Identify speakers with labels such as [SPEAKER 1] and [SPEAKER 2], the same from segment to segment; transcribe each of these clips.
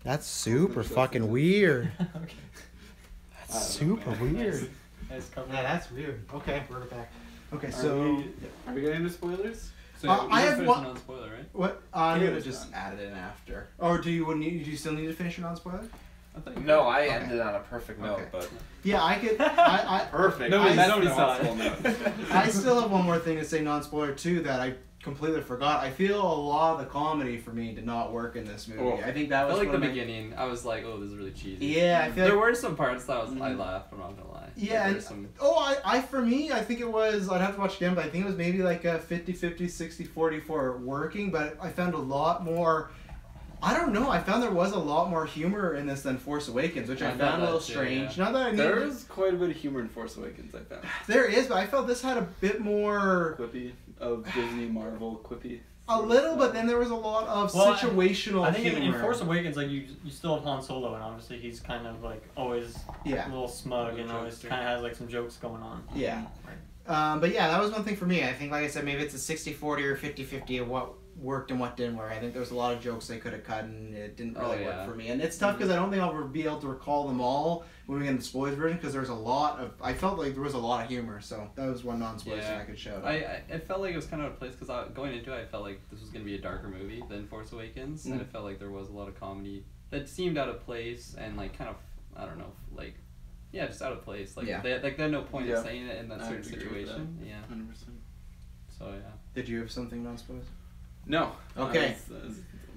[SPEAKER 1] That's super fucking weird.
[SPEAKER 2] Okay.
[SPEAKER 1] That's super weird.
[SPEAKER 2] Nice cover.
[SPEAKER 1] Yeah, that's weird. Okay, we're back. Okay,
[SPEAKER 3] Are
[SPEAKER 1] so
[SPEAKER 3] we getting into spoilers?
[SPEAKER 2] So
[SPEAKER 1] I have one
[SPEAKER 2] non-spoiler, right?
[SPEAKER 1] what I'm
[SPEAKER 3] It
[SPEAKER 1] gonna
[SPEAKER 3] was
[SPEAKER 1] just
[SPEAKER 3] done.
[SPEAKER 1] add it in after. Or do you still need to finish your non-spoiler?
[SPEAKER 2] I thought you
[SPEAKER 3] No, I
[SPEAKER 1] Okay.
[SPEAKER 3] ended on a perfect note,
[SPEAKER 1] Okay.
[SPEAKER 3] but
[SPEAKER 1] Yeah, I could. I
[SPEAKER 3] perfect.
[SPEAKER 2] No,
[SPEAKER 1] I
[SPEAKER 2] that's what he saw.
[SPEAKER 1] I still have one more thing to say non-spoiler too that I completely forgot. I feel a lot of the comedy for me did not work in this movie.
[SPEAKER 3] Oh.
[SPEAKER 1] I think that
[SPEAKER 2] I
[SPEAKER 1] was
[SPEAKER 2] felt like
[SPEAKER 1] one
[SPEAKER 2] the
[SPEAKER 1] of my-
[SPEAKER 2] beginning, I was like, oh, this is really cheesy.
[SPEAKER 1] Yeah, I feel
[SPEAKER 2] there
[SPEAKER 1] like
[SPEAKER 2] were some parts that I laughed, I'm not gonna lie.
[SPEAKER 1] yeah,
[SPEAKER 2] Like,
[SPEAKER 1] and,
[SPEAKER 2] some...
[SPEAKER 1] for me, I think it was, I'd have to watch again, but I think it was maybe like a 50-50, 60-40 for working, but I found a lot more, I don't know, I found there was a lot more humor in this than Force Awakens, which I
[SPEAKER 2] I
[SPEAKER 1] found a
[SPEAKER 2] thought
[SPEAKER 1] little
[SPEAKER 2] that too,
[SPEAKER 1] strange.
[SPEAKER 2] yeah.
[SPEAKER 1] Not that I
[SPEAKER 3] there
[SPEAKER 1] needed,
[SPEAKER 3] is quite a bit of humor in Force Awakens, I found.
[SPEAKER 1] there is, but I felt this had a bit more,
[SPEAKER 3] Quippy of Disney, Marvel, quippy.
[SPEAKER 1] a little, but then there was a lot of situational
[SPEAKER 4] I think
[SPEAKER 1] humor.
[SPEAKER 4] in Force Awakens, like you still have Han Solo, and obviously he's kind of like always
[SPEAKER 1] Yeah.
[SPEAKER 4] a little smug and always kind of has like some jokes going on.
[SPEAKER 1] Yeah. But yeah, that was one thing for me. I think, like I said, maybe it's a 60-40 or 50-50 of what worked and what didn't work. I think there was a lot of jokes they could have cut and it didn't really work for me. And it's tough because I don't think I'll be able to recall them all when we get into the spoilers version because there's a lot of, I felt like there was a lot of humor. So that was one non-spoiler thing I could show.
[SPEAKER 2] I felt like it was kind of a place because going into it, I felt like this was going to be a darker movie than Force Awakens. And it felt like there was a lot of comedy that seemed out of place and like kind of, I don't know, like, yeah, just out of place. Like, they had no point in saying it in that certain situation. Yeah.
[SPEAKER 3] 100%.
[SPEAKER 2] So, yeah.
[SPEAKER 1] Did you have something non-spoilers?
[SPEAKER 3] No.
[SPEAKER 1] Okay.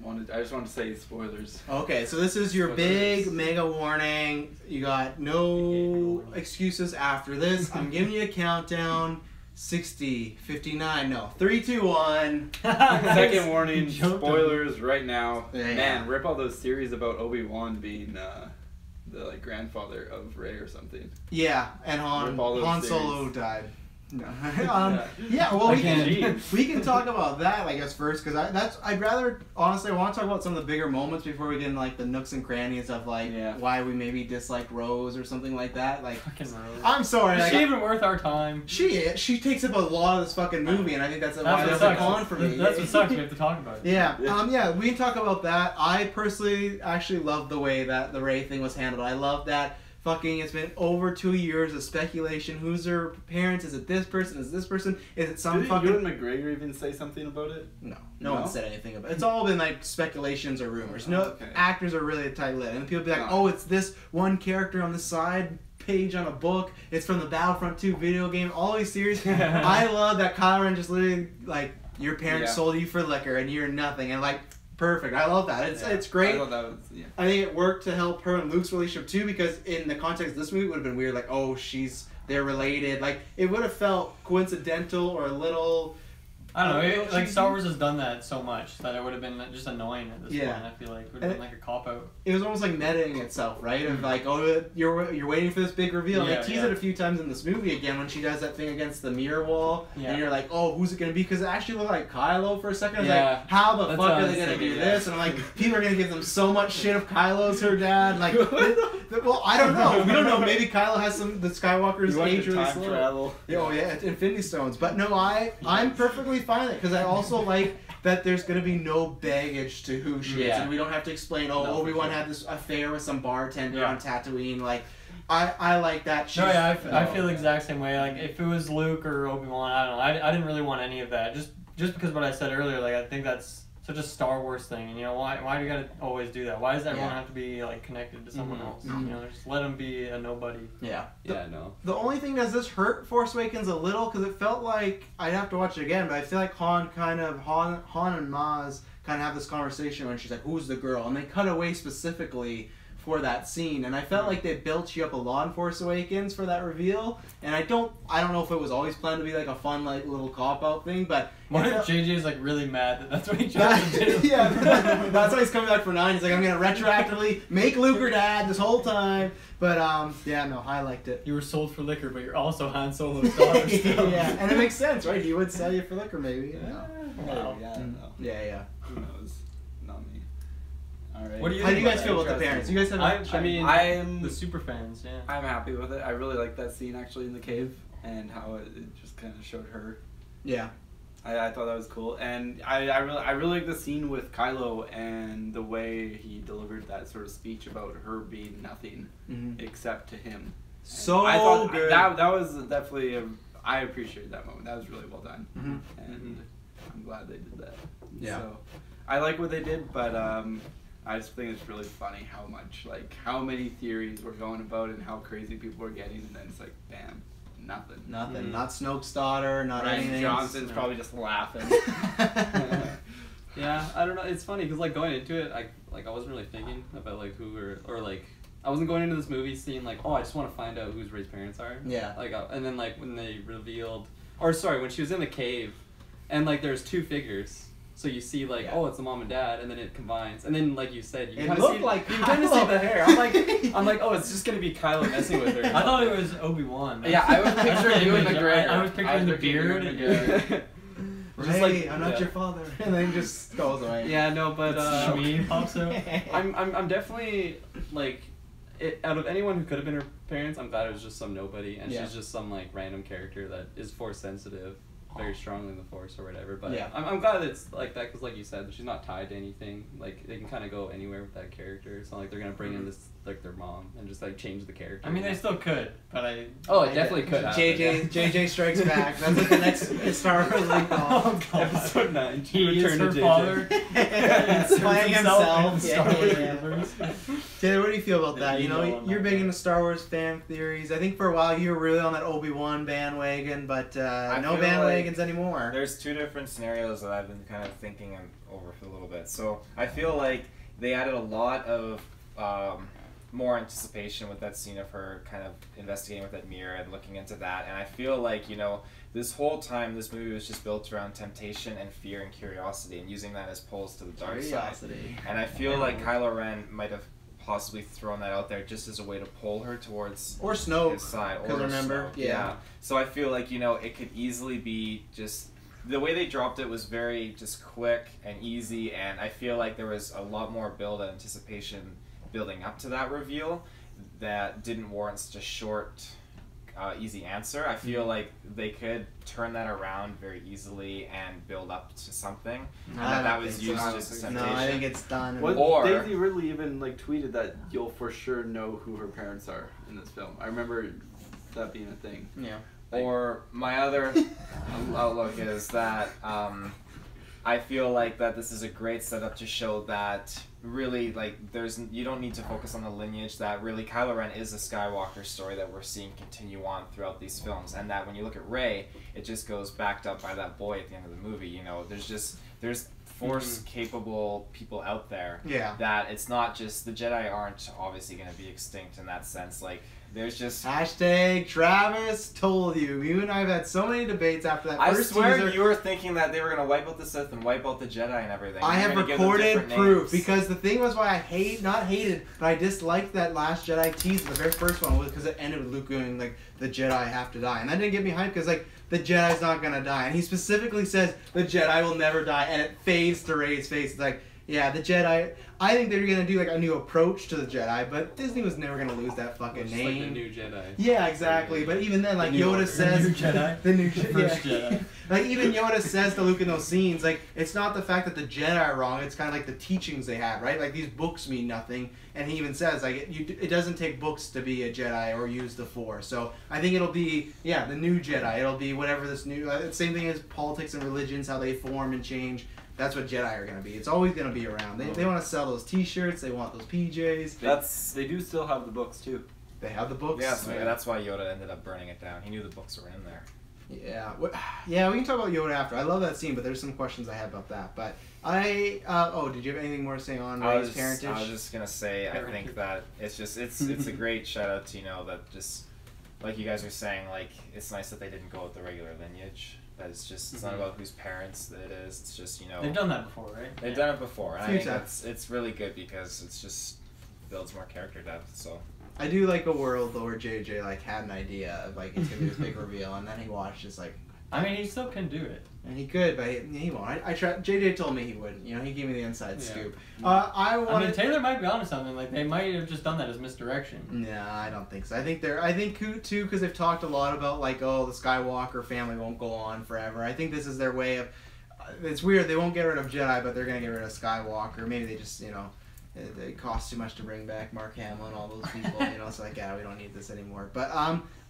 [SPEAKER 3] I just wanted to say spoilers.
[SPEAKER 1] Okay, so this is your big mega warning. You got no excuses after this. I'm giving you a countdown. 60, 59, no. 3, 2, 1.
[SPEAKER 3] Second warning, spoilers right now.
[SPEAKER 1] Yeah.
[SPEAKER 3] Man, rip all those series about Obi-Wan being the like grandfather of Rey or something.
[SPEAKER 1] Yeah, and Han Solo
[SPEAKER 3] series.
[SPEAKER 1] died. No. Well, we can talk about that, I guess, first, because I'd rather, honestly, I want to talk about some of the bigger moments before we get in, like, the nooks and crannies of, like, why we maybe dislike Rose or something like that. Like,
[SPEAKER 4] fucking Rose.
[SPEAKER 1] I'm sorry.
[SPEAKER 4] Is she even worth our time?
[SPEAKER 1] She takes up a lot of this fucking movie, and I think that's why that's a con for me.
[SPEAKER 4] That's what sucks. We have to talk about it.
[SPEAKER 1] Yeah, we can talk about that. I personally actually love the way that the Rey thing was handled. I love that. Fucking, it's been over 2 years of speculation. Who's her parents? Is it this person? Is it this person? Is it some fucking...
[SPEAKER 3] Did Ewan McGregor even say something about it?
[SPEAKER 1] No one said anything about it. It's all been like speculations or rumors. Actors are really tight-lipped. And people be like, oh, it's this one character on the side page on a book. It's from the Battlefront 2 video game. All these series. I love that Kylo Ren just literally, like, your parents sold you for liquor and you're nothing. And, like... Perfect. I love that. It's great.
[SPEAKER 3] I thought that was,
[SPEAKER 1] I think it worked to help her and Luke's relationship too, because in the context of this movie, it would have been weird. Like, oh, they're related. Like, it would have felt coincidental or a little.
[SPEAKER 4] I don't know. Like Star Wars has done that so much that it would have been just annoying at this point. I feel like it would have been like a cop out.
[SPEAKER 1] It was almost like metaing itself, right? Of like, oh, you're waiting for this big reveal. They tease it a few times in this movie again when she does that thing against the mirror wall, and you're like, oh, who's it gonna be? Because it actually looked like Kylo for a second. I was like, how the fuck are they gonna do this? And I'm like, people are gonna give them so much shit if Kylo's her dad. Like, well, I don't know. We don't know. Maybe Kylo has the Skywalker's age really slow.
[SPEAKER 3] Travel.
[SPEAKER 1] Oh yeah, Infinity Stones. But no, I'm perfectly fine with it because I also like that there's gonna be no baggage to who she is, and we don't have to explain. Oh, Obi-Wan had this affair with some bartender on Tatooine. Like, I like that.
[SPEAKER 4] I feel the exact same way. Like, if it was Luke or Obi-Wan, I don't know. I didn't really want any of that. Just because of what I said earlier. Like, I think that's such a Star Wars thing, and why do you gotta always do that? Why does everyone have to be like connected to someone else? Just let them be a nobody.
[SPEAKER 1] The only thing does this hurt Force Awakens a little because it felt like I'd have to watch it again, but I feel like Han and Maz kind of have this conversation when she's like, "Who's the girl?" and they cut away specifically for that scene, and I felt like they built you up a lot in Force Awakens for that reveal, and I don't know if it was always planned to be like a fun like little cop out thing, but
[SPEAKER 4] what if JJ's like really mad that that's what he chose to do?
[SPEAKER 1] That's why he's coming back for 9. He's like, I'm gonna retroactively make Luke her dad this whole time, but I liked it.
[SPEAKER 4] You were sold for liquor, but you're also Han Solo's daughter still.
[SPEAKER 1] And it makes sense, right? He would sell you for liquor, maybe.
[SPEAKER 3] Wow. I don't know. Who knows? Not me. All right.
[SPEAKER 1] How do you guys feel about the parents? You guys have?
[SPEAKER 4] I'm the super fans. Yeah.
[SPEAKER 3] I'm happy with it. I really like that scene actually in the cave and how it just kind of showed her.
[SPEAKER 1] Yeah.
[SPEAKER 3] I thought that was cool, and I really like the scene with Kylo and the way he delivered that sort of speech about her being nothing except to him.
[SPEAKER 1] So
[SPEAKER 3] I thought
[SPEAKER 1] good.
[SPEAKER 3] that was definitely I appreciated that moment. That was really well done, and I'm glad they did that.
[SPEAKER 1] Yeah.
[SPEAKER 3] So I like what they did, but I just think it's really funny how many theories we're going about and how crazy people are getting, and then it's like, bam, nothing.
[SPEAKER 1] Nothing. Not Snoke's daughter. Not
[SPEAKER 3] Ryan
[SPEAKER 1] anything.
[SPEAKER 3] Johnson's probably just laughing.
[SPEAKER 2] Yeah, I don't know. It's funny because like going into it, I wasn't really thinking about like who or like I wasn't going into this movie seeing like, oh, I just want to find out who Rey's parents are.
[SPEAKER 1] Yeah.
[SPEAKER 2] Like and then like when they revealed, or sorry, when she was in the cave, and like there's two figures. So you see like, oh, it's the mom and dad, and then it combines, and then like you said, you kind of see the hair. I'm like, oh, it's just gonna be Kylo messing with her.
[SPEAKER 4] I thought it was Obi-Wan.
[SPEAKER 3] Yeah, I was picturing Ewan McGregor.
[SPEAKER 4] I was picturing the beard.
[SPEAKER 1] Just like, I'm not your father, and then just goes away.
[SPEAKER 2] Yeah, no, but
[SPEAKER 4] Shmi pops out.
[SPEAKER 2] I'm definitely like, out of anyone who could have been her parents, I'm glad it was just some nobody, and she's just some like random character that is Force sensitive. Very strongly in the Force or whatever, but I'm glad it's like that because, like you said, she's not tied to anything. Like they can kind of go anywhere with that character. It's not like they're gonna bring in this like their mom and just like change the character.
[SPEAKER 4] I mean, they still could, but
[SPEAKER 2] it definitely could.
[SPEAKER 1] JJ Strikes Back. That's like the next Star Wars link off.
[SPEAKER 2] Episode 9.
[SPEAKER 4] He is her
[SPEAKER 2] to
[SPEAKER 4] father.
[SPEAKER 1] Playing himself.
[SPEAKER 4] Yeah.
[SPEAKER 1] Taylor, what do you feel about that? You know, you're big into Star Wars fan theories. I think for a while you were really on that Obi-Wan bandwagon, but no bandwagons anymore.
[SPEAKER 5] There's two different scenarios that I've been kind of thinking over for a little bit. So I feel like they added a lot of more anticipation with that scene of her kind of investigating with that mirror and looking into that. And I feel like, you know, this whole time this movie was just built around temptation and fear and curiosity and using that as pulls to the dark side. And I feel like Kylo Ren might have possibly thrown that out there just as a way to pull her towards
[SPEAKER 1] or Snoke,
[SPEAKER 5] his side.
[SPEAKER 1] Because remember,
[SPEAKER 5] yeah. So I feel like, you know, it could easily be just the way they dropped it was very just quick and easy, and I feel like there was a lot more build and anticipation building up to that reveal that didn't warrant such a short, easy answer. I feel like they could turn that around very easily and build up to something. And that was used just as temptation.
[SPEAKER 1] No, I think it's done.
[SPEAKER 3] Or Daisy Ridley even like tweeted that you'll for sure know who her parents are in this film. I remember that being a thing.
[SPEAKER 1] Yeah.
[SPEAKER 5] Or my other outlook is that I feel like that this is a great setup to show that really, like, you don't need to focus on the lineage, that really Kylo Ren is a Skywalker story that we're seeing continue on throughout these films, and that when you look at Rey, it just goes backed up by that boy at the end of the movie. You know, there's Force capable people out there.
[SPEAKER 1] Yeah.
[SPEAKER 5] That it's not just the Jedi aren't obviously going to be extinct in that sense. Like, there's just
[SPEAKER 1] hashtag Travis told you. You and I have had so many debates after that first
[SPEAKER 5] I swear
[SPEAKER 1] teaser.
[SPEAKER 5] you were thinking that they were going to wipe out the Sith and wipe out the Jedi and everything.
[SPEAKER 1] I have recorded proof because the thing was why I not hated, but I disliked that Last Jedi teaser. The very first one was because it ended with Luke going like the Jedi have to die, and that didn't get me hyped because like the Jedi's not gonna die, and he specifically says the Jedi will never die, and it fades to Rey's face. It's like, yeah, the Jedi. I think they're gonna do like a new approach to the Jedi, but Disney was never gonna lose that fucking name.
[SPEAKER 2] Like the new Jedi.
[SPEAKER 1] Yeah, exactly. But even then, like Yoda says,
[SPEAKER 4] the new Jedi,
[SPEAKER 1] the
[SPEAKER 4] first Jedi.
[SPEAKER 1] Like even Yoda says to Luke in those scenes, like it's not the fact that the Jedi are wrong. It's kind of like the teachings they have, right? Like these books mean nothing, and he even says like it doesn't take books to be a Jedi or use the Force. So I think it'll be the new Jedi. It'll be whatever this new. Same thing as politics and religions, how they form and change. That's what Jedi are going to be. It's always going to be around. They want to sell those T-shirts. They want those PJs.
[SPEAKER 3] They do still have the books too.
[SPEAKER 1] They have the books.
[SPEAKER 5] Yeah, so maybe that's why Yoda ended up burning it down. He knew the books were in there.
[SPEAKER 1] Yeah, yeah. We can talk about Yoda after. I love that scene, but there's some questions I have about that. But did you have anything more to say on Rey's parentage?
[SPEAKER 5] I was just gonna say, I think that it's a great shout out to that just like you guys were saying, like it's nice that they didn't go with the regular lineage. That it's not about whose parents it is. It's just
[SPEAKER 4] they've done that before, right?
[SPEAKER 5] They've done it before, and I think it's really good because it's just builds more character depth. So
[SPEAKER 1] I do like a world though where JJ like had an idea of like it's gonna be this big reveal, and then he watched just like
[SPEAKER 4] I mean, he still can do it.
[SPEAKER 1] And he could, but he won't. I tried. JJ told me he wouldn't. You know, he gave me the inside scoop.
[SPEAKER 4] I mean, Taylor might be onto something. Like they might have just done that as misdirection.
[SPEAKER 1] No, I don't think so. I think too, because they've talked a lot about like, oh, the Skywalker family won't go on forever. I think this is their way of. It's weird. They won't get rid of Jedi, but they're gonna get rid of Skywalker. Maybe they just, you know, it costs too much to bring back Mark Hamill and all those people. You know, it's like, yeah, we don't need this anymore. But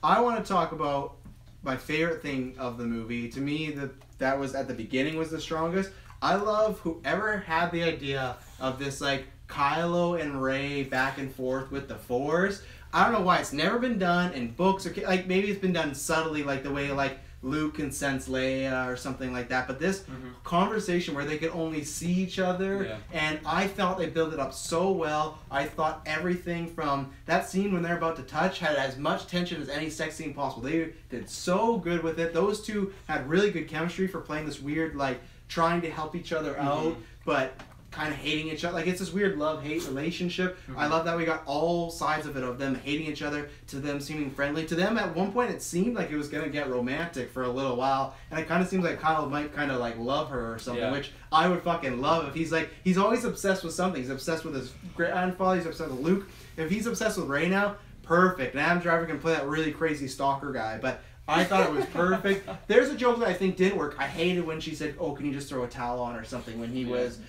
[SPEAKER 1] I want to talk about my favorite thing of the movie. To me, that was at the beginning was the strongest. I love whoever had the idea of this like Kylo and Rey back and forth with the Force. I don't know why it's never been done in books or like maybe it's been done subtly like the way like Luke can sense Leia or something like that. But this conversation where they could only see each other, and I felt they built it up so well. I thought everything from that scene when they're about to touch had as much tension as any sex scene possible. They did so good with it. Those two had really good chemistry for playing this weird, like, trying to help each other out, but kind of hating each other. Like, it's this weird love-hate relationship. I love that we got all sides of it, of them hating each other to them seeming friendly. To them, at one point, it seemed like it was going to get romantic for a little while, and it kind of seems like Kyle might kind of, like, love her or something, which I would fucking love if he's, like, he's always obsessed with something. He's obsessed with his grandfather, he's obsessed with Luke. If he's obsessed with Rey now, perfect. And Adam Driver can play that really crazy stalker guy, but I thought it was perfect. There's a joke that I think didn't work. I hated when she said, "Oh, can you just throw a towel on?" or something when he was.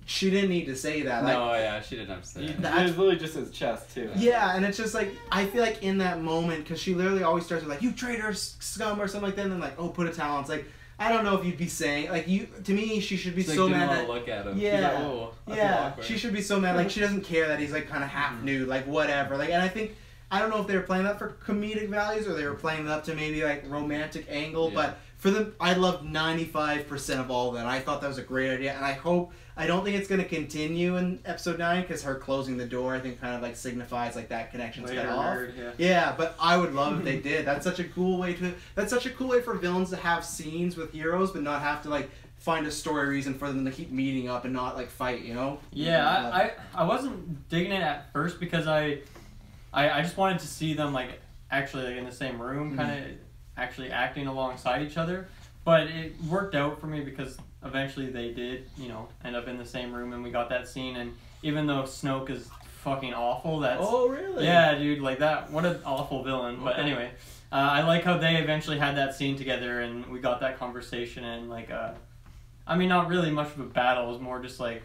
[SPEAKER 1] She didn't need to say that. Like,
[SPEAKER 2] no, yeah, she didn't have to say that.
[SPEAKER 3] It was really just his chest too.
[SPEAKER 1] Yeah, and it's just like I feel like in that moment because she literally always starts with like, "You traitor scum" or something like that, and then like, "Oh, put a towel on." It's like I don't know if you'd be saying like you. To me, she should be
[SPEAKER 2] She's
[SPEAKER 1] so
[SPEAKER 2] like,
[SPEAKER 1] mad
[SPEAKER 2] didn't
[SPEAKER 1] that.
[SPEAKER 2] want to look at him.
[SPEAKER 1] Yeah,
[SPEAKER 2] like, oh,
[SPEAKER 1] yeah. She should be so mad. Like she doesn't care that he's like kind of half nude, like whatever. Like, and I think. I don't know if they were playing that for comedic values or they were playing that up to maybe like romantic angle, but for them, I loved 95% of all of that. I thought that was a great idea, and I don't think it's going to continue in episode 9 because her closing the door, I think, kind of like signifies like that connection's cut off. Yeah, but I would love if they did. That's such a cool way for villains to have scenes with heroes, but not have to like find a story reason for them to keep meeting up and not like fight. You know?
[SPEAKER 4] Yeah, I wasn't digging it at first because I just wanted to see them like actually like in the same room, kind of actually acting alongside each other. But it worked out for me because eventually they did, you know, end up in the same room, and we got that scene. And even though Snoke is fucking awful, that's
[SPEAKER 1] really?
[SPEAKER 4] Yeah, dude, like that. What an awful villain. But anyway, I like how they eventually had that scene together, and we got that conversation. And like, I mean, not really much of a battle. It was more just like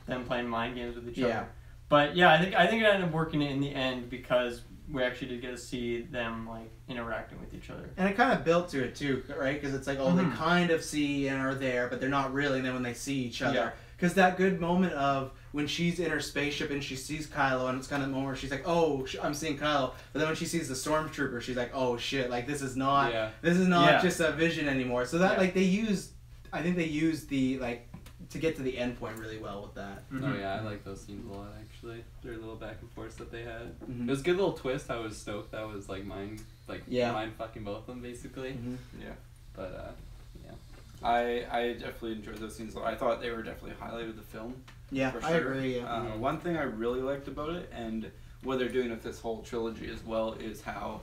[SPEAKER 4] them playing mind games with each other. But yeah, I think it ended up working in the end because we actually did get to see them like interacting with each other.
[SPEAKER 1] And it kind of built to it too, right? Because it's like, oh, they kind of see and are there, but they're not really. And then when they see each other, because that good moment of when she's in her spaceship and she sees Kylo, and it's kind of the moment where she's like, oh, I'm seeing Kylo. But then when she sees the stormtrooper, she's like, oh shit, like this is not just a vision anymore. So that like I think they used the like. To get to the end point really well with that.
[SPEAKER 2] Oh yeah, I like those scenes a lot actually. Their little back and forth that they had. It was a good little twist. I was stoked. That was like mind fucking both of them basically.
[SPEAKER 3] Yeah.
[SPEAKER 2] But
[SPEAKER 3] I definitely enjoyed those scenes. I thought they were definitely a highlight of the film.
[SPEAKER 1] Yeah,
[SPEAKER 3] for sure.
[SPEAKER 1] I agree.
[SPEAKER 3] One thing I really liked about it, and what they're doing with this whole trilogy as well, is how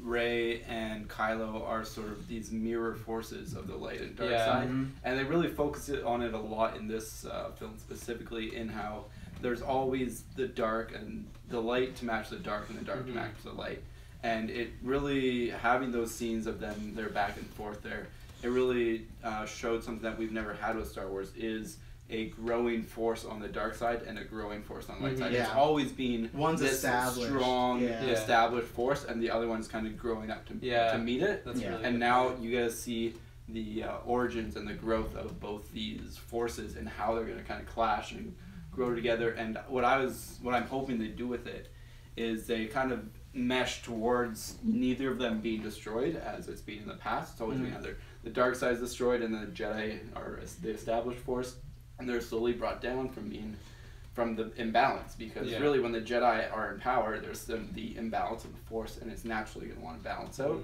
[SPEAKER 3] Rey and Kylo are sort of these mirror forces of the light and dark side, and they really focus on it a lot in this film specifically, in how there's always the dark and the light to match the dark and the dark to match the light, and it really having those scenes of them, their back and forth there, it really showed something that we've never had with Star Wars, is a growing force on the dark side and a growing force on the light side. It's always been
[SPEAKER 1] one's
[SPEAKER 3] this
[SPEAKER 1] established,
[SPEAKER 3] strong, established force, and the other one's kind of growing up to meet it.
[SPEAKER 2] That's really
[SPEAKER 3] and now you guys see the origins and the growth of both these forces and how they're going to kind of clash and grow together. And what I'm hoping they do with it is they kind of mesh towards neither of them being destroyed as it's been in the past. It's always been either the dark side is destroyed and the Jedi are the established force, and they're slowly brought down from the imbalance, because really when the Jedi are in power, there's the imbalance of the Force, and it's naturally going to want to balance out.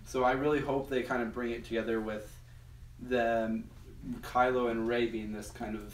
[SPEAKER 3] So I really hope they kind of bring it together with the Kylo and Rey being this kind of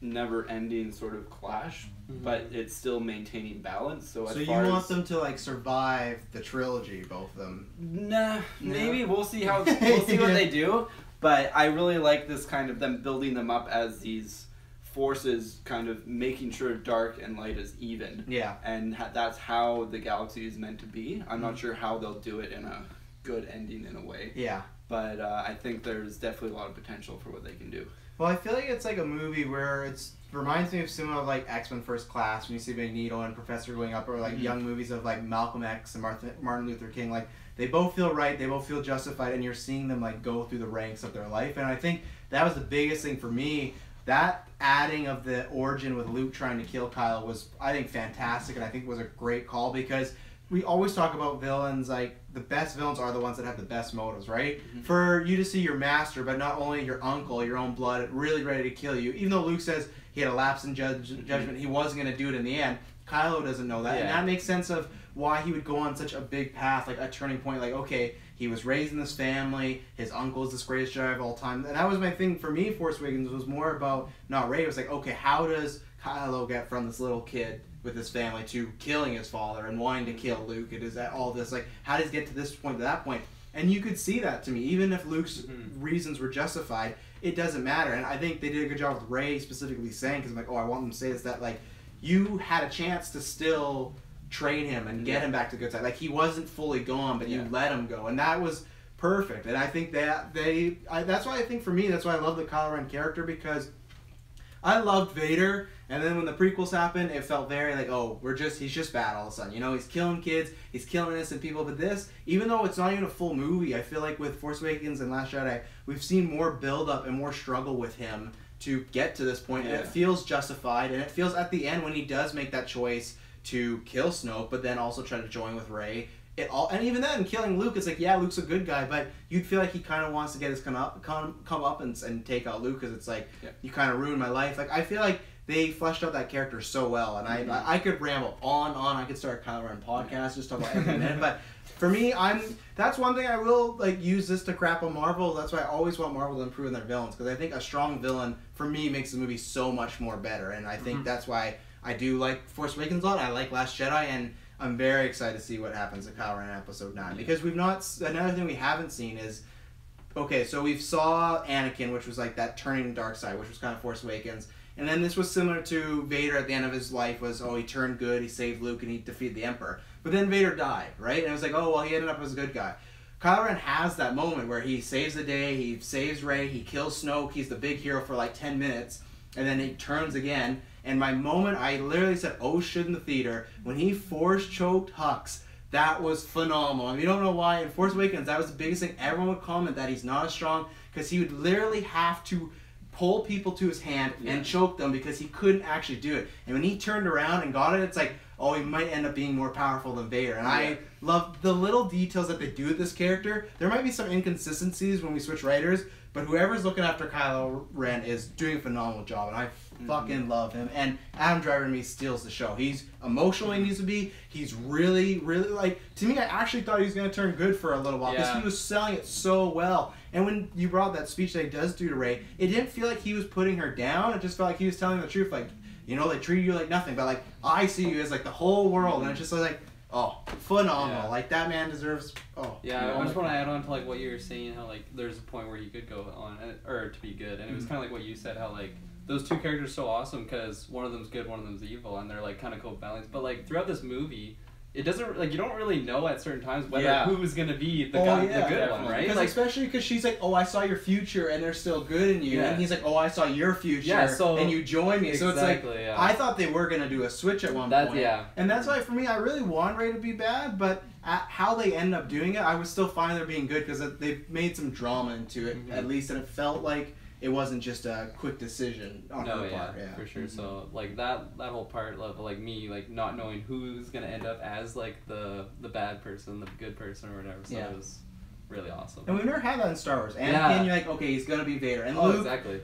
[SPEAKER 3] never-ending sort of clash, but it's still maintaining balance. So
[SPEAKER 1] you want them to like survive the trilogy, both of them?
[SPEAKER 3] Nah, maybe we'll see how we'll see what they do. But I really like this kind of them building them up as these forces, kind of making sure dark and light is even.
[SPEAKER 1] Yeah,
[SPEAKER 3] and that's how the galaxy is meant to be. I'm not sure how they'll do it in a good ending in a way.
[SPEAKER 1] Yeah,
[SPEAKER 3] but I think there's definitely a lot of potential for what they can do.
[SPEAKER 1] Well, I feel like it's like a movie where it's reminds me of similar of like X-Men First Class when you see Magneto and Professor going up, or like young movies of like Malcolm X and Martin Luther King. Like they both feel right, they both feel justified, and you're seeing them like go through the ranks of their life. And I think that was the biggest thing for me. That adding of the origin with Luke trying to kill Kylo was, I think, fantastic, and I think was a great call, because we always talk about villains, like, the best villains are the ones that have the best motives, right? For you to see your master, but not only your uncle, your own blood, really ready to kill you, even though Luke says he had a lapse in judgment, he wasn't going to do it in the end, Kylo doesn't know that, and that makes sense of why he would go on such a big path, like a turning point, like, okay, he was raised in this family, his uncle is this greatest Jedi of all time, and that was my thing for me. Force Awakens was more about, not Rey, it was like, okay, how does Kylo get from this little kid with his family to killing his father and wanting to kill Luke? It is that all this, like, how does he get to this point to that point? And you could see that to me, even if Luke's reasons were justified, it doesn't matter. And I think they did a good job with Rey specifically saying, because I'm like, oh, I want them to say this, that, like, you had a chance to still train him and get him back to the good side. Like, he wasn't fully gone, but you let him go. And that was perfect. And I think that that's why I think for me, that's why I love the Kylo Ren character, because I loved Vader, and then when the prequels happened, it felt very like, oh, he's just bad all of a sudden. You know, he's killing kids, he's killing innocent people. But this, even though it's not even a full movie, I feel like with Force Awakens and Last Jedi, we've seen more build-up and more struggle with him to get to this point, and it feels justified, and it feels at the end when he does make that choice to kill Snoke, but then also try to join with Rey. And even then, killing Luke, it's like, yeah, Luke's a good guy, but you'd feel like he kind of wants to get his come up and take out Luke, because it's like, you kind of ruined my life. Like, I feel like they fleshed out that character so well, and I could ramble on. I could start a Kylo Ren podcast, just talk about every minute, but for me, that's one thing I will like use this to crap on Marvel. That's why I always want Marvel to improve on their villains, because I think a strong villain, for me, makes the movie so much more better, and I think that's why I do like Force Awakens a lot. I like Last Jedi, and I'm very excited to see what happens to Kylo Ren in Episode 9. Because another thing we haven't seen is, okay, so we saw Anakin, which was like that turning dark side, which was kind of Force Awakens. And then this was similar to Vader at the end of his life, was, he turned good, he saved Luke, and he defeated the Emperor. But then Vader died, right? And it was like, oh, well, he ended up as a good guy. Kylo Ren has that moment where he saves the day, he saves Rey, he kills Snoke, he's the big hero for like 10 minutes, and then he turns again. And my moment, I literally said, oh shit, in the theater, when he force choked Hux, that was phenomenal. I mean, you don't know why. In Force Awakens, that was the biggest thing. Everyone would comment that he's not as strong, because he would literally have to pull people to his hand and choke them, because he couldn't actually do it. And when he turned around and got it, it's like, oh, he might end up being more powerful than Vader. And I love the little details that they do with this character. There might be some inconsistencies when we switch writers, but whoever's looking after Kylo Ren is doing a phenomenal job, and I fucking love him. And Adam Driver to me steals the show. He's emotional, he needs to be. He's really, really, like, to me, I actually thought he was going to turn good for a little while, because he was selling it so well. And when you brought that speech that he does do to Rey, it didn't feel like he was putting her down. It just felt like he was telling the truth, like, you know, they treat you like nothing, but like, I see you as like the whole world, and it's just like, oh, phenomenal. Like, that man deserves,
[SPEAKER 2] I just want to add on to like what you were saying, how like there's a point where he could go on, or to be good, and it was kind of like what you said, how like those two characters are so awesome, because one of them's good, one of them's evil, and they're like kind of co-balanced, but like throughout this movie, it doesn't, like, you don't really know at certain times whether who's gonna be the good one, right?
[SPEAKER 1] Like, especially because she's like, oh, I saw your future, and there's still good in you, and he's like, oh, I saw your future, and you join me. So it's like, I thought they were gonna do a switch at one point, and that's why for me, I really want Rey to be bad, but how they end up doing it, I was still fine they're being good, because they made some drama into it at least, and it felt like it wasn't just a quick decision on her part.
[SPEAKER 2] For sure. So like that whole part of like me like not knowing who's gonna end up as like the bad person, the good person, or whatever. So it was really awesome.
[SPEAKER 1] And we never had that in Star Wars. Anakin, you're like, okay, he's gonna be Vader, and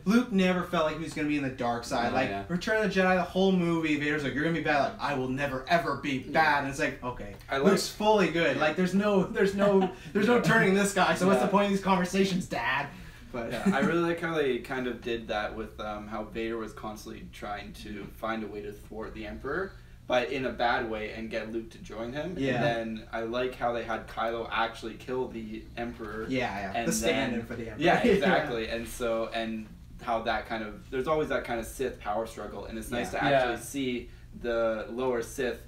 [SPEAKER 1] Luke never felt like he was gonna be in the dark side. Return of the Jedi, the whole movie, Vader's like, you're gonna be bad. Like, I will never ever be bad. And it's like, okay, Luke's fully good. Like, there's no turning this guy. So what's the point of these conversations, Dad? But
[SPEAKER 3] yeah, I really like how they kind of did that with how Vader was constantly trying to find a way to thwart the Emperor, but in a bad way, and get Luke to join him.
[SPEAKER 1] Yeah.
[SPEAKER 3] And then I like how they had Kylo actually kill the Emperor.
[SPEAKER 1] Yeah,
[SPEAKER 3] And
[SPEAKER 1] the stand-in for the Emperor.
[SPEAKER 3] Yeah, exactly. And so, and how that kind of, there's always that kind of Sith power struggle, and it's nice to actually see the lower Sith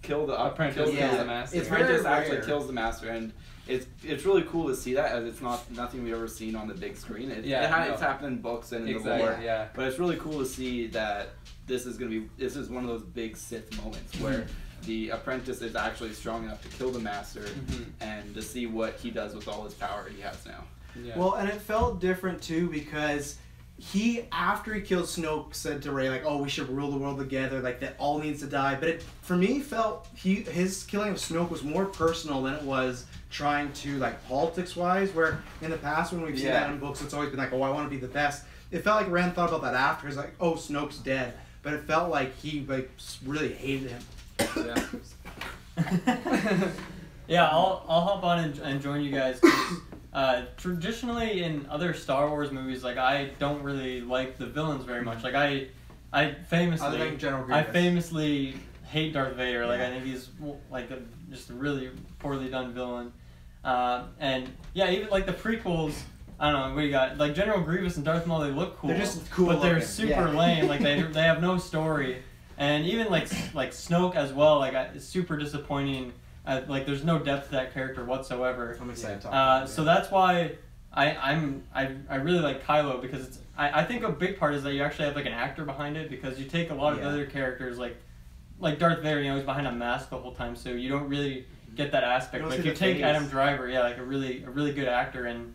[SPEAKER 3] kill the
[SPEAKER 2] apprentice, kills the master.
[SPEAKER 3] It's apprentice actually kills the master, and it's really cool to see that, as it's nothing we've ever seen on the big screen. It's happened in books and in the lore, but it's really cool to see that this is one of those big Sith moments where the apprentice is actually strong enough to kill the master, and to see what he does with all his power he has now.
[SPEAKER 1] Yeah. Well, and it felt different too, because after he killed Snoke, said to Rey, like, oh, we should rule the world together, like, that all needs to die. But it, for me, felt his killing of Snoke was more personal than it was trying to, like, politics-wise, where in the past when we've seen that in books, it's always been like, oh, I want to be the best. It felt like Rand thought about that after. He's like, oh, Snoke's dead. But it felt like he, like, really hated him.
[SPEAKER 4] Yeah, I'll hop on and join you guys. Traditionally in other Star Wars movies, like, I don't really like the villains very much. Like, I famously hate Darth Vader. Like, I think he's like just a really poorly done villain. And yeah, even like the prequels, I don't know, what you got? Like General Grievous and Darth Maul, they look cool.
[SPEAKER 1] They're just cool,
[SPEAKER 4] but they're super lame. Like they have no story. And even like Snoke as well. Like it's super disappointing. Like there's no depth to that character whatsoever.
[SPEAKER 1] I'm excited to talk about
[SPEAKER 4] so that's why I really like Kylo, because I think a big part is that you actually have like an actor behind it, because you take a lot of other characters like Darth Vader, you know, he's behind a mask the whole time, so you don't really get that aspect. Like you take Adam Driver, like a really good actor, and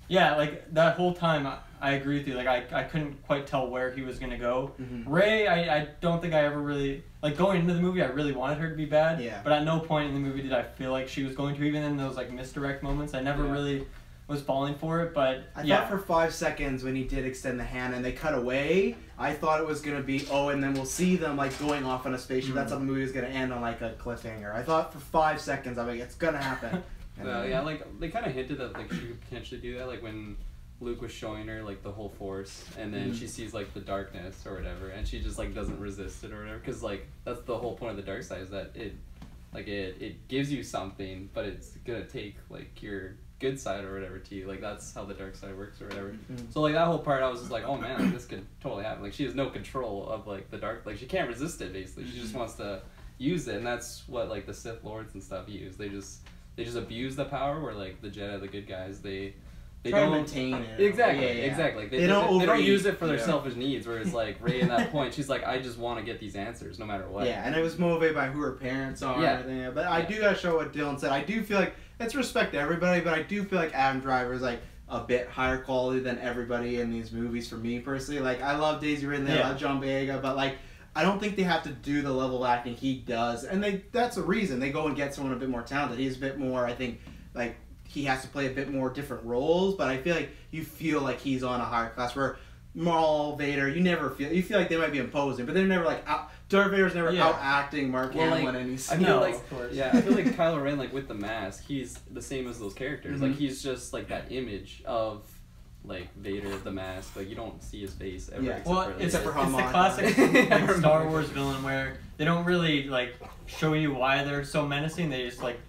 [SPEAKER 4] yeah, like that whole time I agree with you. Like I couldn't quite tell where he was gonna go. Rey, I don't think I ever really, like, going into the movie, I really wanted her to be bad.
[SPEAKER 1] Yeah.
[SPEAKER 4] But at no point in the movie did I feel like she was going to, even in those like misdirect moments. I never really was falling for it. But
[SPEAKER 1] I thought for 5 seconds when he did extend the hand and they cut away, I thought it was gonna be and then we'll see them like going off on a spaceship. That's how the movie was gonna end, on like a cliffhanger. I thought for 5 seconds, I'm like, it's gonna happen.
[SPEAKER 2] Yeah, like they kind of hinted that like she could potentially do that, like when Luke was showing her like the whole Force, and then she sees like the darkness or whatever, and she just like doesn't resist it or whatever, because like that's the whole point of the dark side, is that it gives you something, but it's gonna take like your good side or whatever to you. Like that's how the dark side works or whatever. So like that whole part, I was just like, oh man, like, this could totally happen. Like she has no control of like the dark, like she can't resist it basically. She just wants to use it, and that's what like the Sith Lords and stuff use. They just abuse the power, where like the Jedi, the good guys, they don't
[SPEAKER 1] maintain it.
[SPEAKER 2] Exactly, exactly. They don't use it for their selfish needs. Whereas like Rey, at that point, she's like, I just want to get these answers no matter what.
[SPEAKER 1] Yeah, and it was motivated by who her parents are. And everything. But I do gotta show what Dylan said. I do feel like it's respect to everybody, but I do feel like Adam Driver is like a bit higher quality than everybody in these movies for me personally. Like I love Daisy Ridley, I love John Boyega, but like I don't think they have to do the level of acting he does, and that's a reason they go and get someone a bit more talented. He's a bit more, I think, like he has to play a bit more different roles, but I feel like you feel like he's on a higher class. Where Maul, Vader, you feel like they might be imposing, but they're never like Darth Vader's never out acting Mark Hamill in any scene.
[SPEAKER 2] I feel like I feel like Kylo Ren, like with the mask, he's the same as those characters. Like he's just like that image of like Vader, the mask. Like you don't see his face ever.
[SPEAKER 1] Yeah.
[SPEAKER 4] Except for it's the classic like, Star Wars villain where they don't really like show you why they're so menacing. They just like,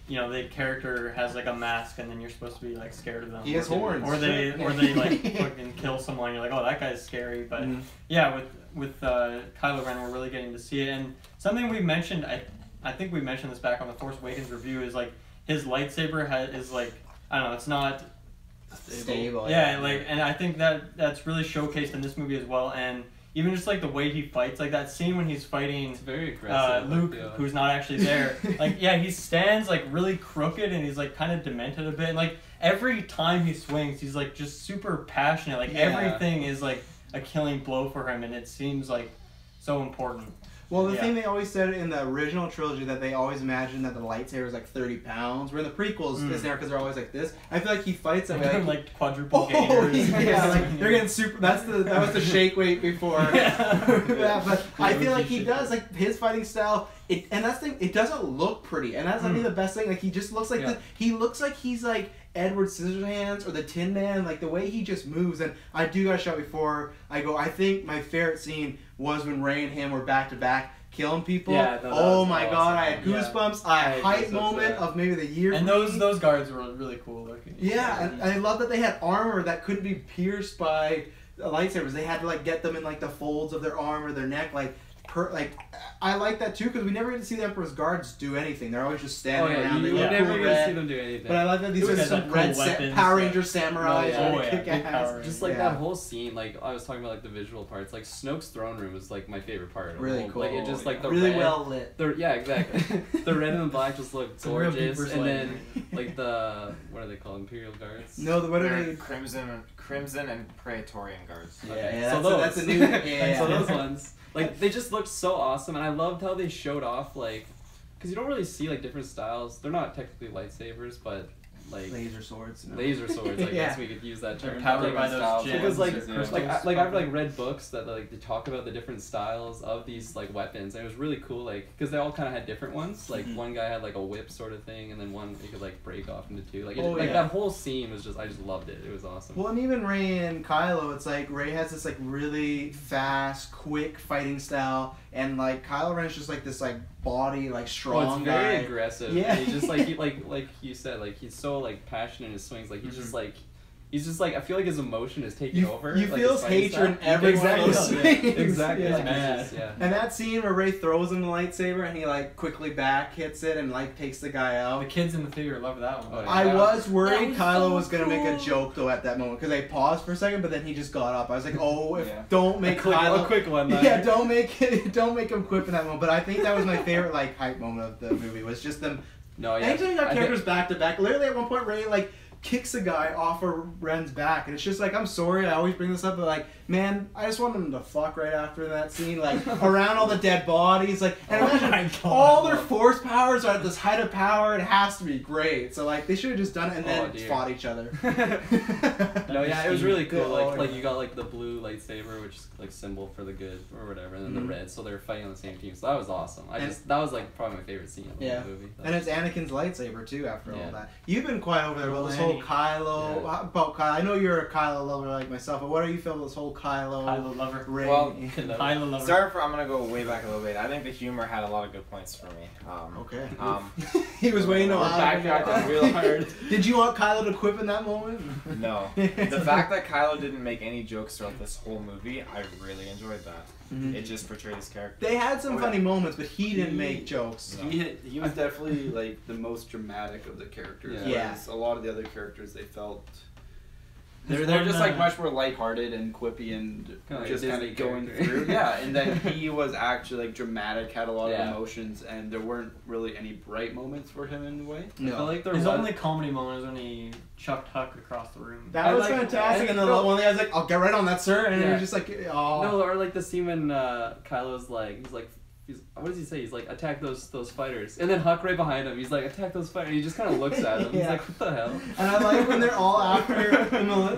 [SPEAKER 4] you know, the character has like a mask, and then you're supposed to be like scared of them.
[SPEAKER 1] He has horns.
[SPEAKER 4] Or they like fucking kill someone. You're like, oh, that guy's scary. But yeah, with Kylo Ren, we're really getting to see it. And something we mentioned, I think we mentioned this back on the Force Awakens review, is like his lightsaber is like, I don't know, it's not
[SPEAKER 1] stable.
[SPEAKER 4] Yeah, like, and I think that's really showcased in this movie as well. And even just like the way he fights, like that scene when he's fighting
[SPEAKER 2] very aggressive,
[SPEAKER 4] Luke, who's not actually there. Like, yeah, he stands like really crooked, and he's like kind of demented a bit. And like every time he swings, he's like just super passionate. Like everything is like a killing blow for him, and it seems like so important.
[SPEAKER 1] Well, the thing they always said in the original trilogy, that they always imagined that the lightsaber is like 30 pounds, where in the prequels it's there because they're always like this. I feel like he fights that way.
[SPEAKER 4] Like quadruple gainers.
[SPEAKER 1] Yeah, like they're getting super. That was the shake weight before. But I feel like he does, like his fighting style. It doesn't look pretty, and that's I think the best thing. Like he just looks like he looks like he's like Edward Scissorhands or the Tin Man, like the way he just moves. And I do gotta shout before I go, I think my favorite scene was when Rey and him were back to back killing people.
[SPEAKER 4] Yeah,
[SPEAKER 1] oh my
[SPEAKER 2] awesome.
[SPEAKER 1] god, I had goosebumps. I had hype moment of maybe the year.
[SPEAKER 4] And those guards were really cool looking.
[SPEAKER 1] Yeah, and I love that they had armor that couldn't be pierced by lightsabers. They had to like get them in like the folds of their arm or their neck, like I like that too because we never get to see the Emperor's guards do anything. They're always just standing around.
[SPEAKER 2] You never get to see them do anything.
[SPEAKER 1] But I like that these are some red Power Ranger samurais. Kick ass.
[SPEAKER 2] Just like that whole scene, like I was talking about, like the visual parts. Like Snoke's throne room was like my favorite part.
[SPEAKER 1] Really cool.
[SPEAKER 2] Like it just like the
[SPEAKER 1] really
[SPEAKER 2] red,
[SPEAKER 1] well lit.
[SPEAKER 2] Yeah, exactly. The red and the black just looked gorgeous, and then like the what are they called? Imperial Guards.
[SPEAKER 1] No, what are they?
[SPEAKER 5] Crimson and Praetorian Guards.
[SPEAKER 1] Yeah,
[SPEAKER 2] so
[SPEAKER 1] that's a new.
[SPEAKER 2] So those ones. Like, they just looked so awesome, and I loved how they showed off, like, because you don't really see, like, different styles. They're not technically lightsabers, but, like...
[SPEAKER 1] Laser swords. No.
[SPEAKER 2] Laser swords, I guess we could use that term.
[SPEAKER 4] Powered by those gems.
[SPEAKER 2] Because, I've, like, read books that, like, they talk about the different styles of these, like, weapons, and it was really cool, like, because they all kind of had different ones. Like, one guy had, like, a whip sort of thing, and then one, you could, like, break off into two. Like, that whole scene was just, I just loved it. It was awesome.
[SPEAKER 1] Well, and even Rey and Kylo, it's like, Rey has this, like, really fast, quick fighting style, and, like, Kylo Ren's just, like, this, like, body, like, strong
[SPEAKER 2] it's very
[SPEAKER 1] guy.
[SPEAKER 2] aggressive.
[SPEAKER 1] Yeah.
[SPEAKER 2] And he just, like, like you said, like, he's so, like, passionate in his swings. Like, he's just, like... He's just like, I feel like his emotion is taking over.
[SPEAKER 1] You
[SPEAKER 2] like,
[SPEAKER 1] feel his hatred in every one of those swings.
[SPEAKER 2] Exactly.
[SPEAKER 1] Yeah.
[SPEAKER 2] Like,
[SPEAKER 4] mad.
[SPEAKER 1] And that scene where Rey throws him the lightsaber and he like quickly back hits it and like takes the guy out.
[SPEAKER 4] The kids in the theater love that one.
[SPEAKER 2] Oh, yeah.
[SPEAKER 1] I was worried
[SPEAKER 2] was
[SPEAKER 1] Kylo
[SPEAKER 2] so
[SPEAKER 1] was gonna make a
[SPEAKER 2] cool.
[SPEAKER 1] joke though at that moment because they paused for a second, but then he just got up. I was like, oh, don't make
[SPEAKER 2] a
[SPEAKER 1] Kylo
[SPEAKER 2] quick one.
[SPEAKER 1] Yeah, don't make him quip in that moment. But I think that was my favorite like hype moment of the movie was just them.
[SPEAKER 2] No, yeah.
[SPEAKER 1] Anytime you got characters back to back, literally at one point Rey like kicks a guy off of Ren's back, and it's just like, I'm sorry, I always bring this up, but like, man, I just want them to fuck right after that scene, like around all the dead bodies, like, and imagine all their force powers are at this height of power. It has to be great. So like, they should have just done it and then fought each other.
[SPEAKER 2] No, yeah, it was really cool. Like you got like the blue lightsaber, which is like symbol for the good or whatever, and then the red, so they were fighting on the same team. So that was awesome. That was like probably my favorite scene of the movie.
[SPEAKER 1] And it's Anakin's lightsaber too. After all that, you've been quiet over there about this whole Kylo.
[SPEAKER 2] Yeah.
[SPEAKER 1] About Kylo, I know you're a Kylo lover like myself, but what do you feel about this whole Kylo
[SPEAKER 4] lover?
[SPEAKER 1] Rey?
[SPEAKER 5] Well,
[SPEAKER 4] Kylo lover.
[SPEAKER 5] I'm gonna go way back a little bit. I think the humor had a lot of good points for me.
[SPEAKER 1] Okay. He was waiting to
[SPEAKER 3] backtrack real hard.
[SPEAKER 1] Did you want Kylo to quip in that moment?
[SPEAKER 5] No. The fact that Kylo didn't make any jokes throughout this whole movie, I really enjoyed that. It just portrayed his character.
[SPEAKER 1] They had some funny moments, but he didn't make jokes.
[SPEAKER 3] No. He was definitely like the most dramatic of the characters.
[SPEAKER 1] Yeah.
[SPEAKER 3] A lot of the other characters, they felt
[SPEAKER 4] They're
[SPEAKER 3] just like much more lighthearted and quippy and just kind of going through. Yeah, and then he was actually like dramatic, had a lot of emotions, and there weren't really any bright moments for him in a way.
[SPEAKER 1] No.
[SPEAKER 2] I feel like
[SPEAKER 4] His only comedy moment was when he chucked Huck across the room.
[SPEAKER 1] That was fantastic, and the one guy was like, "I'll get right on that, sir," and it was just like, "Oh."
[SPEAKER 2] No, or like the scene when Kylo's like, what does he say? He's like, attack those fighters, and then Huck right behind him. He's like, attack those fighters. And he just kind of looks at him. He's like, what the hell?
[SPEAKER 1] And I like when they're all after.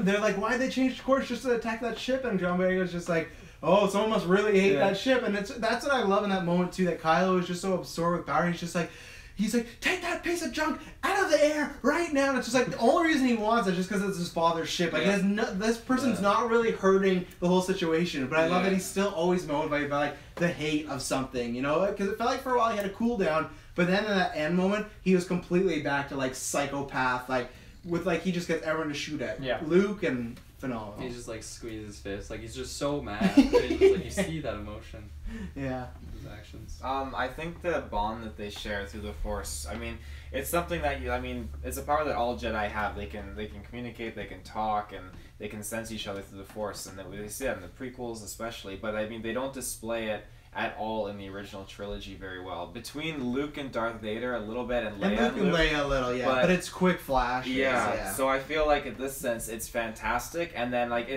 [SPEAKER 1] They're like, why'd they change course just to attack that ship? And John Boyega's just like, oh, someone must really hate that ship. And that's what I love in that moment too. That Kylo is just so absorbed with power. He's like, take that piece of junk out of the air right now. And it's just like, the only reason he wants it is just because it's his father's ship. Like, this person's not really hurting the whole situation. But I love that he's still always motivated by, like, the hate of something, you know? Because it felt like for a while he had a cool down. But then in that end moment, he was completely back to, like, psychopath. Like, with, like, he just gets everyone to shoot at.
[SPEAKER 4] Yeah.
[SPEAKER 1] Luke and phenomenal.
[SPEAKER 2] He just, like, squeezes his fist. Like, he's just so mad. It's just, like, you see that emotion.
[SPEAKER 1] Yeah.
[SPEAKER 2] His actions.
[SPEAKER 5] I think the bond that they share through the Force, I mean, it's something that it's a power that all Jedi have. They can communicate, they can talk, and they can sense each other through the Force, and we see that in the prequels especially. But I mean, they don't display it at all in the original trilogy very well. Between Luke and Darth Vader a little bit, and Leia.
[SPEAKER 1] And Luke and Leia a little, but it's quick flashes.
[SPEAKER 5] Yeah. So I feel like in this sense, it's fantastic, and then like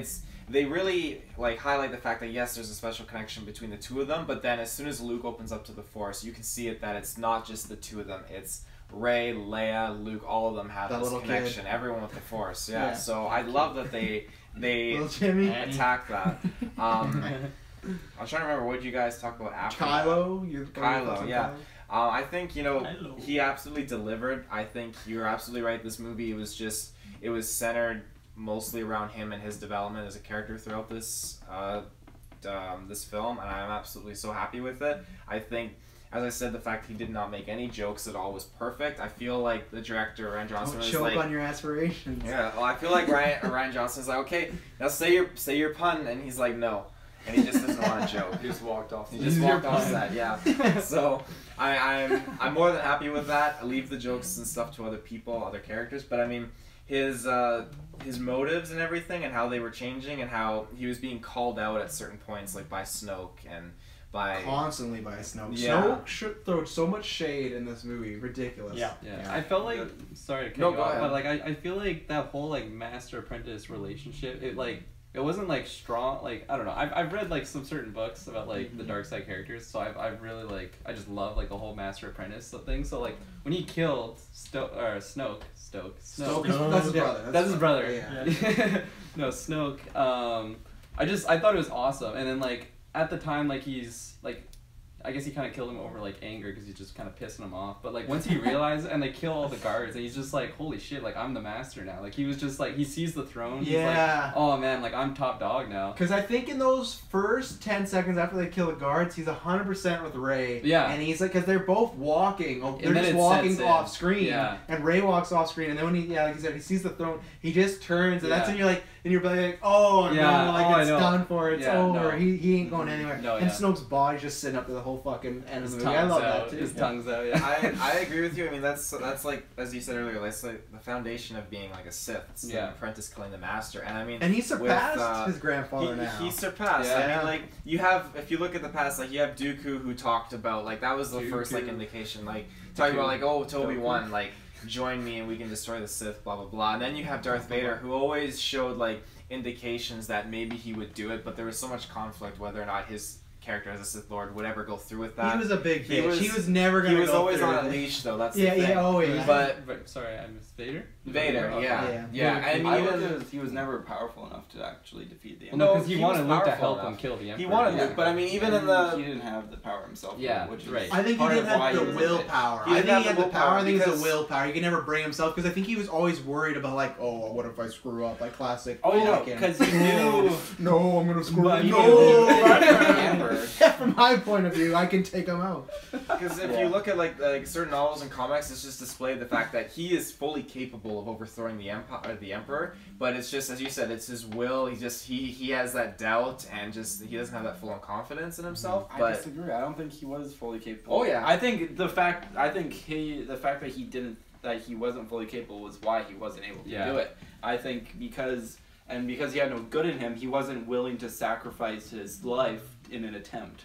[SPEAKER 5] they really like highlight the fact that yes, there's a special connection between the two of them, but then as soon as Luke opens up to the Force, you can see it that it's not just the two of them. It's Rey, Leia, Luke, all of them have this connection. Kid. Everyone with the Force. Yeah. So I love that they attack that. I'm trying to remember what you guys talk about after.
[SPEAKER 1] Kylo,
[SPEAKER 5] yeah. I think
[SPEAKER 4] Kylo.
[SPEAKER 5] he absolutely delivered. I think you're absolutely right. This movie it was centered mostly around him and his development as a character throughout this this film, and I'm absolutely so happy with it. I think, as I said, the fact he did not make any jokes at all was perfect. I feel like the director Ryan Johnson was
[SPEAKER 1] choke
[SPEAKER 5] like,
[SPEAKER 1] on your aspirations.
[SPEAKER 5] yeah. Well, I feel like Ryan Johnson's like, okay, now say your pun, and he's like, no, and he just doesn't want to joke.
[SPEAKER 3] He just walked off.
[SPEAKER 5] He just walked off set, yeah. So I'm more than happy with that. I leave the jokes and stuff to other people, other characters, but I mean, his motives and everything, and how they were changing, and how he was being called out at certain points, like by Snoke and by
[SPEAKER 1] constantly by Snoke.
[SPEAKER 5] Yeah.
[SPEAKER 1] Snoke should throw so much shade in this movie. Ridiculous.
[SPEAKER 4] Yeah.
[SPEAKER 2] I felt like sorry to cut
[SPEAKER 5] No,
[SPEAKER 2] you
[SPEAKER 5] go
[SPEAKER 2] off,
[SPEAKER 5] ahead.
[SPEAKER 2] but like I feel like that whole like master apprentice relationship, it wasn't like strong. Like I don't know. I've read like some certain books about like the dark side characters, so I've really like I just love like the whole master apprentice thing. So like when he killed Snoke,
[SPEAKER 1] That's his brother.
[SPEAKER 2] That's his brother.
[SPEAKER 1] Yeah.
[SPEAKER 2] No, Snoke. I thought it was awesome, and then like at the time, like he's like, I guess he kind of killed him over like anger because he's just kind of pissing him off. But like once he realized, and they kill all the guards, and he's just like, holy shit, like I'm the master now. Like he was just like, he sees the throne. He's
[SPEAKER 1] Yeah.
[SPEAKER 2] like, oh man, like I'm top dog now.
[SPEAKER 1] Because I think in those first 10 seconds after they kill the guards, he's 100% with Rey.
[SPEAKER 2] Yeah.
[SPEAKER 1] And he's like, because they're both walking. They're
[SPEAKER 2] then
[SPEAKER 1] just
[SPEAKER 2] it
[SPEAKER 1] walking
[SPEAKER 2] sets in.
[SPEAKER 1] off screen.
[SPEAKER 2] Yeah.
[SPEAKER 1] And Rey walks off screen. And then when he, like you said, he sees the throne, he just turns. And that's
[SPEAKER 2] Yeah.
[SPEAKER 1] when you're like, oh
[SPEAKER 2] Yeah.
[SPEAKER 1] no, like
[SPEAKER 2] Oh, I
[SPEAKER 1] it's
[SPEAKER 2] know.
[SPEAKER 1] done for. It's
[SPEAKER 2] Yeah,
[SPEAKER 1] over.
[SPEAKER 2] no.
[SPEAKER 1] He ain't going anywhere.
[SPEAKER 2] No,
[SPEAKER 1] and
[SPEAKER 2] yeah.
[SPEAKER 1] Snoke's body's just sitting up to the whole fucking end of
[SPEAKER 2] His
[SPEAKER 1] the movie. I
[SPEAKER 2] tongue's
[SPEAKER 1] love
[SPEAKER 2] out.
[SPEAKER 1] that too.
[SPEAKER 2] His tongue's out. Yeah.
[SPEAKER 5] I agree with you. I mean, that's like, as you said earlier, that's like the foundation of being like a Sith. It's the
[SPEAKER 2] Yeah.
[SPEAKER 5] apprentice killing the master, and I mean,
[SPEAKER 1] And he surpassed
[SPEAKER 5] with,
[SPEAKER 1] his grandfather now.
[SPEAKER 5] He surpassed.
[SPEAKER 2] Yeah.
[SPEAKER 5] I mean, like you have, if you look at the past, like you have Dooku who talked about like that was the first like
[SPEAKER 2] Dooku.
[SPEAKER 5] indication, like talking about like Obi-Wan, like join me and we can destroy the Sith, blah blah blah. And then you have Darth Vader who always showed like indications that maybe he would do it, but there was so much conflict whether or not his character as a Sith Lord would ever go through with that.
[SPEAKER 1] He was a big
[SPEAKER 5] He
[SPEAKER 1] bitch. He was never gonna.
[SPEAKER 5] He was
[SPEAKER 1] go
[SPEAKER 5] always
[SPEAKER 1] through
[SPEAKER 5] on a
[SPEAKER 1] with it.
[SPEAKER 5] leash though. That's
[SPEAKER 1] Yeah,
[SPEAKER 5] the thing.
[SPEAKER 1] yeah, oh yeah.
[SPEAKER 5] But
[SPEAKER 2] Sorry, I missed Vader.
[SPEAKER 5] Vader,
[SPEAKER 2] Okay.
[SPEAKER 5] yeah. I mean,
[SPEAKER 3] I
[SPEAKER 5] even
[SPEAKER 3] looked at he was never powerful enough to actually defeat the
[SPEAKER 2] No,
[SPEAKER 3] Emperor.
[SPEAKER 2] because he
[SPEAKER 5] he
[SPEAKER 2] wanted
[SPEAKER 5] was
[SPEAKER 2] Luke to
[SPEAKER 5] powerful
[SPEAKER 2] help him
[SPEAKER 5] enough.
[SPEAKER 2] kill the Emperor.
[SPEAKER 5] he wanted
[SPEAKER 3] Yeah.
[SPEAKER 5] Luke, but I mean, even in
[SPEAKER 3] he
[SPEAKER 5] the
[SPEAKER 3] didn't have the power himself.
[SPEAKER 2] Yeah,
[SPEAKER 3] which is
[SPEAKER 2] right.
[SPEAKER 1] I think he
[SPEAKER 3] part
[SPEAKER 1] didn't
[SPEAKER 3] of why
[SPEAKER 1] have the
[SPEAKER 3] he was a bitch.
[SPEAKER 1] willpower.
[SPEAKER 5] He
[SPEAKER 1] I
[SPEAKER 5] didn't
[SPEAKER 1] think
[SPEAKER 5] have
[SPEAKER 1] he had
[SPEAKER 5] the
[SPEAKER 1] the power. I think it's
[SPEAKER 5] because-
[SPEAKER 1] the willpower. He could never bring himself because I think he was always worried about like, oh, what if I screw up? Like classic.
[SPEAKER 3] Oh yeah,
[SPEAKER 1] Anakin.
[SPEAKER 3] because he knew.
[SPEAKER 1] No, I'm gonna screw
[SPEAKER 2] But
[SPEAKER 1] up.
[SPEAKER 2] he
[SPEAKER 1] No,
[SPEAKER 2] knew-
[SPEAKER 3] Emperor.
[SPEAKER 1] Yeah, from my point of view, I can take him out.
[SPEAKER 5] Because if you look at like certain novels and comics, it's just displayed the fact that he is fully capable of overthrowing the Emperor, but it's just, as you said, it's his will. He has that doubt, and just he doesn't have that full on confidence in himself.
[SPEAKER 3] I
[SPEAKER 5] But
[SPEAKER 3] disagree. I don't think he was fully capable.
[SPEAKER 5] Oh, yeah.
[SPEAKER 3] I think the fact that he wasn't fully capable was why he wasn't able to do it. I think because he had no good in him, he wasn't willing to sacrifice his life in an attempt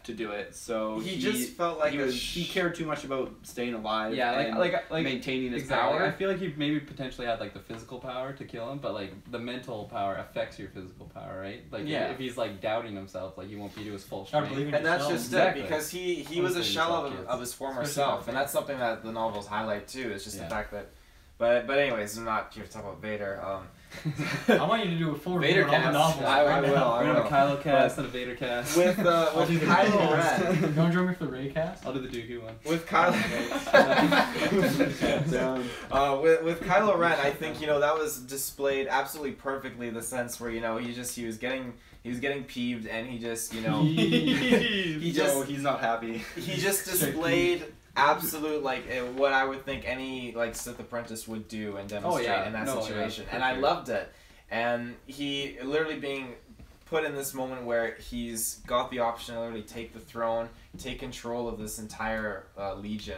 [SPEAKER 3] to do it. So
[SPEAKER 5] he just felt like
[SPEAKER 3] he cared too much about staying alive.
[SPEAKER 2] Yeah,
[SPEAKER 3] and
[SPEAKER 2] like
[SPEAKER 3] maintaining his
[SPEAKER 2] exactly.
[SPEAKER 3] power.
[SPEAKER 2] I feel like he maybe potentially had like the physical power to kill him, but like the mental power affects your physical power, right? Like if he's like doubting himself, like he won't be to his full
[SPEAKER 4] Start
[SPEAKER 2] strength.
[SPEAKER 4] believing
[SPEAKER 5] And that's
[SPEAKER 4] yourself.
[SPEAKER 5] just
[SPEAKER 2] Exactly.
[SPEAKER 5] it, because he was a
[SPEAKER 2] Honestly,
[SPEAKER 5] shell
[SPEAKER 2] yourself,
[SPEAKER 5] of his former
[SPEAKER 4] Especially
[SPEAKER 5] self,
[SPEAKER 4] with
[SPEAKER 5] and that's something that the novels highlight too. It's just the
[SPEAKER 2] Yeah.
[SPEAKER 5] fact that, but anyways, I'm not here to talk about Vader.
[SPEAKER 4] I want you to do a full
[SPEAKER 5] Vader
[SPEAKER 4] review on all the
[SPEAKER 5] cast.
[SPEAKER 4] novels.
[SPEAKER 5] I
[SPEAKER 4] right
[SPEAKER 5] will.
[SPEAKER 4] now.
[SPEAKER 2] We're gonna have a Kylo cast and a Vader cast.
[SPEAKER 5] With
[SPEAKER 4] I'll
[SPEAKER 5] with
[SPEAKER 4] do the
[SPEAKER 5] Kylo
[SPEAKER 4] cast.
[SPEAKER 5] Ren,
[SPEAKER 4] You want to join me for the Ray cast?
[SPEAKER 2] I'll do the Dooku one.
[SPEAKER 5] with Kylo. With Kylo Ren, I think that was displayed absolutely perfectly. The sense where he was getting peeved, and he just
[SPEAKER 3] he's not happy.
[SPEAKER 5] he just displayed absolute what I would think any Sith apprentice would do and demonstrate in that situation, and I loved it. And he literally being put in this moment where he's got the option to literally take the throne, take control of this entire legion.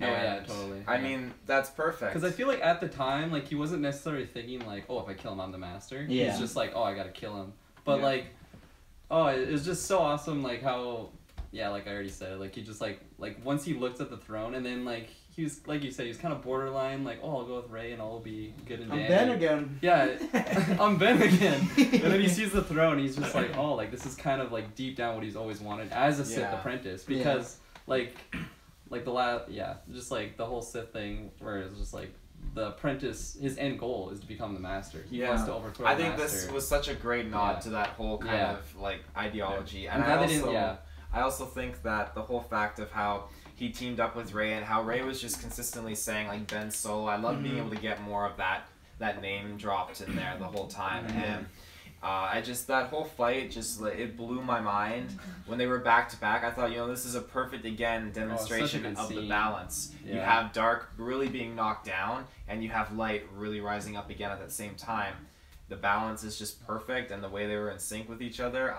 [SPEAKER 5] And,
[SPEAKER 2] totally.
[SPEAKER 5] I mean, that's perfect.
[SPEAKER 2] Because I feel like at the time, he wasn't necessarily thinking oh, if I kill him, I'm the master.
[SPEAKER 1] Yeah.
[SPEAKER 2] He's just oh, I gotta kill him. But it was just so awesome, how, like I already said, he just once he looked at the throne, and then he was, like you said, he was kind of borderline, oh, I'll go with Rey and all will be good and dandy.
[SPEAKER 1] I'm Ben again.
[SPEAKER 2] Yeah, I'm Ben again. And then he sees the throne, he's just oh, this is kind of deep down what he's always wanted as a Sith apprentice, because just the whole Sith thing where it's just the apprentice, his end goal is to become the master. He
[SPEAKER 5] Yeah.
[SPEAKER 2] wants to overthrow
[SPEAKER 5] I
[SPEAKER 2] the
[SPEAKER 5] think
[SPEAKER 2] master.
[SPEAKER 5] this was such a great nod
[SPEAKER 2] Yeah.
[SPEAKER 5] to that whole kind
[SPEAKER 2] Yeah.
[SPEAKER 5] of like ideology,
[SPEAKER 2] I'm
[SPEAKER 5] and
[SPEAKER 2] glad they didn't. Yeah.
[SPEAKER 5] I also think that the whole fact of how he teamed up with Rey and how Rey was just consistently saying like Ben Solo. I love being able to get more of that name dropped in there the whole time, and I just that whole fight just it blew my mind when they were back to back. I thought, this is a perfect demonstration
[SPEAKER 2] good
[SPEAKER 5] of the
[SPEAKER 2] scene.
[SPEAKER 5] balance.
[SPEAKER 2] Yeah.
[SPEAKER 5] You have dark really being knocked down, and you have light really rising up again at the same time. The balance is just perfect, and the way they were in sync with each other.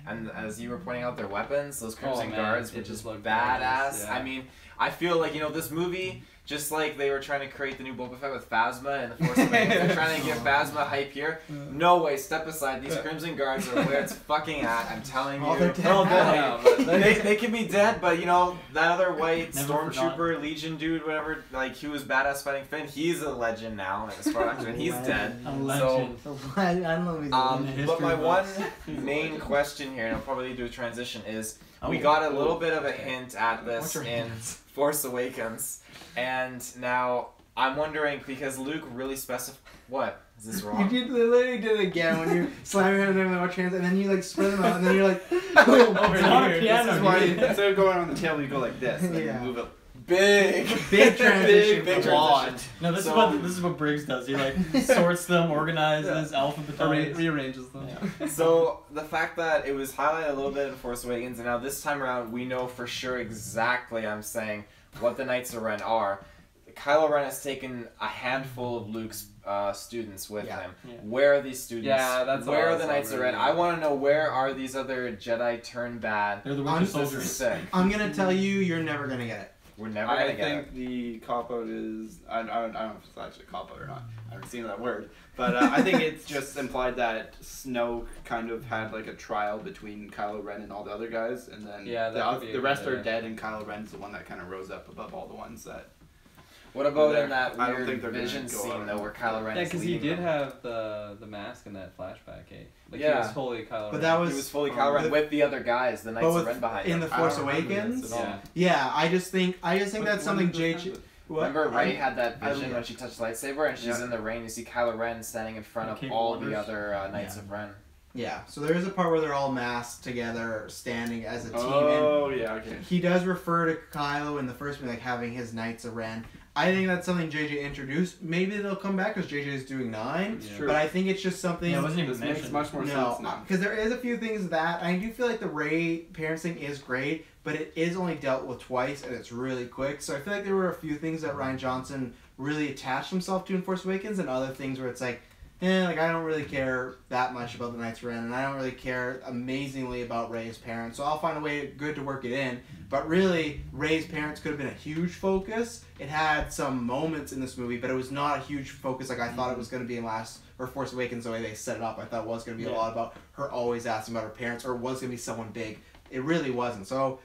[SPEAKER 5] And as you were pointing out, their weapons, those Crimson Guards, were just
[SPEAKER 2] looked
[SPEAKER 5] badass.
[SPEAKER 2] gorgeous, yeah.
[SPEAKER 5] I mean, I feel like this movie, just like they were trying to create the new Boba Fett with Phasma and the Force Awakens, they're trying to give Phasma hype here. No way, step aside. These Crimson Guards are where it's fucking at. I'm telling you.
[SPEAKER 1] They're dead
[SPEAKER 5] Oh,
[SPEAKER 1] now.
[SPEAKER 5] they can be dead, but that other white
[SPEAKER 4] Never
[SPEAKER 5] stormtrooper Legion dude, whatever, like he was badass fighting Finn. He's a legend now as far as and he's dead.
[SPEAKER 4] A
[SPEAKER 5] So,
[SPEAKER 4] legend.
[SPEAKER 1] I don't know if he's a legend.
[SPEAKER 5] but my
[SPEAKER 4] history
[SPEAKER 5] one
[SPEAKER 4] books.
[SPEAKER 5] main question here, and I'll probably do a transition, is we
[SPEAKER 4] Oh.
[SPEAKER 5] got a little bit of a hint at
[SPEAKER 1] Watch
[SPEAKER 5] this
[SPEAKER 1] your
[SPEAKER 5] in
[SPEAKER 1] hands.
[SPEAKER 5] Force Awakens, and now I'm wondering because Luke really specified. What is this
[SPEAKER 1] You
[SPEAKER 5] wrong?
[SPEAKER 1] literally did it again when you slam your hands and then watch your hands, and then you like spread them out, and then you're like, boom.
[SPEAKER 4] Over not a
[SPEAKER 3] This
[SPEAKER 4] piano,
[SPEAKER 3] is why
[SPEAKER 4] dude.
[SPEAKER 3] instead of going on the table, you go like this. And then
[SPEAKER 1] Yeah.
[SPEAKER 3] you move it.
[SPEAKER 5] Big,
[SPEAKER 1] Big transition.
[SPEAKER 5] big
[SPEAKER 1] from
[SPEAKER 5] transition.
[SPEAKER 4] No, this
[SPEAKER 5] So-
[SPEAKER 4] is what Briggs does. He like sorts them, organizes, alphabetizes.
[SPEAKER 2] Rearranges them.
[SPEAKER 5] So the fact that it was highlighted a little bit in Force Awakens, and now this time around we know for sure exactly, I'm saying, what the Knights of Ren are. Kylo Ren has taken a handful of Luke's students with him.
[SPEAKER 4] Yeah.
[SPEAKER 5] Where are these students?
[SPEAKER 2] Yeah, that's what
[SPEAKER 5] where
[SPEAKER 2] I
[SPEAKER 5] are
[SPEAKER 2] was
[SPEAKER 5] the Knights of Ren?
[SPEAKER 2] wondering.
[SPEAKER 5] I want to know where are these other Jedi turn bad.
[SPEAKER 4] They're the
[SPEAKER 1] I'm
[SPEAKER 4] winter
[SPEAKER 1] just
[SPEAKER 5] This is
[SPEAKER 4] soldiers.
[SPEAKER 5] sick.
[SPEAKER 1] I'm gonna tell you, you're never gonna get it.
[SPEAKER 5] We're never gonna
[SPEAKER 3] I
[SPEAKER 5] get
[SPEAKER 3] think
[SPEAKER 5] it.
[SPEAKER 3] the cop out is I don't know if it's actually cop out or not. I haven't seen that word, but I think it's just implied that Snoke kind of had like a trial between Kylo Ren and all the other guys, and then
[SPEAKER 2] Yeah, that could be
[SPEAKER 3] the
[SPEAKER 2] a
[SPEAKER 3] rest
[SPEAKER 2] good
[SPEAKER 3] are
[SPEAKER 2] idea.
[SPEAKER 3] dead, and Kylo Ren's the one that kind of rose up above all the ones that.
[SPEAKER 5] What about
[SPEAKER 3] there.
[SPEAKER 5] in that
[SPEAKER 3] I don't
[SPEAKER 5] weird
[SPEAKER 3] think they're gonna
[SPEAKER 5] vision
[SPEAKER 3] go
[SPEAKER 5] scene
[SPEAKER 3] out
[SPEAKER 5] though,
[SPEAKER 3] and-
[SPEAKER 5] where Kylo Ren
[SPEAKER 2] Yeah,
[SPEAKER 5] is
[SPEAKER 2] because he
[SPEAKER 5] leading
[SPEAKER 2] did
[SPEAKER 5] them?
[SPEAKER 2] have the mask in that flashback, eh? Like he
[SPEAKER 5] Yeah.
[SPEAKER 2] was fully Kylo
[SPEAKER 1] But
[SPEAKER 2] Ren.
[SPEAKER 1] that
[SPEAKER 5] He was fully
[SPEAKER 3] Um,
[SPEAKER 5] Kylo Ren
[SPEAKER 1] the-
[SPEAKER 5] with the other guys, the Knights
[SPEAKER 1] But
[SPEAKER 5] of
[SPEAKER 1] with,
[SPEAKER 5] Ren behind
[SPEAKER 1] in
[SPEAKER 5] him.
[SPEAKER 1] the
[SPEAKER 3] I
[SPEAKER 1] Force
[SPEAKER 3] don't remember
[SPEAKER 1] Awakens,
[SPEAKER 3] this at all.
[SPEAKER 2] Yeah.
[SPEAKER 1] yeah, I just think that's something JJ. What?
[SPEAKER 5] Remember Rey had that
[SPEAKER 1] I
[SPEAKER 5] vision
[SPEAKER 1] don't-
[SPEAKER 5] when she touched the lightsaber and she's
[SPEAKER 3] Yeah.
[SPEAKER 5] in the rain. You see Kylo Ren standing in front of
[SPEAKER 4] Cape
[SPEAKER 5] all
[SPEAKER 4] Waters.
[SPEAKER 5] the other Knights
[SPEAKER 1] Yeah.
[SPEAKER 5] of Ren.
[SPEAKER 1] Yeah, so there is a part where they're all masked together, standing as a team,
[SPEAKER 3] Oh yeah, okay.
[SPEAKER 1] and he does refer to Kylo in the first movie like having his Knights of Ren. I think that's something JJ introduced. Maybe they'll come back because JJ is doing 9,
[SPEAKER 2] Yeah.
[SPEAKER 3] True.
[SPEAKER 1] but I think it's just something.
[SPEAKER 4] Yeah, it wasn't even
[SPEAKER 3] This makes
[SPEAKER 4] mentioned.
[SPEAKER 3] much more sense
[SPEAKER 1] No,
[SPEAKER 3] now.
[SPEAKER 1] because there is a few things that I do feel like the Rey parents thing is great, but it is only dealt with twice and it's really quick. So I feel like there were a few things that Rian Johnson really attached himself to in Force Awakens, and other things where it's like, like I don't really care that much about the Knights of Ren, and I don't really care amazingly about Rey's parents. So I'll find a way good to work it in. But really, Rey's parents could have been a huge focus. It had some moments in this movie, but it was not a huge focus like I thought it was going to be in Force Awakens, the way they set it up. I thought it was going to be a lot about her always asking about her parents, or was going to be someone big. It really wasn't. So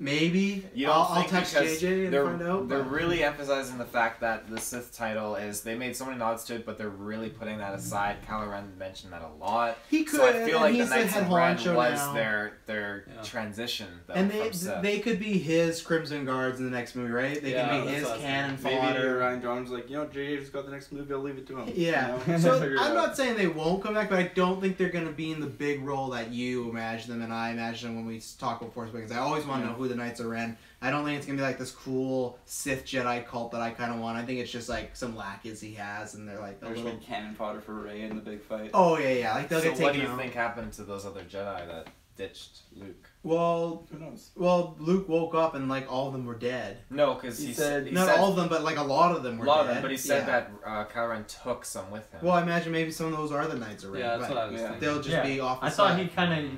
[SPEAKER 1] maybe
[SPEAKER 5] You don't
[SPEAKER 1] I'll
[SPEAKER 5] think
[SPEAKER 1] text
[SPEAKER 5] because
[SPEAKER 1] JJ and
[SPEAKER 5] they're,
[SPEAKER 1] find out.
[SPEAKER 5] They're
[SPEAKER 1] but-
[SPEAKER 5] really emphasizing the fact that the Sith title is, they made so many nods to it, but they're really putting that aside. Kylo Ren mentioned that a lot.
[SPEAKER 1] He could,
[SPEAKER 5] So I feel
[SPEAKER 1] and
[SPEAKER 5] like the
[SPEAKER 1] he's the
[SPEAKER 5] Knights
[SPEAKER 1] head
[SPEAKER 5] of Ren
[SPEAKER 1] honcho
[SPEAKER 5] was
[SPEAKER 1] now.
[SPEAKER 5] their
[SPEAKER 2] Yeah.
[SPEAKER 5] transition though,
[SPEAKER 1] And
[SPEAKER 5] from Sith.
[SPEAKER 1] they could be his Crimson Guards in the next movie, right? They
[SPEAKER 2] Yeah,
[SPEAKER 1] can be
[SPEAKER 2] that's
[SPEAKER 1] his
[SPEAKER 2] what I was
[SPEAKER 1] cannon
[SPEAKER 3] Maybe
[SPEAKER 1] fodder.
[SPEAKER 3] Ryan John's like, JJ just got the next movie. I'll leave it to him.
[SPEAKER 1] Yeah.
[SPEAKER 3] You know?
[SPEAKER 1] So
[SPEAKER 3] Figure it
[SPEAKER 1] I'm
[SPEAKER 3] out.
[SPEAKER 1] not saying they won't come back, but I don't think they're going to be in the big role that you imagine them and I imagine them when we talk about Force Awakens. I always want to know who the Knights of Ren. I don't think it's going to be like this cool Sith Jedi cult that I kind of want. I think it's just like some lackeys he has, and they're like a
[SPEAKER 3] There's
[SPEAKER 1] little...
[SPEAKER 3] like cannon fodder for Rey in the big fight.
[SPEAKER 1] Oh, yeah. Like, they'll
[SPEAKER 5] So
[SPEAKER 1] get
[SPEAKER 5] what
[SPEAKER 1] taken
[SPEAKER 5] do you
[SPEAKER 1] out.
[SPEAKER 5] think happened to those other Jedi that ditched Luke?
[SPEAKER 1] Well,
[SPEAKER 3] Who knows?
[SPEAKER 1] Luke woke up and like all of them were dead.
[SPEAKER 5] No, because
[SPEAKER 3] He
[SPEAKER 5] he
[SPEAKER 3] said-
[SPEAKER 5] he
[SPEAKER 1] Not
[SPEAKER 5] said
[SPEAKER 1] all of them, but like a lot of them were
[SPEAKER 5] a lot
[SPEAKER 1] dead.
[SPEAKER 5] of them, but he said
[SPEAKER 1] Yeah.
[SPEAKER 5] that Kylo Ren took some with him.
[SPEAKER 1] Well, I imagine maybe some of those are the Knights of Ren.
[SPEAKER 2] Yeah, that's
[SPEAKER 1] but
[SPEAKER 2] what I was
[SPEAKER 3] yeah.
[SPEAKER 2] thinking.
[SPEAKER 1] they'll just be off the
[SPEAKER 4] I thought
[SPEAKER 1] side.
[SPEAKER 4] he kind of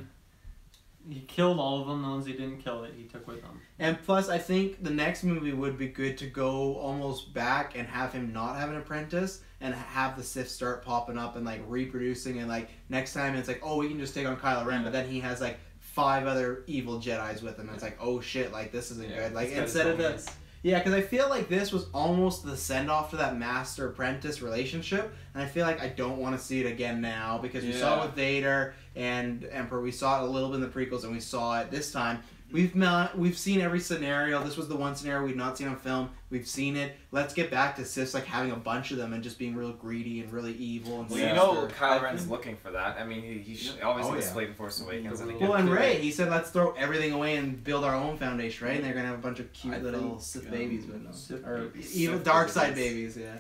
[SPEAKER 4] he killed all of them. The ones he didn't kill, he took with him.
[SPEAKER 1] And plus, I think the next movie would be good to go almost back and have him not have an apprentice and have the Sith start popping up and like reproducing, and like next time it's like, oh, we can just take on Kylo Ren, but then he has like 5 other evil Jedis with him. And it's like, oh shit, like this isn't good. Like
[SPEAKER 2] He's got his
[SPEAKER 1] instead of the
[SPEAKER 2] homies.
[SPEAKER 1] yeah, because I feel like this was almost the send off to that master apprentice relationship, and I feel like I don't want to see it again now because we saw it with Vader and Emperor. We saw it a little bit in the prequels, and we saw it this time. We've seen every scenario. This was the one scenario we'd not seen on film. We've seen it. Let's get back to Siths like having a bunch of them and just being real greedy and really evil. And
[SPEAKER 5] well, you know, Kylo Ren's looking for that. I mean, he obviously displayed in Force Awakens.
[SPEAKER 1] Well, and Rey, he said, let's throw everything away and build our own foundation, right? And they're gonna have a bunch of cute little Sith babies, but no, or even dark side babies, yeah.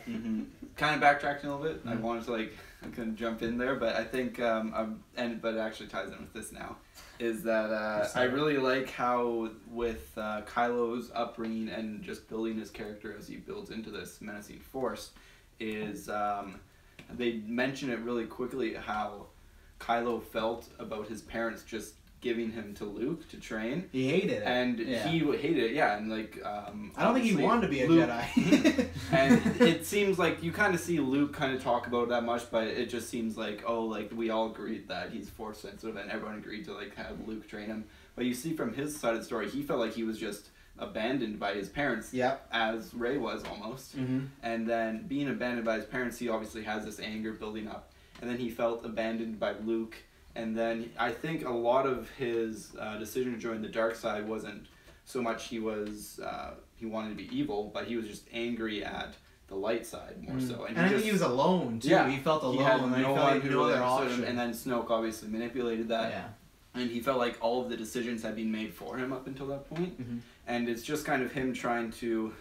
[SPEAKER 3] Kind of backtracking a little bit. I wanted to I couldn't jump in there, but I think but it actually ties in with this now. Is that I really like how with Kylo's upbringing and just building his character as he builds into this menacing force, is they mention it really quickly how Kylo felt about his parents just giving him to Luke to train.
[SPEAKER 1] He hated it.
[SPEAKER 3] And he hated it, and
[SPEAKER 1] I don't think he wanted to be a Jedi.
[SPEAKER 3] And it seems like you kind of see Luke kind of talk about it that much, but it just seems like, we all agreed that he's Force sensitive, and everyone agreed to have Luke train him. But you see from his side of the story, he felt like he was just abandoned by his parents, as Rey was almost. And then being abandoned by his parents, he obviously has this anger building up. And then he felt abandoned by Luke. And then I think a lot of his decision to join the dark side wasn't so much he wanted to be evil, but he was just angry at the light side more so.
[SPEAKER 1] And I think he was alone too. Yeah, he felt alone.
[SPEAKER 3] He had
[SPEAKER 1] and
[SPEAKER 3] no one
[SPEAKER 1] who really understood him.
[SPEAKER 3] And then Snoke obviously manipulated that.
[SPEAKER 1] Yeah.
[SPEAKER 3] And he felt like all of the decisions had been made for him up until that point. And it's just kind of him trying to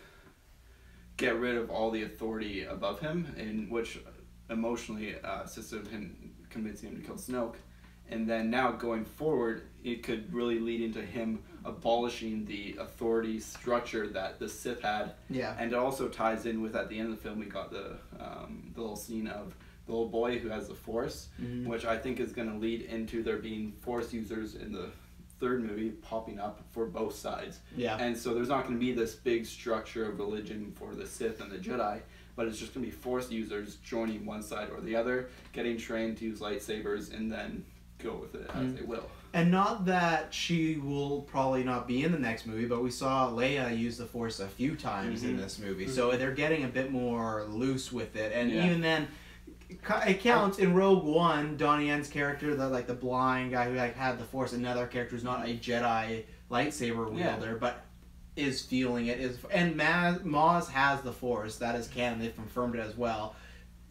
[SPEAKER 3] get rid of all the authority above him, in which emotionally assisted him convincing him to kill Snoke. And then now going forward, it could really lead into him abolishing the authority structure that the Sith had.
[SPEAKER 1] Yeah.
[SPEAKER 3] And it also ties in with, at the end of the film, we got the little scene of the little boy who has the Force, which I think is going to lead into there being Force users in the third movie popping up for both sides.
[SPEAKER 1] Yeah.
[SPEAKER 3] And so there's not going to be this big structure of religion for the Sith and the Jedi, but it's just going to be Force users joining one side or the other, getting trained to use lightsabers, and then go with it as they will.
[SPEAKER 1] And not that she will probably not be in the next movie, but we saw Leia use the Force a few times in this movie, so they're getting a bit more loose with it. And even then, it counts in Rogue One. Donnie Yen's character, the blind guy who had the Force, another character who's not a Jedi lightsaber wielder, but is feeling it. And Maz has the Force. That is canon. They've confirmed it as well.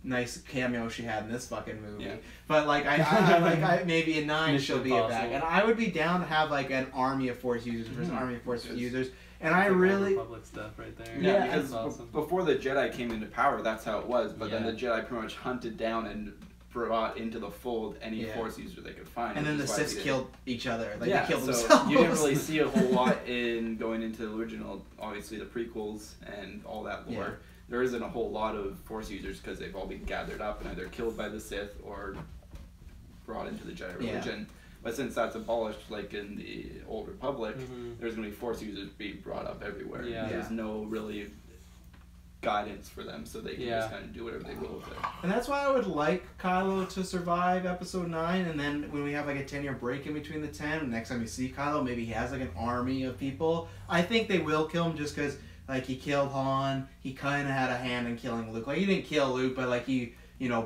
[SPEAKER 1] Nice cameo she had in this fucking movie. Yeah. But I maybe in 9 she'll be back, and I would be down to have an army of Force users versus an army of Force users. And I really
[SPEAKER 2] Republic stuff right there.
[SPEAKER 3] Yeah, because before the Jedi came into power, that's how it was. But then the Jedi pretty much hunted down and brought into the fold any Force user they could find.
[SPEAKER 1] And then the Sith killed each other. They killed
[SPEAKER 3] so
[SPEAKER 1] themselves.
[SPEAKER 3] You didn't really see a whole lot in going into the original, obviously the prequels and all that lore. There isn't a whole lot of Force users because they've all been gathered up and either killed by the Sith or brought into the Jedi religion. But since that's abolished, like in the Old Republic, there's going to be Force users being brought up everywhere. There's no really guidance for them, so they can just kind of do whatever they will with it.
[SPEAKER 1] And that's why I would like Kylo to survive Episode 9, and then when we have a 10-year break in between the 10, next time we see Kylo, maybe he has an army of people. I think they will kill him just because he killed Han. He kind of had a hand in killing Luke. He didn't kill Luke, but he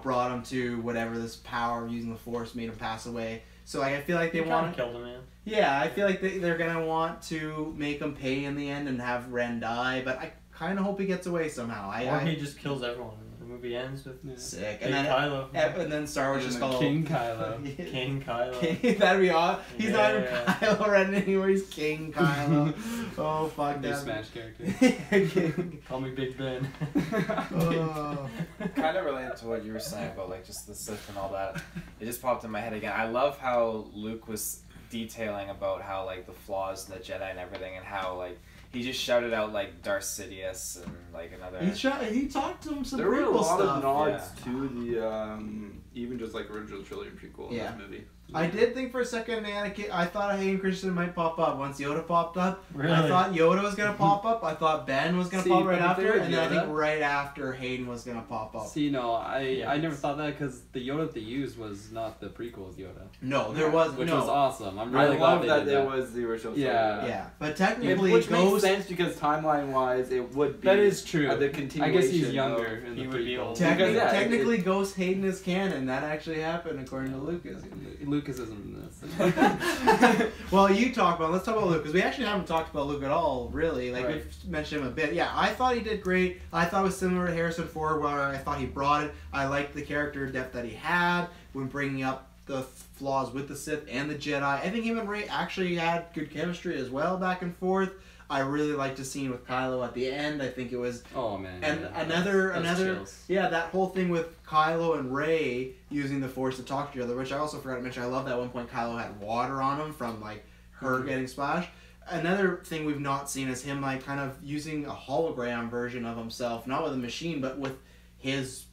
[SPEAKER 1] brought him to whatever this power of using the Force made him pass away. So I feel like they want to
[SPEAKER 4] kill him, man.
[SPEAKER 1] Yeah, I feel like they're gonna want to make him pay in the end and have Ren die, but I kind of hope he gets away somehow.
[SPEAKER 4] Or he just kills everyone. The movie ends with
[SPEAKER 1] sick.
[SPEAKER 4] And then Kylo.
[SPEAKER 1] And then Star Wars just called
[SPEAKER 2] King Kylo.
[SPEAKER 4] King Kylo.
[SPEAKER 1] That'd be awesome. He's not even Kylo Ren anymore. He's King Kylo. Oh fuck
[SPEAKER 2] that. New Smash character.
[SPEAKER 4] Call me Big Ben.
[SPEAKER 5] Kind of related to what you were saying about just the Sith and all that. It just popped in my head again. I love how Luke was detailing about how the flaws in the Jedi and everything, and how he just shouted out Darth Sidious and another.
[SPEAKER 1] He talked to him some.
[SPEAKER 3] There were a lot
[SPEAKER 1] stuff.
[SPEAKER 3] of nods to the even just original trilogy prequel in this movie.
[SPEAKER 1] I did think for a second, I thought Hayden Christensen might pop up once Yoda popped up.
[SPEAKER 4] Really?
[SPEAKER 1] I thought Yoda was gonna pop up. I thought Ben was gonna pop right after, and then I think right after Hayden was gonna pop up.
[SPEAKER 2] See, no, I never thought that because the Yoda they used was not the prequels Yoda.
[SPEAKER 1] No, there was
[SPEAKER 2] which was awesome. I'm really glad
[SPEAKER 3] love that there was the original.
[SPEAKER 1] Yeah, but technically,
[SPEAKER 3] which makes sense because timeline wise, it would be.
[SPEAKER 2] That is true.
[SPEAKER 3] The continuation.
[SPEAKER 2] I guess he's younger.
[SPEAKER 3] In
[SPEAKER 4] he
[SPEAKER 3] the
[SPEAKER 4] would be old.
[SPEAKER 1] Technically, Ghost Hayden is canon. That actually happened according to Lucas.
[SPEAKER 2] Luke Lucasism in this.
[SPEAKER 1] Well, let's talk about Luke, because we actually haven't talked about Luke at all, really. Like,
[SPEAKER 4] Right.
[SPEAKER 1] we've mentioned him a bit. Yeah, I thought he did great. I thought it was similar to Harrison Ford, where I thought he brought it. I liked the character depth that he had when bringing up the flaws with the Sith and the Jedi. I think him and Rey actually had good chemistry as well, back and forth. I really liked the scene with Kylo at the end. I think it was...
[SPEAKER 2] Oh, man.
[SPEAKER 1] And
[SPEAKER 2] yeah,
[SPEAKER 1] another...
[SPEAKER 2] chills.
[SPEAKER 1] Yeah, that whole thing with Kylo and Rey using the Force to talk to each other, which I also forgot to mention. I love that at one point Kylo had water on him from, like, her getting splashed. Another thing we've not seen is him, like, kind of using a hologram version of himself, not with a machine, but with his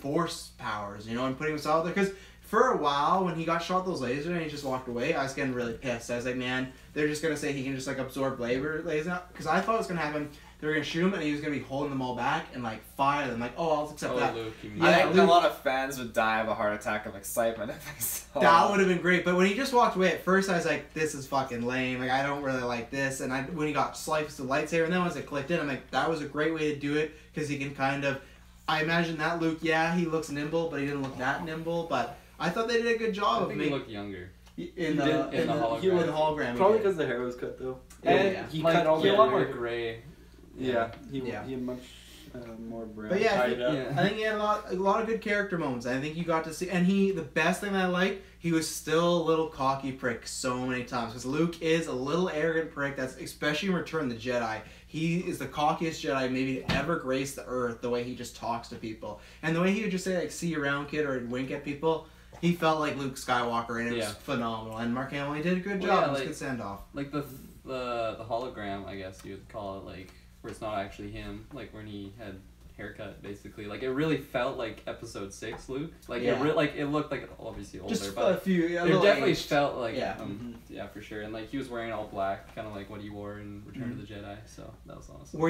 [SPEAKER 1] Force powers, you know, and putting himself out there. Because for a while, when he got shot those lasers and he just walked away, I was getting really pissed. I was like, man, they're just going to say he can just, like, absorb lasers. Because I thought it was going to happen. They were going to shoot him and he was going to be holding them all back and, like, fire them. Like, oh, I'll accept that.
[SPEAKER 2] Luke, you mean.
[SPEAKER 5] I think
[SPEAKER 1] Luke-
[SPEAKER 5] a lot of fans would die of a heart attack of excitement if they saw
[SPEAKER 1] That would have been great. But when he just walked away, at first I was like, this is fucking lame. Like, I don't really like this. And when he got sliced the lightsaber, and then once it clicked in, I'm like, that was a great way to do it. Because he can kind of... I imagine that Luke, yeah, he looks nimble, but he didn't look that nimble. But I thought they did a good job
[SPEAKER 2] I
[SPEAKER 1] of
[SPEAKER 2] think he looked younger.
[SPEAKER 1] in the hologram.
[SPEAKER 3] Probably
[SPEAKER 1] he did.
[SPEAKER 3] because the hair was cut though.
[SPEAKER 1] Yeah,
[SPEAKER 3] And
[SPEAKER 1] yeah.
[SPEAKER 3] he
[SPEAKER 2] Like,
[SPEAKER 3] cut all
[SPEAKER 2] he
[SPEAKER 3] the
[SPEAKER 2] had a lot more
[SPEAKER 3] hair.
[SPEAKER 2] gray.
[SPEAKER 3] Yeah, he
[SPEAKER 1] Yeah.
[SPEAKER 3] had much more brown.
[SPEAKER 1] But yeah,
[SPEAKER 2] Yeah.
[SPEAKER 1] I think he had a lot of good character moments. I think you got to see, and the best thing that I liked, he was still a little cocky prick so many times. Because Luke is a little arrogant prick. That's especially in Return of the Jedi. He is the cockiest Jedi maybe to ever grace the Earth. The way he just talks to people, and the way he would just say like "see you around, kid," or wink at people. He felt like Luke Skywalker, and it was phenomenal. And Mark Hamill, he did a good job. It was a good send off.
[SPEAKER 2] Like the hologram, I guess you would call it, like where it's not actually him, like when he had haircut, basically. Like it really felt like Episode 6 Luke. Like it looked like obviously older,
[SPEAKER 1] Just
[SPEAKER 2] but
[SPEAKER 1] a few.
[SPEAKER 2] it definitely
[SPEAKER 1] aged.
[SPEAKER 2] felt like
[SPEAKER 1] Yeah.
[SPEAKER 2] for sure. And like he was wearing all black, kind of like what he wore in Return of the Jedi. So that was awesome.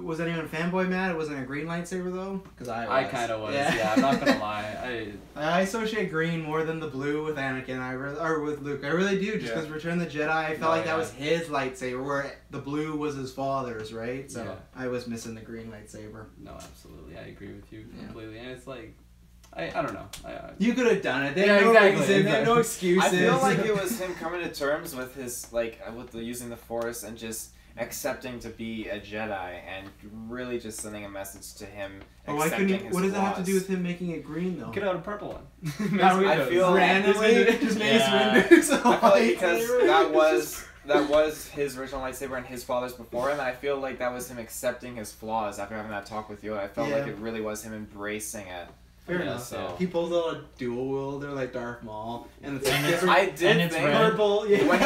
[SPEAKER 1] Was anyone fanboy mad? It wasn't a green lightsaber though, because
[SPEAKER 2] I kind of was. Yeah, I'm not gonna lie.
[SPEAKER 1] I associate green more than the blue with Anakin. or with Luke. I really do, just because Return of the Jedi, I felt like that was his lightsaber, where the blue was his father's, right? So I was missing the green lightsaber.
[SPEAKER 2] No, absolutely, I agree with you completely. And it's like, I don't know.
[SPEAKER 1] You could have done it. They
[SPEAKER 2] Yeah,
[SPEAKER 1] had no
[SPEAKER 2] exactly,
[SPEAKER 1] reason. They had no excuses.
[SPEAKER 5] I feel like it was him coming to terms with his using the Force and just accepting to be a Jedi and really just sending a message to him.
[SPEAKER 1] What does that have to do with him making it green though?
[SPEAKER 2] Get out a purple one.
[SPEAKER 5] I feel
[SPEAKER 1] randomly just makes windows.
[SPEAKER 5] I feel like because that was his original lightsaber and his father's before him, and I feel like that was him accepting his flaws after having that talk with Yoda. I felt like it really was him embracing it.
[SPEAKER 1] Fair enough.
[SPEAKER 5] So
[SPEAKER 1] he pulls out a dual wielder like Darth Maul, and it's like
[SPEAKER 5] I did think
[SPEAKER 1] purple. Yeah,
[SPEAKER 5] when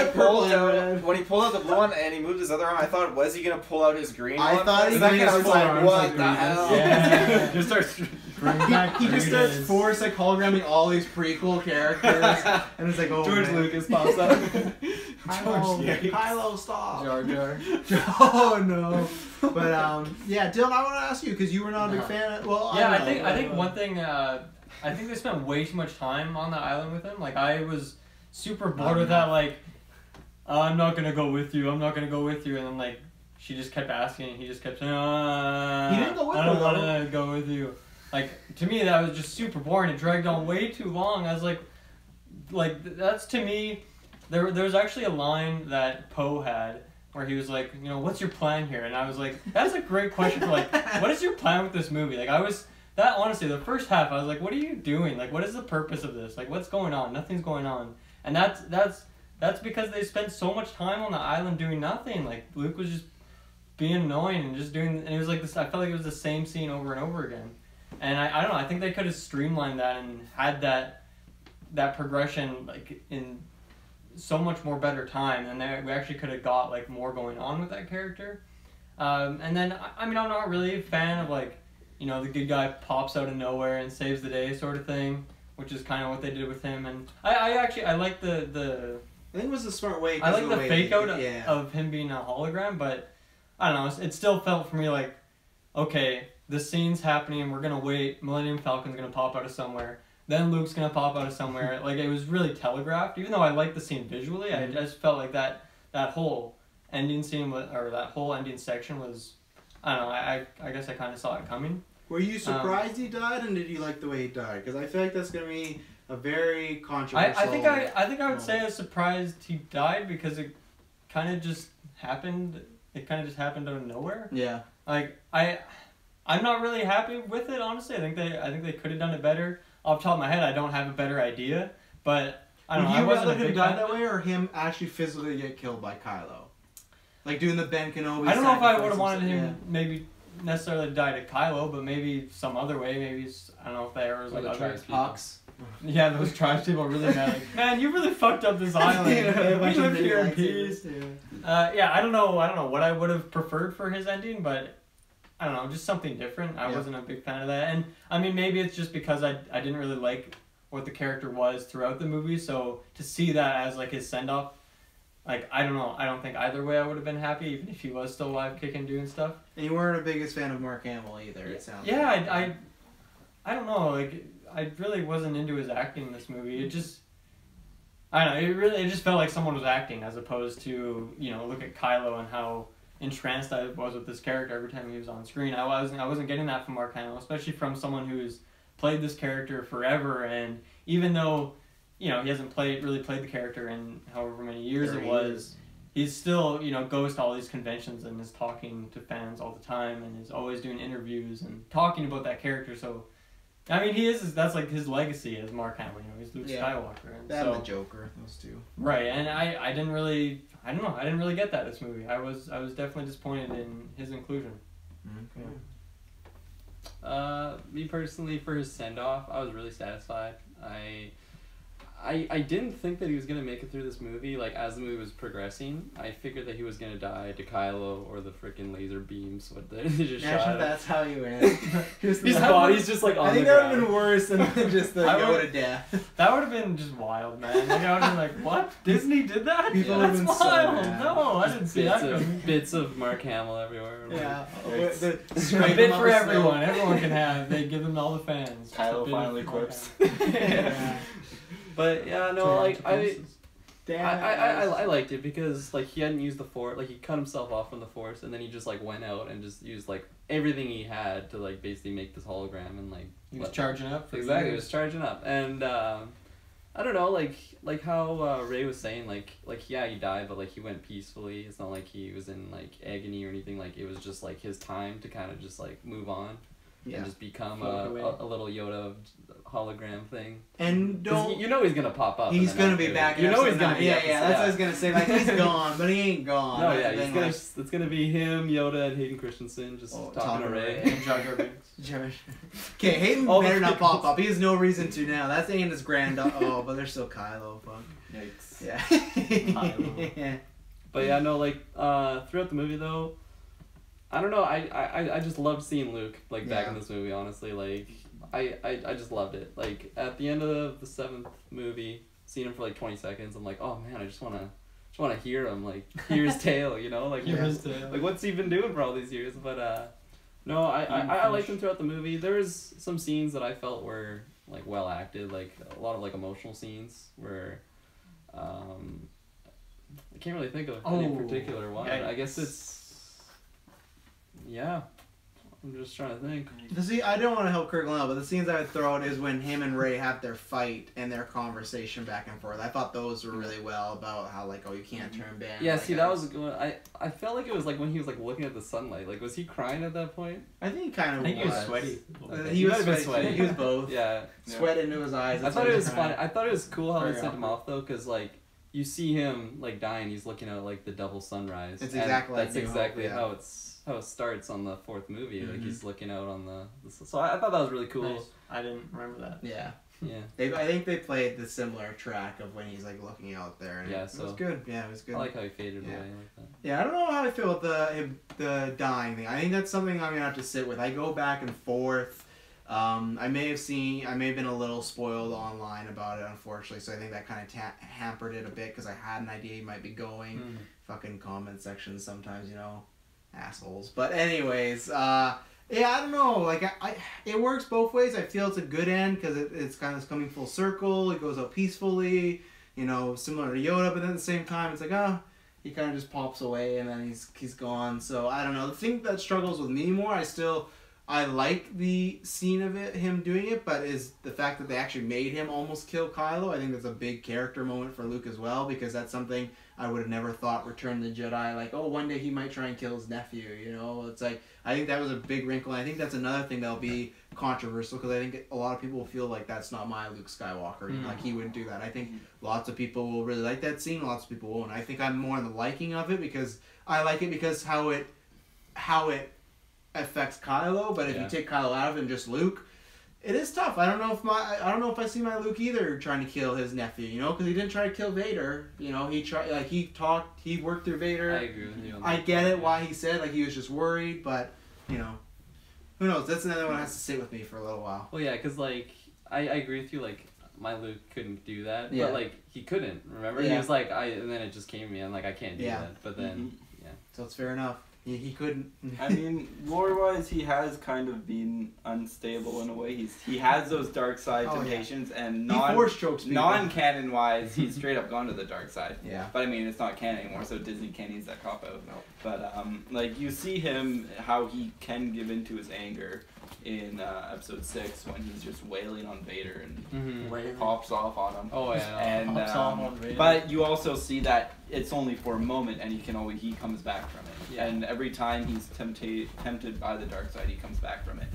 [SPEAKER 5] he pulled out the blue one and he moved his other arm, I thought, was he gonna pull out his green one?
[SPEAKER 1] I thought he
[SPEAKER 5] was like, what the hell?
[SPEAKER 4] Yeah.
[SPEAKER 2] Just starts.
[SPEAKER 1] He just starts Force like hologramming all these prequel characters, and it's like, oh,
[SPEAKER 2] George
[SPEAKER 1] man.
[SPEAKER 2] Lucas pops up.
[SPEAKER 1] Kylo, stop.
[SPEAKER 2] Jar Jar.
[SPEAKER 1] Oh no. But yeah, Dylan, I want to ask you because you were not a big fan of. Well,
[SPEAKER 4] Yeah,
[SPEAKER 1] I
[SPEAKER 4] I think one thing. I think they spent way too much time on the island with him. Like I was super bored with that. Like, I'm not gonna go with you. I'm not gonna go with you. And then like she just kept asking, and he just kept saying,
[SPEAKER 1] He didn't go with her,
[SPEAKER 4] I don't want to go with you. Like to me, that was just super boring. It dragged on way too long. I was like that's to me. There's actually a line that Poe had where he was like, you know, what's your plan here? And I was like, that's a great question for like, what is your plan with this movie? Like honestly, the first half, I was like, what are you doing? Like, what is the purpose of this? Like, what's going on? Nothing's going on. And that's because they spent so much time on the island doing nothing. Like, Luke was just being annoying and just doing, and it was like this, I felt like it was the same scene over and over again. And I don't know, I think they could have streamlined that and had that progression, like, in so much more better time, and we actually could have got like more going on with that character. And then I mean, I'm not really a fan of like, you know, the good guy pops out of nowhere and saves the day sort of thing, which is kind of what they did with him. And I like the
[SPEAKER 1] I think it was a smart way.
[SPEAKER 4] I like the fake out
[SPEAKER 1] yeah.
[SPEAKER 4] of him being a hologram, but I don't know, it still felt for me like, okay, this scene's happening, we're gonna wait, Millennium Falcon's gonna pop out of somewhere, then Luke's gonna pop out of somewhere. Like, it was really telegraphed. Even though I liked the scene visually, I just felt like that whole ending scene or that whole ending section was, I don't know. I guess I kind of saw it coming.
[SPEAKER 1] Were you surprised he died, and did you like the way he died? Because I feel like that's gonna be a very controversial.
[SPEAKER 4] I think I would say I was surprised he died because it kind of just happened. It kind of just happened out of nowhere.
[SPEAKER 1] Yeah.
[SPEAKER 4] Like I'm not really happy with it, honestly. I think they could have done it better. Off the top of my head, I don't have a better idea, but I don't know.
[SPEAKER 1] Would you rather
[SPEAKER 4] a
[SPEAKER 1] him
[SPEAKER 4] big
[SPEAKER 1] die
[SPEAKER 4] fan.
[SPEAKER 1] that way or him actually physically get killed by Kylo? Like doing the Ben Kenobi.
[SPEAKER 4] I don't know if I would have wanted him
[SPEAKER 1] Yeah.
[SPEAKER 4] maybe necessarily to die to Kylo, but maybe some other way. Maybe I don't know if there was like other
[SPEAKER 2] Hawks.
[SPEAKER 4] Yeah, those tribes people are really mad. Like, man, you really fucked up this island.
[SPEAKER 1] Yeah,
[SPEAKER 4] We live here in
[SPEAKER 1] lightsabers,
[SPEAKER 4] peace.
[SPEAKER 1] yeah.
[SPEAKER 4] Yeah, I don't know what I would have preferred for his ending, but I don't know, just something different. I wasn't a big fan of that, and I mean maybe it's just because I didn't really like what the character was throughout the movie. So to see that as like his send off, like I don't know, I don't think either way I would have been happy, even if he was still alive, kicking, doing stuff.
[SPEAKER 1] And you weren't the biggest fan of Mark Hamill either. It sounds.
[SPEAKER 4] Yeah,
[SPEAKER 1] like.
[SPEAKER 4] I don't know, like I really wasn't into his acting in this movie. It just, I don't know, it just felt like someone was acting as opposed to, look at Kylo and how entranced I was with this character every time he was on screen. I wasn't getting that from Mark Hamill, especially from someone who's played this character forever, and even though, he hasn't really played the character in however many years it was, he's still, goes to all these conventions and is talking to fans all the time and is always doing interviews and talking about that character, so I mean, that's like his legacy as Mark Hamill, he's Luke Skywalker. And
[SPEAKER 1] that and the Joker, those two.
[SPEAKER 4] Right, and I didn't really get that this movie. I was definitely disappointed in his inclusion.
[SPEAKER 1] Okay.
[SPEAKER 2] Me personally, for his send-off, I was really satisfied. I didn't think that he was gonna make it through this movie. Like, as the movie was progressing, I figured that he was gonna die to Kylo or the freaking laser beams. What they just shot
[SPEAKER 1] Imagine
[SPEAKER 2] him.
[SPEAKER 1] that's how you end.
[SPEAKER 2] His body's just like on
[SPEAKER 1] I think
[SPEAKER 2] the
[SPEAKER 1] that
[SPEAKER 2] ground.
[SPEAKER 1] would have been worse than just the
[SPEAKER 4] I
[SPEAKER 1] Yoda
[SPEAKER 4] would-
[SPEAKER 1] death.
[SPEAKER 4] That would have been just wild, man. Like, I would have been like, what? Disney did that?
[SPEAKER 1] People
[SPEAKER 4] That's
[SPEAKER 1] would've been so
[SPEAKER 4] wild.
[SPEAKER 1] mad.
[SPEAKER 4] No, I didn't see that coming.
[SPEAKER 2] Bits of Mark Hamill everywhere.
[SPEAKER 1] Yeah.
[SPEAKER 4] A bit for everyone. Everyone can have. They give them to all the fans.
[SPEAKER 3] Kylo
[SPEAKER 4] A bit
[SPEAKER 3] finally
[SPEAKER 4] of
[SPEAKER 3] quips.
[SPEAKER 1] Yeah.
[SPEAKER 2] But yeah, no, like I
[SPEAKER 1] Damn.
[SPEAKER 2] liked it because like he hadn't used the Force, like he cut himself off from the Force, and then he just like went out and just used like everything he had to like basically make this hologram and like
[SPEAKER 4] He was charging up. For
[SPEAKER 2] exactly, he
[SPEAKER 4] years.
[SPEAKER 2] was charging up, and I don't know, like how Ray was saying, like yeah, he died, but like he went peacefully. It's not like he was in like agony or anything. Like it was just like his time to kind of just like move on.
[SPEAKER 1] Yeah.
[SPEAKER 2] And just become
[SPEAKER 4] Float away.
[SPEAKER 2] a little Yoda hologram thing.
[SPEAKER 1] And
[SPEAKER 2] 'Cause
[SPEAKER 1] don't.
[SPEAKER 2] he's gonna pop up.
[SPEAKER 1] He's
[SPEAKER 2] in the
[SPEAKER 1] gonna
[SPEAKER 2] next
[SPEAKER 1] be
[SPEAKER 2] movie.
[SPEAKER 1] back.
[SPEAKER 2] You know he's gonna be.
[SPEAKER 1] Yeah,
[SPEAKER 2] up,
[SPEAKER 1] yeah. That's what I was gonna say. Like he's gone, but he ain't gone.
[SPEAKER 2] No,
[SPEAKER 1] That's
[SPEAKER 2] yeah,
[SPEAKER 1] the
[SPEAKER 2] he's
[SPEAKER 1] thing,
[SPEAKER 2] gonna.
[SPEAKER 1] like,
[SPEAKER 2] It's gonna be him, Yoda, and Hayden Christensen just talking to Ray.
[SPEAKER 4] And Jar Jar Binks.
[SPEAKER 1] Okay, Hayden
[SPEAKER 2] All the
[SPEAKER 1] better not
[SPEAKER 2] people-
[SPEAKER 1] pop up. He has no reason to now. That's ain't his grand. Oh, but there's still Kylo. Fuck.
[SPEAKER 3] Yikes.
[SPEAKER 1] Yeah.
[SPEAKER 4] Kylo.
[SPEAKER 2] But yeah, no, like throughout the movie though, I don't know. I just loved seeing Luke like back in this movie. Honestly, like I just loved it. Like at the end of the 7th movie, seeing him for like 20 seconds, I'm like, oh man, I just wanna hear him, like hear his tale, like
[SPEAKER 4] Hear his tale.
[SPEAKER 2] like what's he been doing for all these years? But no, I liked him throughout the movie. There was some scenes that I felt were like well acted, like a lot of like emotional scenes where I can't really think of any particular one.
[SPEAKER 4] Yikes.
[SPEAKER 2] I guess it's yeah. I'm just trying to think.
[SPEAKER 1] See, I don't want to help Kirkland out, but the scenes I would throw out is when him and Ray have their fight and their conversation back and forth. I thought those were really well about how like, oh, you can't turn Ben.
[SPEAKER 2] Yeah,
[SPEAKER 1] like,
[SPEAKER 2] see, that was a good one. I felt like it was like when he was like looking at the sunlight. Like, was he crying at that point?
[SPEAKER 1] I think he kind of
[SPEAKER 4] I think he was sweaty.
[SPEAKER 1] He was
[SPEAKER 2] might have been
[SPEAKER 1] sweaty. He was both.
[SPEAKER 2] Yeah.
[SPEAKER 1] Sweat into his eyes.
[SPEAKER 2] I
[SPEAKER 1] That's
[SPEAKER 2] thought
[SPEAKER 1] why
[SPEAKER 2] it
[SPEAKER 1] he's
[SPEAKER 2] was
[SPEAKER 1] crying.
[SPEAKER 2] fun. I thought it was cool how they
[SPEAKER 4] Very
[SPEAKER 2] sent him off though, because like you see him like dying. He's looking at like the double sunrise.
[SPEAKER 1] It's
[SPEAKER 2] and
[SPEAKER 1] exactly like
[SPEAKER 2] that's
[SPEAKER 1] New Hope,
[SPEAKER 2] exactly
[SPEAKER 1] yeah.
[SPEAKER 2] how it starts on the 4th movie. Like
[SPEAKER 1] Mhm.
[SPEAKER 2] he's looking out on the so I thought that was really cool.
[SPEAKER 4] Nice. I didn't remember that.
[SPEAKER 1] Yeah.
[SPEAKER 2] Yeah.
[SPEAKER 1] I think they played the similar track of when he's like looking out there. And
[SPEAKER 2] Yeah,
[SPEAKER 1] it
[SPEAKER 2] so-
[SPEAKER 1] was good. Yeah, it was good.
[SPEAKER 2] I like how he faded
[SPEAKER 1] Yeah.
[SPEAKER 2] away like that.
[SPEAKER 1] Yeah, I don't know how I feel with the dying thing. I think that's something I'm gonna have to sit with. I go back and forth. I may have been a little spoiled online about it, unfortunately. So I think that kind of hampered it a bit because I had an idea he might be going. Fucking comment sections sometimes, assholes. But anyways, yeah, I don't know. Like it works both ways. I feel it's a good end because it's kind of coming full circle. It goes out peacefully, similar to Yoda. But then at the same time, it's like he kind of just pops away and then he's gone. So I don't know. The thing that struggles with me more, I like the scene of him doing it, but is the fact that they actually made him almost kill Kylo. I think that's a big character moment for Luke as well, because that's something I would have never thought Return of the Jedi, like, oh, one day he might try and kill his nephew, you know? It's like, I think that was a big wrinkle, and I think that's another thing that'll be controversial, because I think a lot of people will feel like that's not my Luke Skywalker, you know, like, he wouldn't do that. I think lots of people will really like that scene, lots of people won't. I think I'm more in the liking of it, because I like it because how it affects Kylo, but if you take Kylo out of it and just Luke, it is tough. I don't know if I see my Luke either trying to kill his nephew, you know, because he didn't try to kill Vader. You know, he worked through Vader.
[SPEAKER 2] I agree with you on that.
[SPEAKER 1] I get it why he said, like, he was just worried, but, you know, who knows? That's another one that has to sit with me for a little while.
[SPEAKER 2] Well, yeah, because, like, I agree with you, like, my Luke couldn't do that,
[SPEAKER 1] Yeah.
[SPEAKER 2] but, like, he couldn't, remember? He was like, and then it just came to me, I'm like, I can't do that, but then,
[SPEAKER 1] So it's fair enough. He couldn't.
[SPEAKER 3] I mean, lore-wise, he has kind of been unstable in a way. He has those dark side temptations, and
[SPEAKER 1] he force chokes people.
[SPEAKER 3] non-canon-wise, he's straight up gone to the dark side.
[SPEAKER 1] Yeah.
[SPEAKER 3] But I mean, it's not canon anymore, so Disney can't use that cop-out. No. But, like, you see him, how he can give into his anger in episode 6 when he's just wailing on Vader and pops off on him.
[SPEAKER 2] Oh, yeah.
[SPEAKER 3] And,
[SPEAKER 4] Pops off on Vader.
[SPEAKER 3] but you also see that it's only for a moment, and he comes back from it.
[SPEAKER 2] Yeah.
[SPEAKER 3] And every time he's tempted by the dark side, he comes back from it.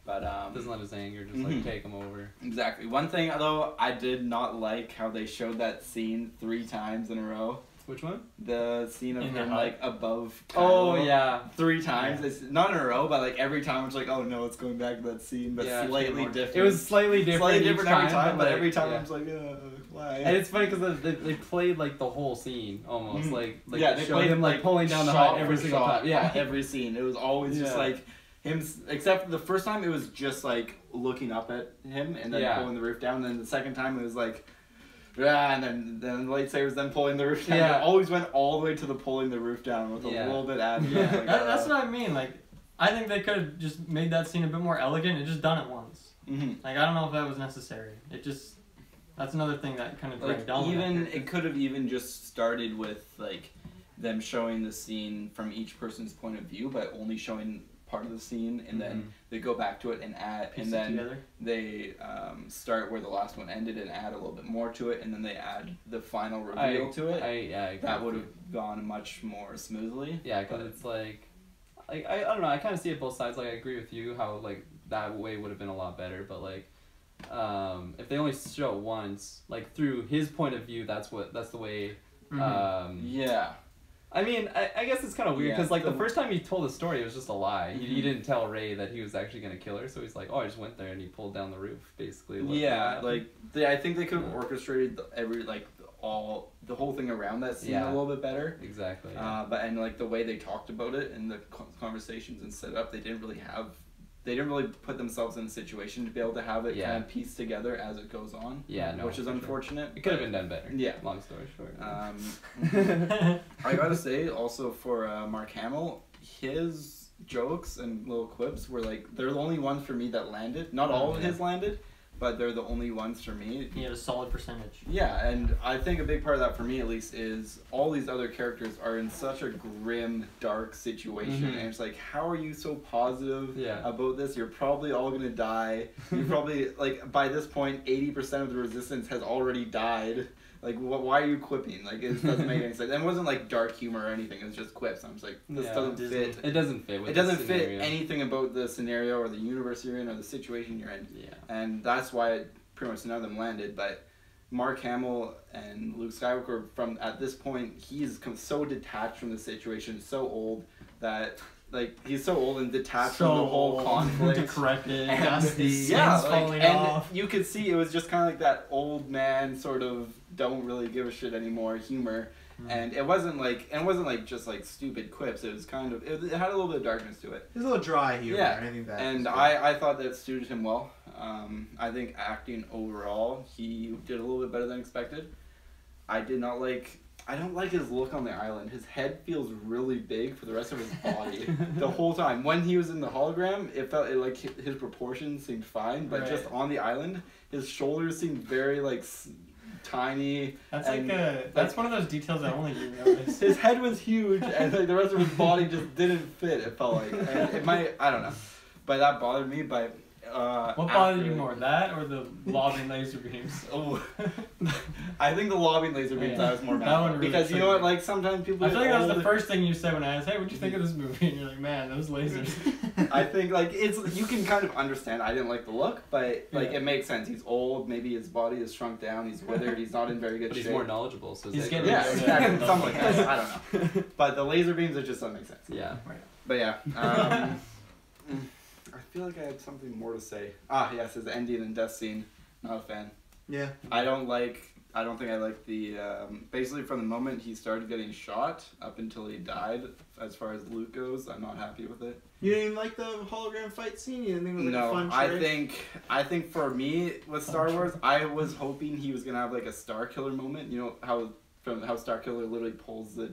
[SPEAKER 3] But
[SPEAKER 2] doesn't let his anger just like take him over.
[SPEAKER 3] Exactly. One thing though, I did not like how they showed that scene 3 times in a row.
[SPEAKER 2] Which one?
[SPEAKER 3] The scene of
[SPEAKER 4] In
[SPEAKER 3] him
[SPEAKER 4] the
[SPEAKER 3] like above Kylo.
[SPEAKER 2] Oh yeah.
[SPEAKER 3] 3 times. It's not in a row, but like every time it's like, oh no, it's going back to that scene, but slightly different.
[SPEAKER 2] It was slightly different.
[SPEAKER 3] Every time, but
[SPEAKER 2] like,
[SPEAKER 3] every time I'm just like, why?
[SPEAKER 2] And it's funny because they played like the whole scene almost like
[SPEAKER 3] they
[SPEAKER 2] showed
[SPEAKER 3] played
[SPEAKER 2] him like pulling down the
[SPEAKER 3] shot
[SPEAKER 2] hut every
[SPEAKER 3] for
[SPEAKER 2] single
[SPEAKER 3] shot
[SPEAKER 2] time. Yeah,
[SPEAKER 3] on every scene. It was always just like him, except for the first time it was just like looking up at him and then pulling the roof down. And then the second time it was like, and then the lightsabers, then pulling the roof down.
[SPEAKER 2] Yeah.
[SPEAKER 3] It always went all the way to the pulling the roof down with a little bit added.
[SPEAKER 4] Yeah,
[SPEAKER 3] Like,
[SPEAKER 4] that's what I mean. Like, I think they could have just made that scene a bit more elegant and just done it once. Like, I don't know if that was necessary. It just, that's another thing that kind of dragged on.
[SPEAKER 3] Even it could have even just started with like them showing the scene from each person's point of view, but only showing part of the scene, and then they go back to it and add,
[SPEAKER 4] Piece
[SPEAKER 3] and then
[SPEAKER 4] together.
[SPEAKER 3] they start where the last one ended and add a little bit more to it, and then they add the final reveal to it. That would have gone much more smoothly.
[SPEAKER 2] Yeah, because it's like I don't know. I kind of see it both sides. Like I agree with you how like that way would have been a lot better, but like if they only show it once, like through his point of view, that's the way.
[SPEAKER 3] Yeah.
[SPEAKER 2] I mean, I guess it's kind of weird because like the first time he told the story, it was just a lie. He didn't tell Rey that he was actually gonna kill her, so he's like, "Oh, I just went there and he pulled down the roof, basically."
[SPEAKER 3] I think they could have orchestrated the whole thing around that scene a little bit better.
[SPEAKER 2] Exactly.
[SPEAKER 3] But like the way they talked about it and the conversations and set up, they didn't really put themselves in a situation to be able to have it kind of pieced together as it goes on.
[SPEAKER 2] Yeah, no,
[SPEAKER 3] which is unfortunate.
[SPEAKER 2] It could have been done better.
[SPEAKER 3] Yeah.
[SPEAKER 2] Long story short.
[SPEAKER 3] I gotta say, also for Mark Hamill, his jokes and little quips were like, they're the only ones for me that landed. Not all of his landed, but they're the only ones for me.
[SPEAKER 4] He had a solid percentage.
[SPEAKER 3] Yeah, and I think a big part of that for me at least is all these other characters are in such a grim, dark situation, and it's like, how are you so positive about this? You're probably all gonna die. You're probably, like, by this point, 80% of the resistance has already died. Like, why are you quipping? Like, it doesn't make any sense. And it wasn't like dark humor or anything. It was just quips. I'm just like, this doesn't fit.
[SPEAKER 2] It doesn't fit.
[SPEAKER 3] It doesn't fit anything about the scenario or the universe you're in or the situation you're in.
[SPEAKER 2] Yeah.
[SPEAKER 3] And that's why pretty much none of them landed. But Mark Hamill and Luke Skywalker, from at this point, he's so detached from the situation, so old that. Like, he's so old and detached from the whole conflict.
[SPEAKER 4] Decrepit,
[SPEAKER 3] and,
[SPEAKER 4] dusty,
[SPEAKER 3] falling
[SPEAKER 4] off.
[SPEAKER 3] You could see it was just kind of like that old man sort of don't really give a shit anymore humor. And it wasn't just like stupid quips. It was kind of, it had a little bit of darkness to it.
[SPEAKER 1] It was a little dry humor.
[SPEAKER 3] Yeah,
[SPEAKER 1] I think that.
[SPEAKER 3] And I thought that suited him well. I think acting overall, he did a little bit better than expected. I don't like his look on the island. His head feels really big for the rest of his body the whole time. When he was in the hologram, it felt like his proportions seemed fine, but just on the island, his shoulders seemed very like tiny.
[SPEAKER 4] That's that's one of those details that only you notice.
[SPEAKER 3] His head was huge, and like the rest of his body just didn't fit. It felt like, and it might, I don't know. but that bothered me. But
[SPEAKER 4] what bothered you more, that or the lobbing laser beams?
[SPEAKER 3] Oh, I think the lobbing laser beams I was more mad
[SPEAKER 4] That one
[SPEAKER 3] about.
[SPEAKER 4] really
[SPEAKER 3] Because you know what,
[SPEAKER 4] triggered me.
[SPEAKER 3] like sometimes people.
[SPEAKER 4] I feel like that was the first thing you said when I asked, "Hey, what'd you think of this movie?" And you're like, "Man, those lasers."
[SPEAKER 3] I think like you can kind of understand. I didn't like the look, but like it makes sense. He's old. Maybe his body is shrunk down. He's withered. He's not in very good
[SPEAKER 2] But
[SPEAKER 3] shape.
[SPEAKER 2] he's more knowledgeable, so
[SPEAKER 4] He's
[SPEAKER 2] it's
[SPEAKER 4] getting-
[SPEAKER 3] Yeah,
[SPEAKER 4] Yeah,
[SPEAKER 3] exactly.
[SPEAKER 4] yeah.
[SPEAKER 3] Something like that. I don't know. But the laser beams, it just doesn't make sense.
[SPEAKER 2] yeah.
[SPEAKER 3] But yeah. I feel like I had something more to say. Yes, his ending and death scene. Not a fan.
[SPEAKER 1] Yeah.
[SPEAKER 3] I don't think I like the basically from the moment he started getting shot up until he died. As far as Luke goes, I'm not happy with it.
[SPEAKER 1] You didn't even like the hologram fight scene? You didn't think it was like a fun trick?
[SPEAKER 3] I think for me with Star Wars, I was hoping he was gonna have like a Star Killer moment. You know how Star Killer literally pulls the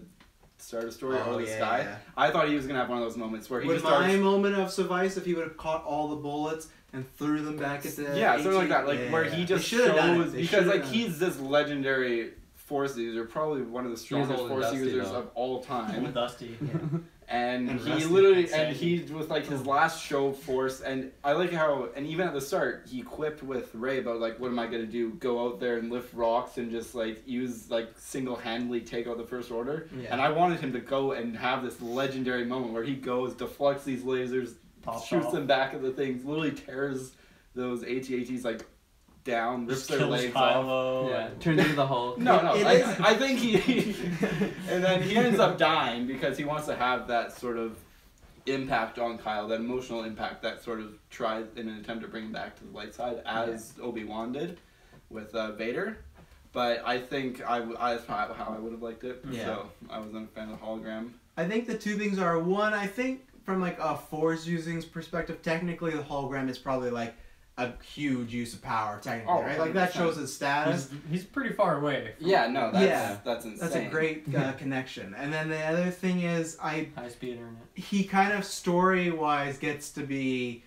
[SPEAKER 3] Star Destroyer out of the sky.
[SPEAKER 1] Yeah.
[SPEAKER 3] I thought he was gonna have one of those moments where he
[SPEAKER 1] Would
[SPEAKER 3] just
[SPEAKER 1] my
[SPEAKER 3] starts.
[SPEAKER 1] moment have sufficed if he would have caught all the bullets and threw them back at the
[SPEAKER 3] Yeah, something like that. Like
[SPEAKER 1] Yeah,
[SPEAKER 3] where
[SPEAKER 1] yeah.
[SPEAKER 3] he just
[SPEAKER 1] They should've done it.
[SPEAKER 3] shows
[SPEAKER 1] They
[SPEAKER 3] because
[SPEAKER 1] should've
[SPEAKER 3] like
[SPEAKER 1] done it.
[SPEAKER 3] he's this legendary Force user, probably one of the strongest
[SPEAKER 2] old and
[SPEAKER 3] Force
[SPEAKER 2] dusty,
[SPEAKER 3] users
[SPEAKER 2] though.
[SPEAKER 3] of all time.
[SPEAKER 4] Dusty.
[SPEAKER 3] And
[SPEAKER 1] And
[SPEAKER 3] he
[SPEAKER 1] rusty.
[SPEAKER 3] literally, and he was like his last show of Force, and I like how, and even at the start, he quipped with Rey about like, what am I gonna do? Go out there and lift rocks and just like use like single-handedly take out the First Order?
[SPEAKER 1] Yeah.
[SPEAKER 3] And I wanted him to go and have this legendary moment where he goes, deflects these lasers, shoots them back at the things, literally tears those AT-ATs like down, rips
[SPEAKER 4] Just
[SPEAKER 3] their
[SPEAKER 4] kills
[SPEAKER 3] legs off.
[SPEAKER 4] Kylo.
[SPEAKER 2] Yeah. Turns into the Hulk.
[SPEAKER 3] No,
[SPEAKER 1] It
[SPEAKER 3] I think he, and then he ends up dying because he wants to have that sort of impact on Kyle, that emotional impact that sort of tries in an attempt to bring him back to the light side, as Obi-Wan did with Vader. But I think that's how I would have liked it.
[SPEAKER 1] Yeah.
[SPEAKER 3] So I wasn't a fan of the hologram.
[SPEAKER 1] I think the two things are, one, I think from like a Force using's perspective, technically the hologram is probably like a huge use of power, technically,
[SPEAKER 3] Oh,
[SPEAKER 1] right? Like that
[SPEAKER 3] 100%.
[SPEAKER 1] shows his status.
[SPEAKER 4] He's pretty far away.
[SPEAKER 3] Yeah, no,
[SPEAKER 1] Yeah.
[SPEAKER 3] that's insane.
[SPEAKER 1] That's a great connection. And then the other thing is,
[SPEAKER 4] High speed internet.
[SPEAKER 1] he kind of story-wise gets to be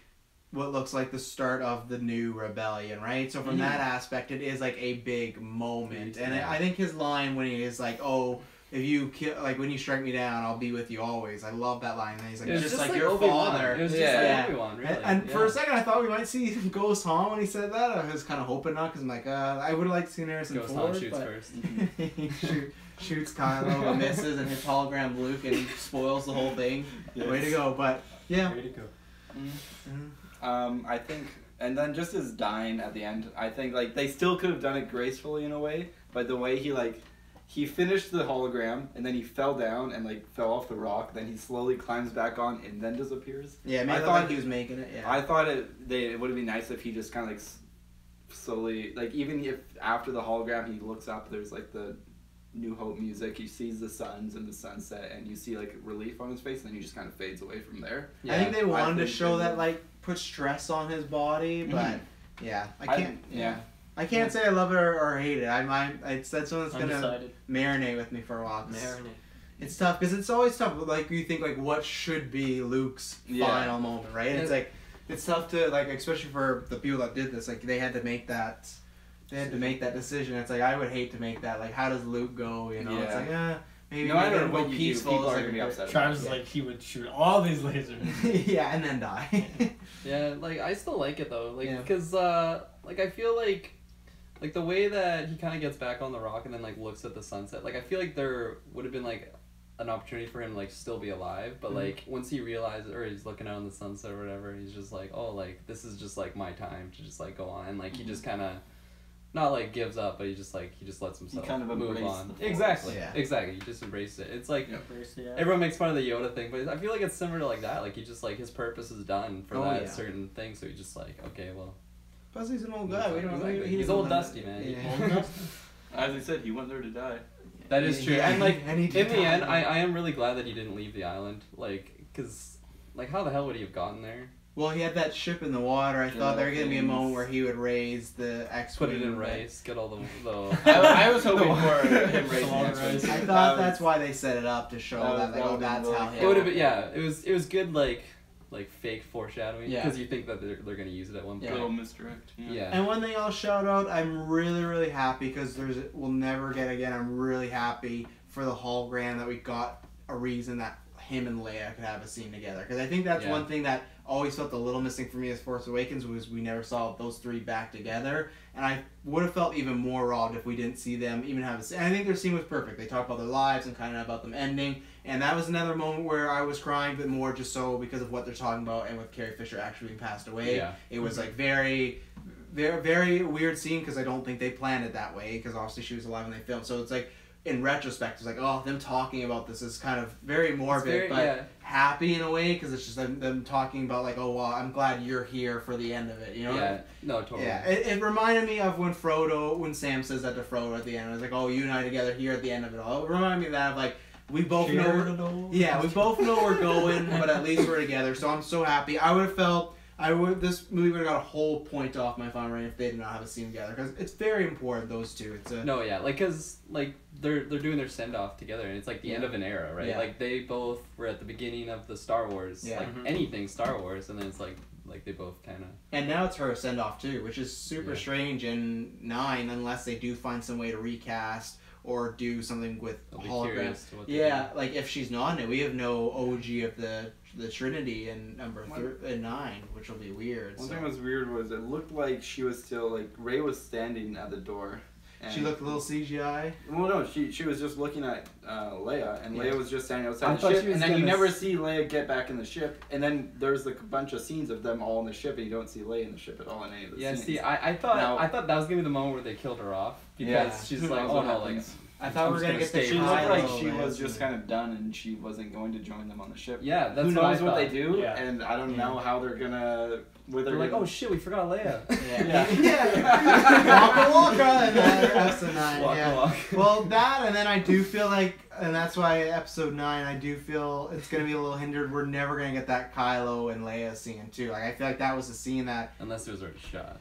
[SPEAKER 1] what looks like the start of the new rebellion, right? So from that aspect, it is like a big moment. And I think his line when he is like, "Oh, if you kill, like when you strike me down, I'll be with you always." I love that line. And he's like,
[SPEAKER 2] It was
[SPEAKER 1] just like your
[SPEAKER 2] Obi-Wan.
[SPEAKER 1] father.
[SPEAKER 2] It was just
[SPEAKER 3] Yeah.
[SPEAKER 2] like Obi-Wan, really.
[SPEAKER 1] And for a second, I thought we might see Ghost Han when he said that. I was kind of hoping not, because I'm like, I would have liked to see Harrison
[SPEAKER 2] Ghost
[SPEAKER 1] Ford.
[SPEAKER 2] Han shoots
[SPEAKER 1] but
[SPEAKER 2] first.
[SPEAKER 1] he shoots Kylo, but misses, and hits hologram Luke, and spoils the whole thing.
[SPEAKER 3] Yes.
[SPEAKER 1] Way to go! But yeah.
[SPEAKER 4] Way to go.
[SPEAKER 3] I think, and then just his dying at the end, I think like they still could have done it gracefully in a way, but the way he finished the hologram and then he fell down and like fell off the rock, then he slowly climbs back on and then disappears.
[SPEAKER 1] Yeah, maybe
[SPEAKER 3] I
[SPEAKER 1] I
[SPEAKER 3] thought
[SPEAKER 1] thought he was making it. Yeah.
[SPEAKER 3] I thought it would have been nice if he just kind of like slowly, like even if after the hologram he looks up, there's like the New Hope music, he sees the suns and the sunset, and you see like relief on his face, and then he just kind of fades away from there.
[SPEAKER 1] I think they wanted to
[SPEAKER 3] think
[SPEAKER 1] show
[SPEAKER 3] they-
[SPEAKER 1] that like put stress on his body, but yeah,
[SPEAKER 3] Yeah.
[SPEAKER 1] I can't say I love it or hate it. It's that's one that's gonna
[SPEAKER 4] Undecided.
[SPEAKER 1] marinate with me for a while. 'Cause
[SPEAKER 4] Marinate.
[SPEAKER 1] It's tough because it's always tough. Like you think like what should be Luke's
[SPEAKER 3] Yeah.
[SPEAKER 1] final moment, right?
[SPEAKER 2] Yeah.
[SPEAKER 1] It's like it's tough to like, especially for the people that did this. Like they had to make that. They had to make that decision. It's like I would hate to make that. Like how does Luke go? You know, it's
[SPEAKER 3] Yeah.
[SPEAKER 1] like maybe
[SPEAKER 3] No
[SPEAKER 1] we
[SPEAKER 3] matter
[SPEAKER 1] can go
[SPEAKER 3] what you do,
[SPEAKER 1] peaceful.
[SPEAKER 3] people
[SPEAKER 1] It's
[SPEAKER 3] are
[SPEAKER 1] like
[SPEAKER 3] gonna be
[SPEAKER 1] a-
[SPEAKER 3] upset.
[SPEAKER 4] Travis
[SPEAKER 1] Yeah.
[SPEAKER 4] like he would shoot all these lasers.
[SPEAKER 1] Yeah, and then die.
[SPEAKER 2] Yeah, like I still like it though, like
[SPEAKER 1] Yeah.
[SPEAKER 2] because like I feel like the way that he kind of gets back on the rock and then like looks at the sunset, like I feel like there would have been like an opportunity for him to like still be alive, but like once he realizes or he's looking out on the sunset or whatever, he's just like, oh, like this is just like my time to just like go on, and like he just kind of not like gives up, but he just lets himself
[SPEAKER 3] kind of
[SPEAKER 2] move
[SPEAKER 3] embraced
[SPEAKER 2] on.
[SPEAKER 3] the Force.
[SPEAKER 2] Exactly,
[SPEAKER 1] Yeah.
[SPEAKER 2] exactly. You just embrace it. It's like
[SPEAKER 4] Yeah.
[SPEAKER 2] everyone makes fun of the Yoda thing, but I feel like it's similar to like that. Like he just like his purpose is done for
[SPEAKER 1] Oh,
[SPEAKER 2] that
[SPEAKER 1] yeah.
[SPEAKER 2] certain thing, so he just like, okay, well.
[SPEAKER 1] Plus he's an old guy. We don't.
[SPEAKER 2] Exactly.
[SPEAKER 1] He
[SPEAKER 2] He's
[SPEAKER 1] doesn't
[SPEAKER 2] old
[SPEAKER 1] let
[SPEAKER 2] dusty,
[SPEAKER 1] it-
[SPEAKER 2] man.
[SPEAKER 1] Yeah.
[SPEAKER 4] Old enough?
[SPEAKER 3] As I said, he went there to die.
[SPEAKER 2] That is true.
[SPEAKER 1] Yeah,
[SPEAKER 2] And like
[SPEAKER 1] and he
[SPEAKER 2] in
[SPEAKER 1] did
[SPEAKER 2] the
[SPEAKER 1] die.
[SPEAKER 2] end, I am really glad that he didn't leave the island. Like, cause like how the hell would he have gotten there?
[SPEAKER 1] Well, he had that ship in the water. I thought there was gonna be a
[SPEAKER 3] things.
[SPEAKER 1] moment where he would raise the X-wing.
[SPEAKER 2] Put it in rice, get all the
[SPEAKER 3] I was hoping for him raising
[SPEAKER 4] Salon
[SPEAKER 3] the X-Wing.
[SPEAKER 4] rice.
[SPEAKER 1] I thought that's why they set it up to show
[SPEAKER 3] that
[SPEAKER 1] that, like,
[SPEAKER 3] was-
[SPEAKER 1] oh,
[SPEAKER 3] that
[SPEAKER 1] that's
[SPEAKER 3] would've
[SPEAKER 1] how
[SPEAKER 3] been
[SPEAKER 2] It would have
[SPEAKER 1] him.
[SPEAKER 2] been it was good like fake foreshadowing
[SPEAKER 1] Yeah.
[SPEAKER 2] because you think that they're gonna use it at one
[SPEAKER 1] Yeah.
[SPEAKER 2] point.
[SPEAKER 3] Little misdirect.
[SPEAKER 2] Yeah.
[SPEAKER 1] And one thing I'll shout out, I'm really, really happy because we'll never get again. I'm really happy for the hologram that we got a reason that him and Leia could have a scene together, because I think that's one thing that always felt a little missing for me as Force Awakens, was we never saw those three back together, and I would have felt even more robbed if we didn't see them even have a scene. And I think their scene was perfect. They talked about their lives and kind of about them ending, and that was another moment where I was crying, but more just so because of what they're talking about, and with Carrie Fisher actually being passed away. It was like very weird scene, because I don't think they planned it that way, because obviously she was alive when they filmed. So it's like, in retrospect, it's like, oh, them talking about this is kind of very morbid, but happy in a way, because it's just them talking about like, oh, well, I'm glad you're here for the end of it, you know?
[SPEAKER 2] Yeah, no, totally.
[SPEAKER 1] Yeah, it reminded me of when Sam says that to Frodo at the end. It was like, oh, you and I together here at the end of it all. It reminded me of that, of like, we both know we both know we're going, but at least we're together. So I'm so happy. This movie would have got a whole point off my final rating if they did not have a scene together, because it's very important, those two.
[SPEAKER 2] Because they're doing their send off together, and it's like the end of an era, right? Like they both were at the beginning of the Star Wars, anything Star Wars, and then it's like they both kind of. And
[SPEAKER 1] now it's her send off too, which is super strange in 9, unless they do find some way to recast or do something with holograms. Like if she's not in it, we have no OG of the Trinity in number 9, which will be weird.
[SPEAKER 3] One thing that was weird was it looked like she was still, like, Rey was standing at the door. And
[SPEAKER 1] she looked a little CGI?
[SPEAKER 3] Well, no, she was just looking at Leia, and Leia was just standing outside the ship, and then you never see Leia get back in the ship, and then there's like a bunch of scenes of them all in the ship, and you don't see Leia in the ship at all in any of the scenes.
[SPEAKER 2] See, I thought that was gonna be the moment where they killed her off, because she's like, oh no, like...
[SPEAKER 1] I thought we were going to get the
[SPEAKER 3] She looked like she was just kind of done, and she wasn't going to join them on the ship.
[SPEAKER 2] Yeah, that's
[SPEAKER 3] who knows what they do, and I don't know how they're going to...
[SPEAKER 2] They're like, oh shit, we forgot Leia.
[SPEAKER 1] Waka in episode 9. Waka. Well, that, and then I do feel like, and that's why episode 9, I do feel it's going to be a little hindered. We're never going to get that Kylo and Leia scene, too. Like, I feel like that was a scene that...
[SPEAKER 2] Unless it was already shot.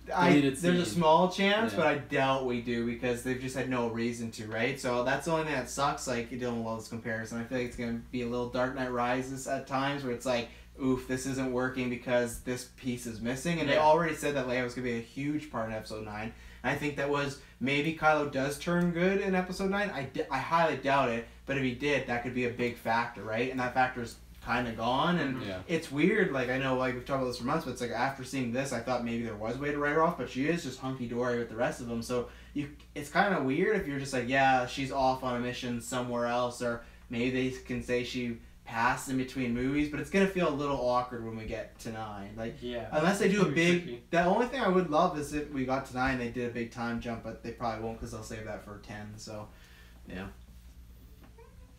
[SPEAKER 1] There's a small chance, but I doubt we do, because they've just had no reason to, right? So that's the only thing that sucks, like, dealing with all this comparison. I feel like it's going to be a little Dark Knight Rises at times, where it's like, oof, this isn't working because this piece is missing. And they already said that Leia was going to be a huge part in episode 9. And I think that was, maybe Kylo does turn good in episode 9. I highly doubt it, but if he did, that could be a big factor, right? And that factor is kind of gone, and it's weird. Like, I know, like, we've talked about this for months, but it's like, after seeing this, I thought maybe there was a way to write her off, but she is just hunky-dory with the rest of them. So it's kind of weird if you're just like, yeah, she's off on a mission somewhere else, or maybe they can say she passed in between movies, but it's gonna feel a little awkward when we get to 9. Like, unless they do a big tricky. The only thing I would love is if we got to 9, they did a big time jump, but they probably won't, because they'll save that for 10. So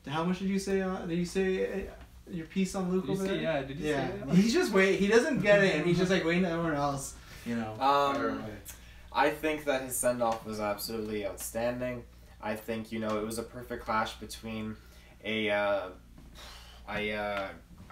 [SPEAKER 1] how much did you say your piece on Luke over there?
[SPEAKER 2] Yeah, did you say that?
[SPEAKER 1] He's just waiting. He doesn't get it, and he's just like waiting to everyone else, you know.
[SPEAKER 5] I think that his send-off was absolutely outstanding. I think, it was a perfect clash between a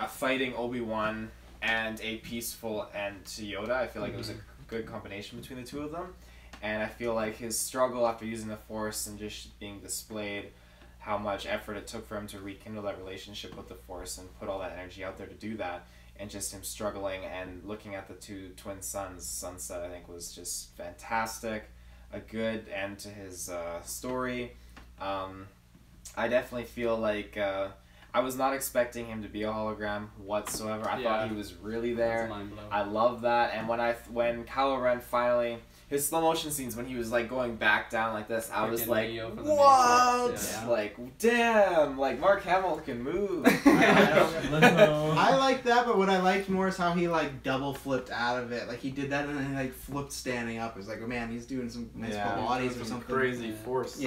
[SPEAKER 5] fighting Obi-Wan and a peaceful end to Yoda. I feel like it was a good combination between the two of them. And I feel like his struggle after using the Force and just being displayed how much effort it took for him to rekindle that relationship with the Force and put all that energy out there to do that, and just him struggling and looking at the two twin suns sunset, I think was just fantastic. A good end to his story. I definitely feel like I was not expecting him to be a hologram whatsoever. I thought he was really there. I love that. And when Kylo Ren finally, his slow motion scenes when he was like going back down like this, I was like, what? Like, damn! Like, Mark Hamill can move.
[SPEAKER 1] I like that, but what I liked more is how he like double flipped out of it. Like, he did that and then he like flipped standing up. It was like, oh man, he's doing some nice Pilates or something.
[SPEAKER 3] Crazy force.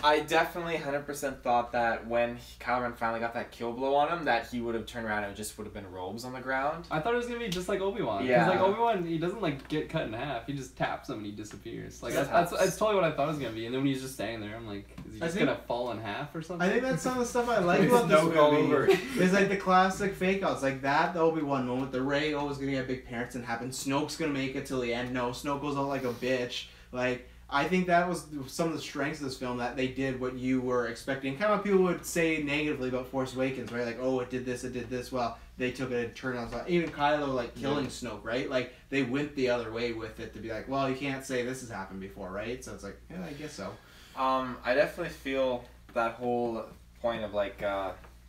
[SPEAKER 5] I definitely 100% thought that when Kylo Ren finally got that kill blow on him, that he would have turned around and it just would have been robes on the ground.
[SPEAKER 2] I thought it was going to be just like Obi-Wan. Yeah. Because like Obi-Wan, he doesn't like get cut in half. He just taps him and he disappears. Like that's totally what I thought it was going to be. And then when he's just standing there, I'm like, is he just going to fall in half or something?
[SPEAKER 1] I think that's some of the stuff I like about this movie. It's like the classic fake outs. Like that, the Obi-Wan moment, the Rey always going to get big parents and happen. Snoke's going to make it till the end. No, Snoke goes out like a bitch. Like, I think that was some of the strengths of this film, that they did what you were expecting. Kind of what people would say negatively about Force Awakens, right? Like, oh, it did this. Well, they took it and turned out. Even Kylo, like, killing Snoke, right? Like, they went the other way with it to be like, well, you can't say this has happened before, right? So it's like, yeah, I guess so.
[SPEAKER 5] I definitely feel that whole point of, like,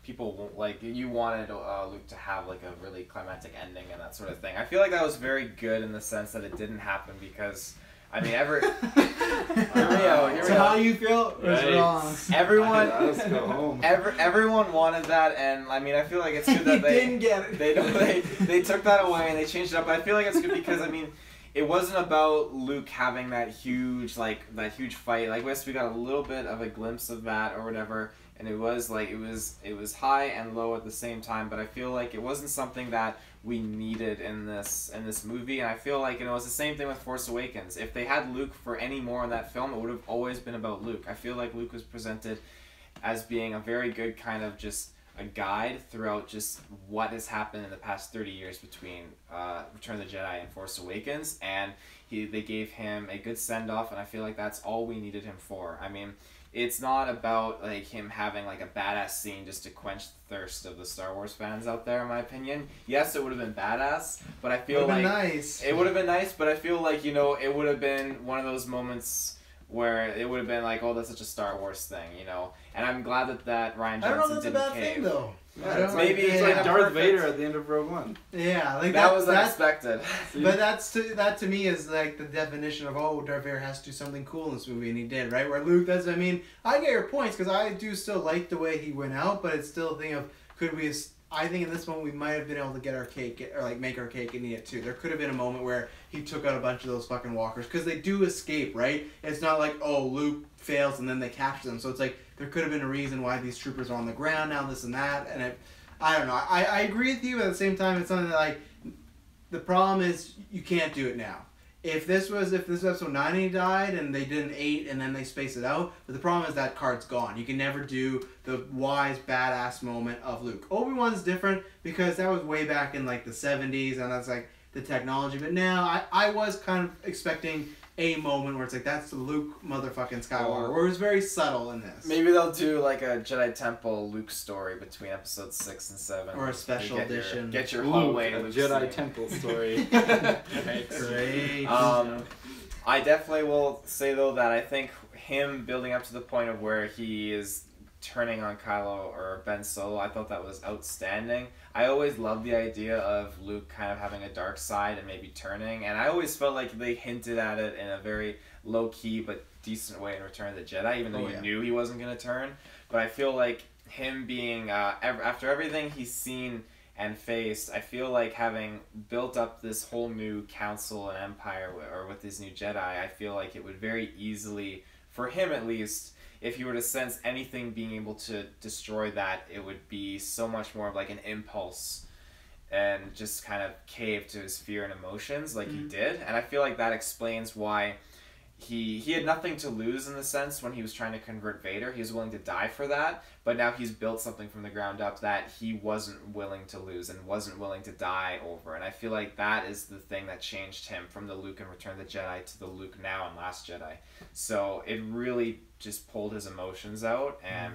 [SPEAKER 5] people won't like. You wanted Luke to have like a really climactic ending and that sort of thing. I feel like that was very good in the sense that it didn't happen because. I mean, here we go.
[SPEAKER 1] So how you feel?
[SPEAKER 5] Right. Everyone,
[SPEAKER 3] Let's go home.
[SPEAKER 5] Everyone wanted that, and I mean, I feel like it's good that they
[SPEAKER 1] didn't get it.
[SPEAKER 5] They took that away and they changed it up. But I feel like it's good because I mean, it wasn't about Luke having that huge fight. Like we got a little bit of a glimpse of that or whatever, and it was like it was high and low at the same time. But I feel like it wasn't something that we needed in this movie, and I feel like, you know, it's the same thing with Force Awakens. If they had Luke for any more in that film, it would have always been about Luke. I feel like Luke was presented as being a very good kind of just a guide throughout just what has happened in the past 30 years between Return of the Jedi and Force Awakens, and they gave him a good send-off, and I feel like that's all we needed him for. I mean, it's not about like him having like a badass scene just to quench the thirst of the Star Wars fans out there, in my opinion. Yes, it would have been badass, but I feel like it would have been nice, but I feel like, you know, it would have been one of those moments where it would have been like, oh, that's such a Star Wars thing, you know. And I'm glad that Ryan Johnson didn't cave. I don't know that's a bad thing though.
[SPEAKER 3] Yeah, maybe it's like Darth Vader at the end of Rogue One.
[SPEAKER 1] Yeah, like
[SPEAKER 5] that was unexpected.
[SPEAKER 1] But that to me is like the definition of, oh, Darth Vader has to do something cool in this movie, and he did, right? Where Luke, I mean, I get your points because I do still like the way he went out, but it's still a thing of I think in this one we might have been able to get our cake or like make our cake and eat it too. There could have been a moment where he took out a bunch of those fucking walkers because they do escape, right? It's not like, oh, Luke fails and then they capture them. So it's like there could have been a reason why these troopers are on the ground now, this and that, and I don't know. I agree with you, but at the same time, it's something that, like, the problem is you can't do it now. If this was episode 9 and he died and they did an 8 and then they space it out, but the problem is that card's gone. You can never do the wise, badass moment of Luke. Obi-Wan's different because that was way back in, like, the 70s and that's, like, the technology. But now I was kind of expecting a moment where it's like, that's the Luke motherfucking Skywalker, where it was very subtle in this.
[SPEAKER 5] Maybe they'll do like a Jedi Temple Luke story between episodes 6 and 7.
[SPEAKER 1] Or a special edition.
[SPEAKER 5] Get your hallway
[SPEAKER 3] Luke Jedi Temple story.
[SPEAKER 1] Great.
[SPEAKER 5] I definitely will say though that I think him building up to the point of where he is turning on Kylo or Ben Solo, I thought that was outstanding. I always loved the idea of Luke kind of having a dark side and maybe turning, and I always felt like they hinted at it in a very low-key but decent way in Return of the Jedi, even though you knew he wasn't going to turn. But I feel like him being, after everything he's seen and faced, I feel like having built up this whole new council and empire, or with his new Jedi, I feel like it would very easily, for him at least, if he were to sense anything being able to destroy that, it would be so much more of like an impulse and just kind of cave to his fear and emotions like he did. And I feel like that explains why he had nothing to lose in the sense when he was trying to convert Vader. He was willing to die for that, but now he's built something from the ground up that he wasn't willing to lose and wasn't willing to die over. And I feel like that is the thing that changed him from the Luke in Return of the Jedi to the Luke now in Last Jedi. So it really just pulled his emotions out, and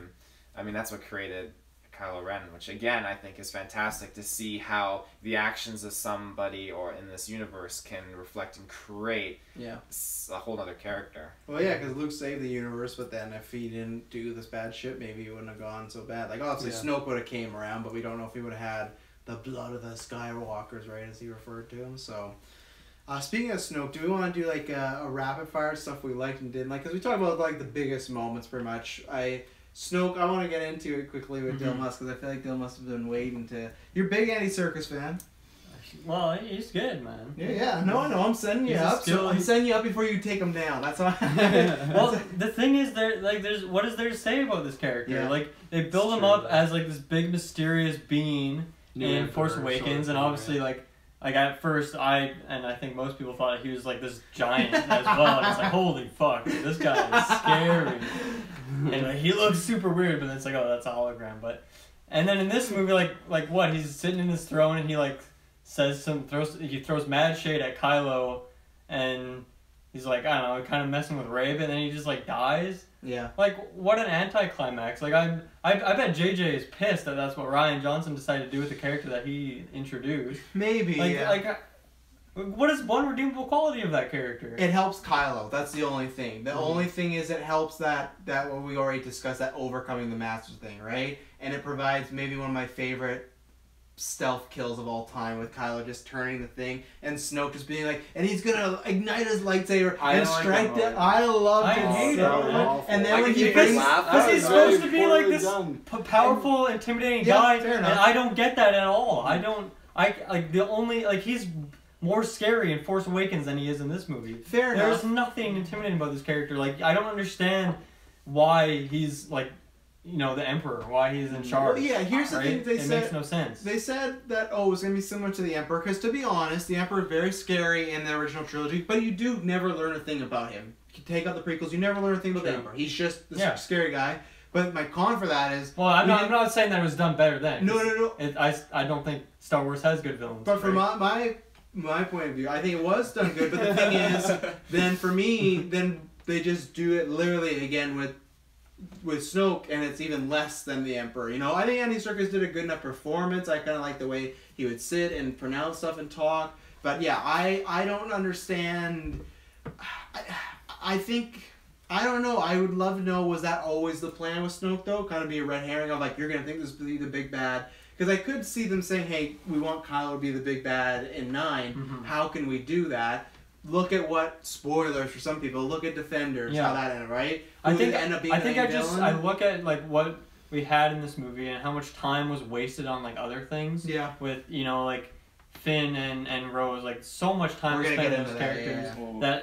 [SPEAKER 5] I mean that's what created Kylo Ren, which again I think is fantastic to see how the actions of somebody or in this universe can reflect and create a whole other character.
[SPEAKER 1] Well, yeah, because Luke saved the universe, but then if he didn't do this bad shit, maybe he wouldn't have gone so bad. Like obviously Snoke would have came around, but we don't know if he would have had the blood of the Skywalkers, right, as he referred to him. So speaking of Snoke, do we want to do like a rapid fire stuff we liked and didn't like? Because we talked about like the biggest moments pretty much. Snoke, I want to get into it quickly with Dill Musk because I feel like Dill must have been waiting to. You're a big Andy Serkis fan.
[SPEAKER 4] Well, he's good, man.
[SPEAKER 1] Yeah. No, I'm sending you up. So I'm sending you up before you take him down. That's why.
[SPEAKER 4] Well, the thing is, what is there to say about this character?
[SPEAKER 1] Yeah.
[SPEAKER 4] Like they build him up as like this big mysterious being in Force Awakens, and obviously like at first I think most people thought he was like this giant as well. And it's like, holy fuck, dude, this guy is scary. And like, he looks super weird, but it's like, oh, that's a hologram. And then in this movie, like what? He's sitting in his throne and he like he throws mad shade at Kylo, and he's like, I don't know, kind of messing with Rey, but then he just like dies.
[SPEAKER 1] Yeah. Like, what an anticlimax. Like, I bet JJ is pissed that that's what Ryan Johnson decided to do with the character that he introduced. Maybe,
[SPEAKER 4] what is one redeemable quality of that character?
[SPEAKER 1] It helps Kylo. That's the only thing. The only thing is it helps that what we already discussed, that overcoming the Master thing, right? and it provides maybe one of my favorite stealth kills of all time with Kylo just turning the thing and Snoke just being like, and he's gonna ignite his lightsaber and strike it. I loved it so much. And then when he brings,
[SPEAKER 4] because he's supposed to be like this powerful, intimidating guy, and I don't get that at all. He's more scary in Force Awakens than he is in this movie.
[SPEAKER 1] Fair enough.
[SPEAKER 4] There's nothing intimidating about this character. Like, I don't understand why he's like, you know, the Emperor, why he's in charge.
[SPEAKER 1] Well, yeah, here's the thing they said.
[SPEAKER 4] It makes no sense.
[SPEAKER 1] They said that, it was going to be similar to the Emperor, because to be honest, the Emperor is very scary in the original trilogy, but you do never learn a thing about him. You take out the prequels, you never learn a thing about the Emperor. He's just this scary guy. But my con for that is...
[SPEAKER 4] Well, I'm not saying that it was done better then.
[SPEAKER 1] No.
[SPEAKER 4] I don't think Star Wars has good villains.
[SPEAKER 1] But from my point of view, I think it was done good, but the thing is, then for me, then they just do it literally again with Snoke, and it's even less than the Emperor. You know, I think Andy Serkis did a good enough performance. I kind of like the way he would sit and pronounce stuff and talk. But yeah, I don't understand. I think, I don't know. I would love to know, was that always the plan with Snoke though? Kind of be a red herring of like, you're gonna think this will be the big bad. Because I could see them saying, hey, we want Kylo to be the big bad in 9. Mm-hmm. How can we do that? Look at what, spoilers for some people, look at Defenders, how that ended, right?
[SPEAKER 4] I look at like what we had in this movie and how much time was wasted on like other things. Yeah. With, you know, like Finn and Rose, like so much time was spent on those characters.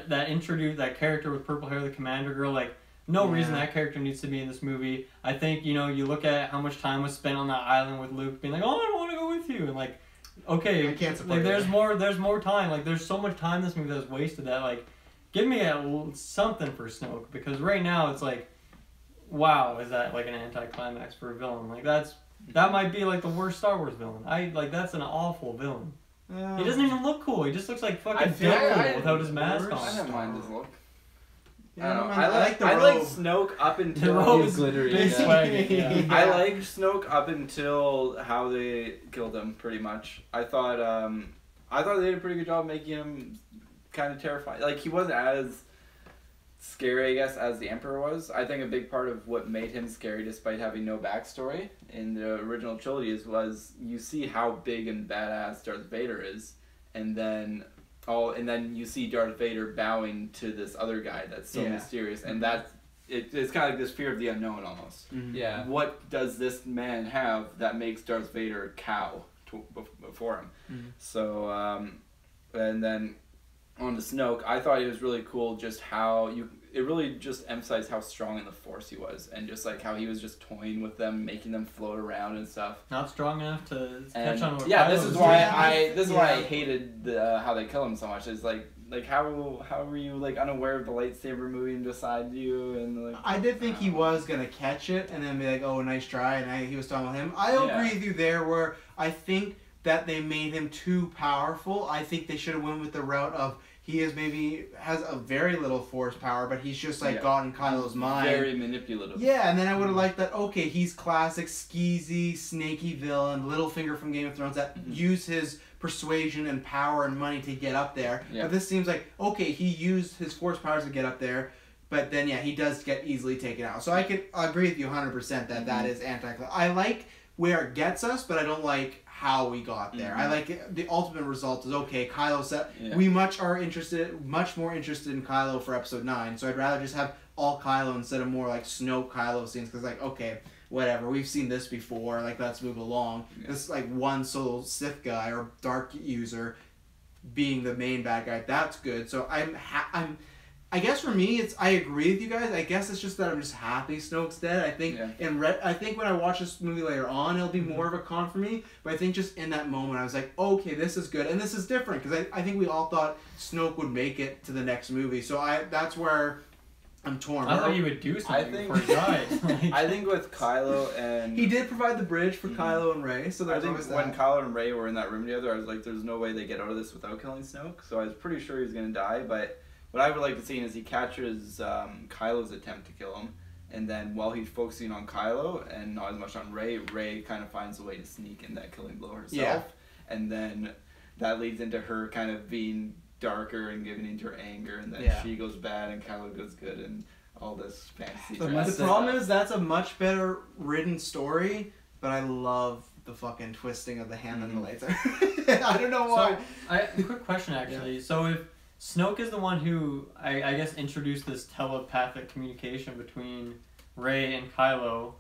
[SPEAKER 4] That introduced that character with purple hair, the commander girl, like no reason that character needs to be in this movie. I think, you know, you look at how much time was spent on that island with Luke being like, oh, I don't want to go with you, and like, okay,
[SPEAKER 1] I can't support
[SPEAKER 4] there's more time. Like, there's so much time in this movie that was wasted that, like, give me something for Snoke, because right now it's like, wow, is that like an anticlimax for a villain? Like, that might be like the worst Star Wars villain. That's an awful villain. He doesn't even look cool. He just looks like fucking Deadpool without his mask on.
[SPEAKER 3] I don't mind his look.
[SPEAKER 1] Yeah,
[SPEAKER 3] I like Snoke up until
[SPEAKER 4] the robe is glittery.
[SPEAKER 3] I liked Snoke up until how they killed him. Pretty much, I thought they did a pretty good job making him kind of terrifying. Like, he wasn't as scary, I guess, as the Emperor was. I think a big part of what made him scary, despite having no backstory in the original trilogies, was you see how big and badass Darth Vader is, and then you see Darth Vader bowing to this other guy that's so mysterious, and it's kind of like this fear of the unknown almost.
[SPEAKER 2] Mm-hmm. Yeah.
[SPEAKER 3] What does this man have that makes Darth Vader cow before him? Mm-hmm. So, and then on to Snoke, I thought it was really cool just how it really just emphasized how strong in the Force he was, and just like how he was just toying with them, making them float around and stuff.
[SPEAKER 4] Not strong enough to catch on.
[SPEAKER 3] This is why I hated how they kill him so much. Is like how were you like unaware of the lightsaber moving beside you, and like
[SPEAKER 1] I did think he was gonna catch it and then be like, oh, nice try, and he was talking with him. I agree with you there, where I think that they made him too powerful. I think they should have went with the route of he has a very little Force power, but he's just like gotten Kylo's mind.
[SPEAKER 3] Very manipulative.
[SPEAKER 1] Yeah, and then I would have liked that, okay, he's classic skeezy, snaky villain, Littlefinger from Game of Thrones that used his persuasion and power and money to get up there. Yeah. But this seems like, okay, he used his Force powers to get up there, but then, he does get easily taken out. So I can agree with you 100% that is anti-climactic. I like where it gets us, but I don't like how we got there. I like the ultimate result is, okay, Kylo said we much more interested in Kylo for episode 9, so I'd rather just have all Kylo instead of more like Snoke Kylo scenes, because like, okay, whatever, we've seen this before, like, let's move along. This like one solo Sith guy or dark user being the main bad guy, that's good. So I guess for me, I agree with you guys. I guess it's just that I'm just happy Snoke's dead. I think I think when I watch this movie later on, it'll be more of a con for me. But I think just in that moment, I was like, okay, this is good, and this is different, because I think we all thought Snoke would make it to the next movie. So that's where I'm torn.
[SPEAKER 4] I thought you would do something before he died.
[SPEAKER 3] I think with Kylo and
[SPEAKER 1] he did provide the bridge for Kylo and Rey. So
[SPEAKER 3] I think when Kylo and Rey were in that room together, I was like, there's no way they get out of this without killing Snoke. So I was pretty sure he was gonna die, but what I would like to see is he catches Kylo's attempt to kill him, and then while he's focusing on Kylo and not as much on Rey, Rey kind of finds a way to sneak in that killing blow herself, and then that leads into her kind of being darker and giving into her anger, and then she goes bad and Kylo goes good, and all this fantasy.
[SPEAKER 1] The problem is that's a much better written story but I love the fucking twisting of the hand and the lightsaber. I don't know why.
[SPEAKER 4] So, quick question actually. So if Snoke is the one who I guess introduced this telepathic communication between Rey and Kylo,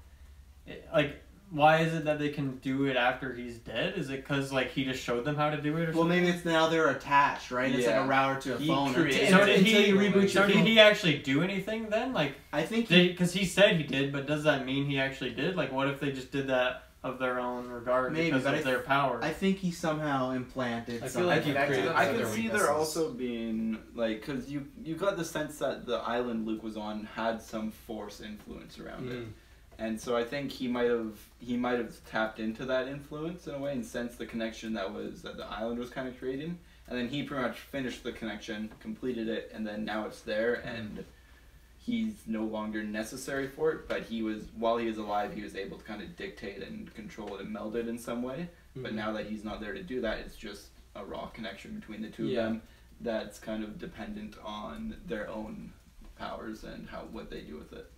[SPEAKER 4] why is it that they can do it after he's dead? Is it because like he just showed them how to do it? Or something?
[SPEAKER 1] Maybe it's now they're attached, right? It's like a router to a phone.
[SPEAKER 4] So did he actually do anything then? Like
[SPEAKER 1] I think
[SPEAKER 4] because he said he did, but does that mean he actually did? Like what if they just did that of their own regard because of their power?
[SPEAKER 1] I think he somehow implanted.
[SPEAKER 2] I feel like
[SPEAKER 3] I can see there also being like because you got the sense that the island Luke was on had some Force influence around it. And so I think he might have tapped into that influence in a way and sensed the connection that the island was kind of creating, and then he pretty much finished the connection, completed it, and then now it's there, and he's no longer necessary for it. But while he was alive, he was able to kind of dictate and control it and meld it in some way. But now that he's not there to do that, it's just a raw connection between the two of them that's kind of dependent on their own powers and what they do with it.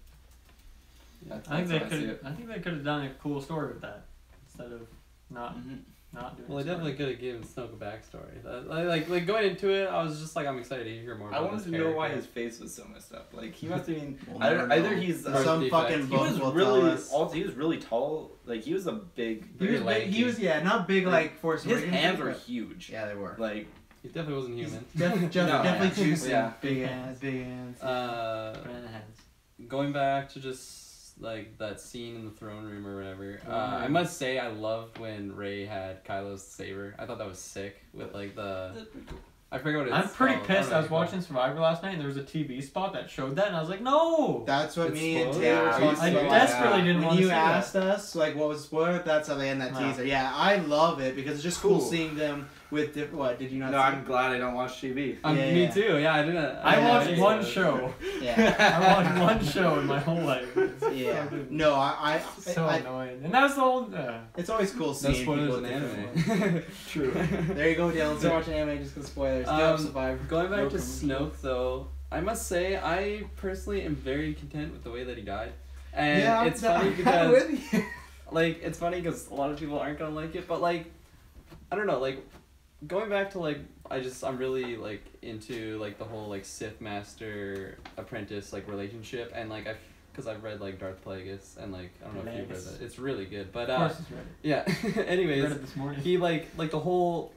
[SPEAKER 4] I think they could have done a cool story with that instead of not doing.
[SPEAKER 2] Well, they definitely could have given Snoke a backstory. Like going into it, I was just like, I'm excited to hear more about
[SPEAKER 3] I wanted
[SPEAKER 2] this
[SPEAKER 3] to
[SPEAKER 2] character.
[SPEAKER 3] know why his face was so messed up. Like he must have been
[SPEAKER 1] either
[SPEAKER 3] he's
[SPEAKER 1] some fucking
[SPEAKER 3] he was really tall. Like he was a big.
[SPEAKER 1] He was not big like Force
[SPEAKER 3] His
[SPEAKER 1] Awakens,
[SPEAKER 3] hands were huge.
[SPEAKER 1] Yeah, they were.
[SPEAKER 3] Like
[SPEAKER 2] he definitely wasn't human.
[SPEAKER 1] Definitely juicy.
[SPEAKER 3] Yeah.
[SPEAKER 1] Big hands.
[SPEAKER 2] Going back to just like that scene in the throne room or whatever, I must say I loved when Rey had Kylo's saber. I thought that was sick with like I forget what it's
[SPEAKER 4] I'm pretty
[SPEAKER 2] called.
[SPEAKER 4] pissed. I was watching Survivor last night and there was a TV spot that showed that and I was like, no!
[SPEAKER 1] That's what
[SPEAKER 2] It's
[SPEAKER 1] me and
[SPEAKER 2] spoiler.
[SPEAKER 1] Taylor were
[SPEAKER 4] I
[SPEAKER 1] talking about.
[SPEAKER 4] desperately didn't want
[SPEAKER 1] When
[SPEAKER 4] to
[SPEAKER 1] you
[SPEAKER 4] see
[SPEAKER 1] asked us like what was spoiled, that's how they end that teaser. Yeah, I love it because it's just cool seeing them with what did you not?
[SPEAKER 3] No,
[SPEAKER 1] see?
[SPEAKER 3] I'm glad I don't watch TV.
[SPEAKER 2] Me too. Yeah, I didn't.
[SPEAKER 4] I watched one show.
[SPEAKER 1] Yeah,
[SPEAKER 4] I watched one show in my whole life.
[SPEAKER 1] Yeah. No, I
[SPEAKER 4] so annoying. And that's the whole.
[SPEAKER 1] It's always cool
[SPEAKER 2] No
[SPEAKER 1] seeing
[SPEAKER 2] spoilers
[SPEAKER 1] people
[SPEAKER 2] in
[SPEAKER 1] with
[SPEAKER 2] anime.
[SPEAKER 3] True.
[SPEAKER 1] There you go, Dylan. So watching anime just because spoilers. Survivor.
[SPEAKER 2] Going back to Snoke though, I must say I personally am very content with the way that he died, and it's funny because like it's funny because a lot of people aren't gonna like it, but like I don't know, like going back to like I'm really like into like the whole like Sith Master apprentice like relationship, and like because I've read like Darth Plagueis and like I don't know if you've read that. It's really good, but
[SPEAKER 4] of course, it's read it.
[SPEAKER 2] yeah. Anyways,
[SPEAKER 4] read it this morning.
[SPEAKER 2] he like the whole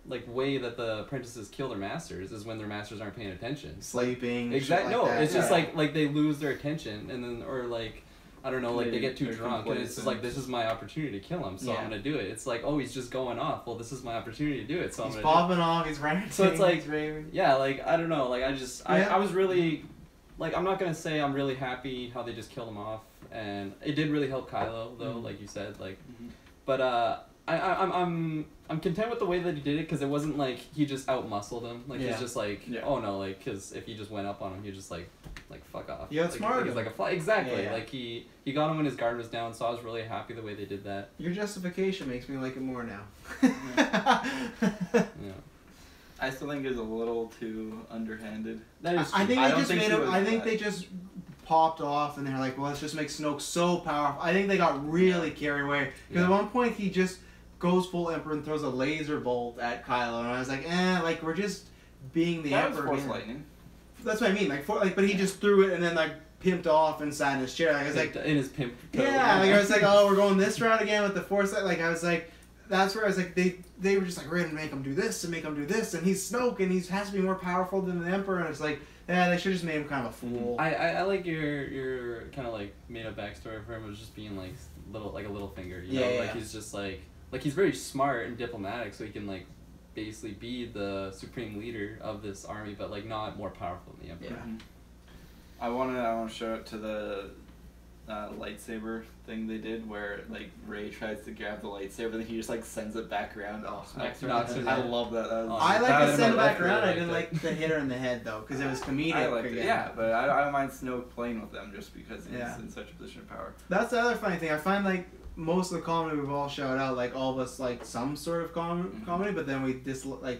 [SPEAKER 2] like way that the apprentices kill their masters is when their masters aren't paying attention.
[SPEAKER 1] Sleeping.
[SPEAKER 2] Exactly.
[SPEAKER 1] Like
[SPEAKER 2] It's just like they lose their attention and then or like I don't know, like they get too
[SPEAKER 3] They're
[SPEAKER 2] drunk and it's just like this is my opportunity to kill him, so I'm gonna do it. It's like he's just going off. Well, this is my opportunity to do it, so
[SPEAKER 1] he's
[SPEAKER 2] I'm gonna
[SPEAKER 1] popping off. He's ranting.
[SPEAKER 2] So it's like
[SPEAKER 1] he's raving.
[SPEAKER 2] Yeah, like I don't know, like I was really like I'm not gonna say I'm really happy how they just killed him off, and it did really help Kylo though, like you said, like, but I'm content with the way that he did it because it wasn't like he just out-muscled him. Like he's just like, oh no, like because if he just went up on him, he just like fuck off.
[SPEAKER 1] Yeah,
[SPEAKER 2] like,
[SPEAKER 1] smart.
[SPEAKER 2] He's like a fly. Exactly.
[SPEAKER 1] Yeah.
[SPEAKER 2] Like he got him when his guard was down, so I was really happy the way they did that.
[SPEAKER 1] Your justification makes me like it more now.
[SPEAKER 2] Yeah.
[SPEAKER 3] I still think it's a little too underhanded.
[SPEAKER 2] That is true.
[SPEAKER 1] I think
[SPEAKER 3] I
[SPEAKER 1] they
[SPEAKER 3] don't
[SPEAKER 1] just
[SPEAKER 3] think
[SPEAKER 1] made
[SPEAKER 3] he
[SPEAKER 1] him.
[SPEAKER 3] was
[SPEAKER 1] I think
[SPEAKER 3] that.
[SPEAKER 1] they just popped off and they're like, well, let's just make Snoke so powerful. I think they got really carried away because at one point he just goes full Emperor and throws a laser bolt at Kylo, and I was like, like we're just being the
[SPEAKER 3] That was
[SPEAKER 1] Emperor.
[SPEAKER 3] Force lightning.
[SPEAKER 1] That's what I mean. But he just threw it and then pimped off and sat in his chair. Like I was like,
[SPEAKER 2] in his pimp. Coat.
[SPEAKER 1] yeah. Like I was like, oh, we're going this route again with the Force. Like I was like, that's where I was like, they were just like, we're gonna make him do this and make him do this, and he's Snoke and he has to be more powerful than the Emperor, and it's like, yeah, they should just made him kind of a fool.
[SPEAKER 2] I like your kind of like made up backstory for him was just being like a little finger, you know, like he's just like he's very smart and diplomatic, so he can like basically be the supreme leader of this army, but like not more powerful than the Emperor.
[SPEAKER 1] Yeah.
[SPEAKER 3] I wanna show it to the lightsaber thing they did where like Rey tries to grab the lightsaber and he just like sends it back around. Oh,
[SPEAKER 2] Knocks
[SPEAKER 3] I love that.
[SPEAKER 1] I like to send it back around. I
[SPEAKER 2] liked
[SPEAKER 1] didn't
[SPEAKER 2] it.
[SPEAKER 1] like the hit her in the head though, because it was comedic.
[SPEAKER 3] I liked it.
[SPEAKER 1] again.
[SPEAKER 3] Yeah, but I don't mind Snoke playing with them just because he's
[SPEAKER 1] Yeah.
[SPEAKER 3] in such a position of power.
[SPEAKER 1] That's the other funny thing. I find like most of the comedy we've all shouted out, like all of us like some sort of comedy, but then we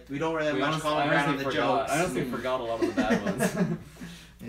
[SPEAKER 1] we don't really have much comedy around the jokes.
[SPEAKER 2] I honestly forgot a lot of the bad ones.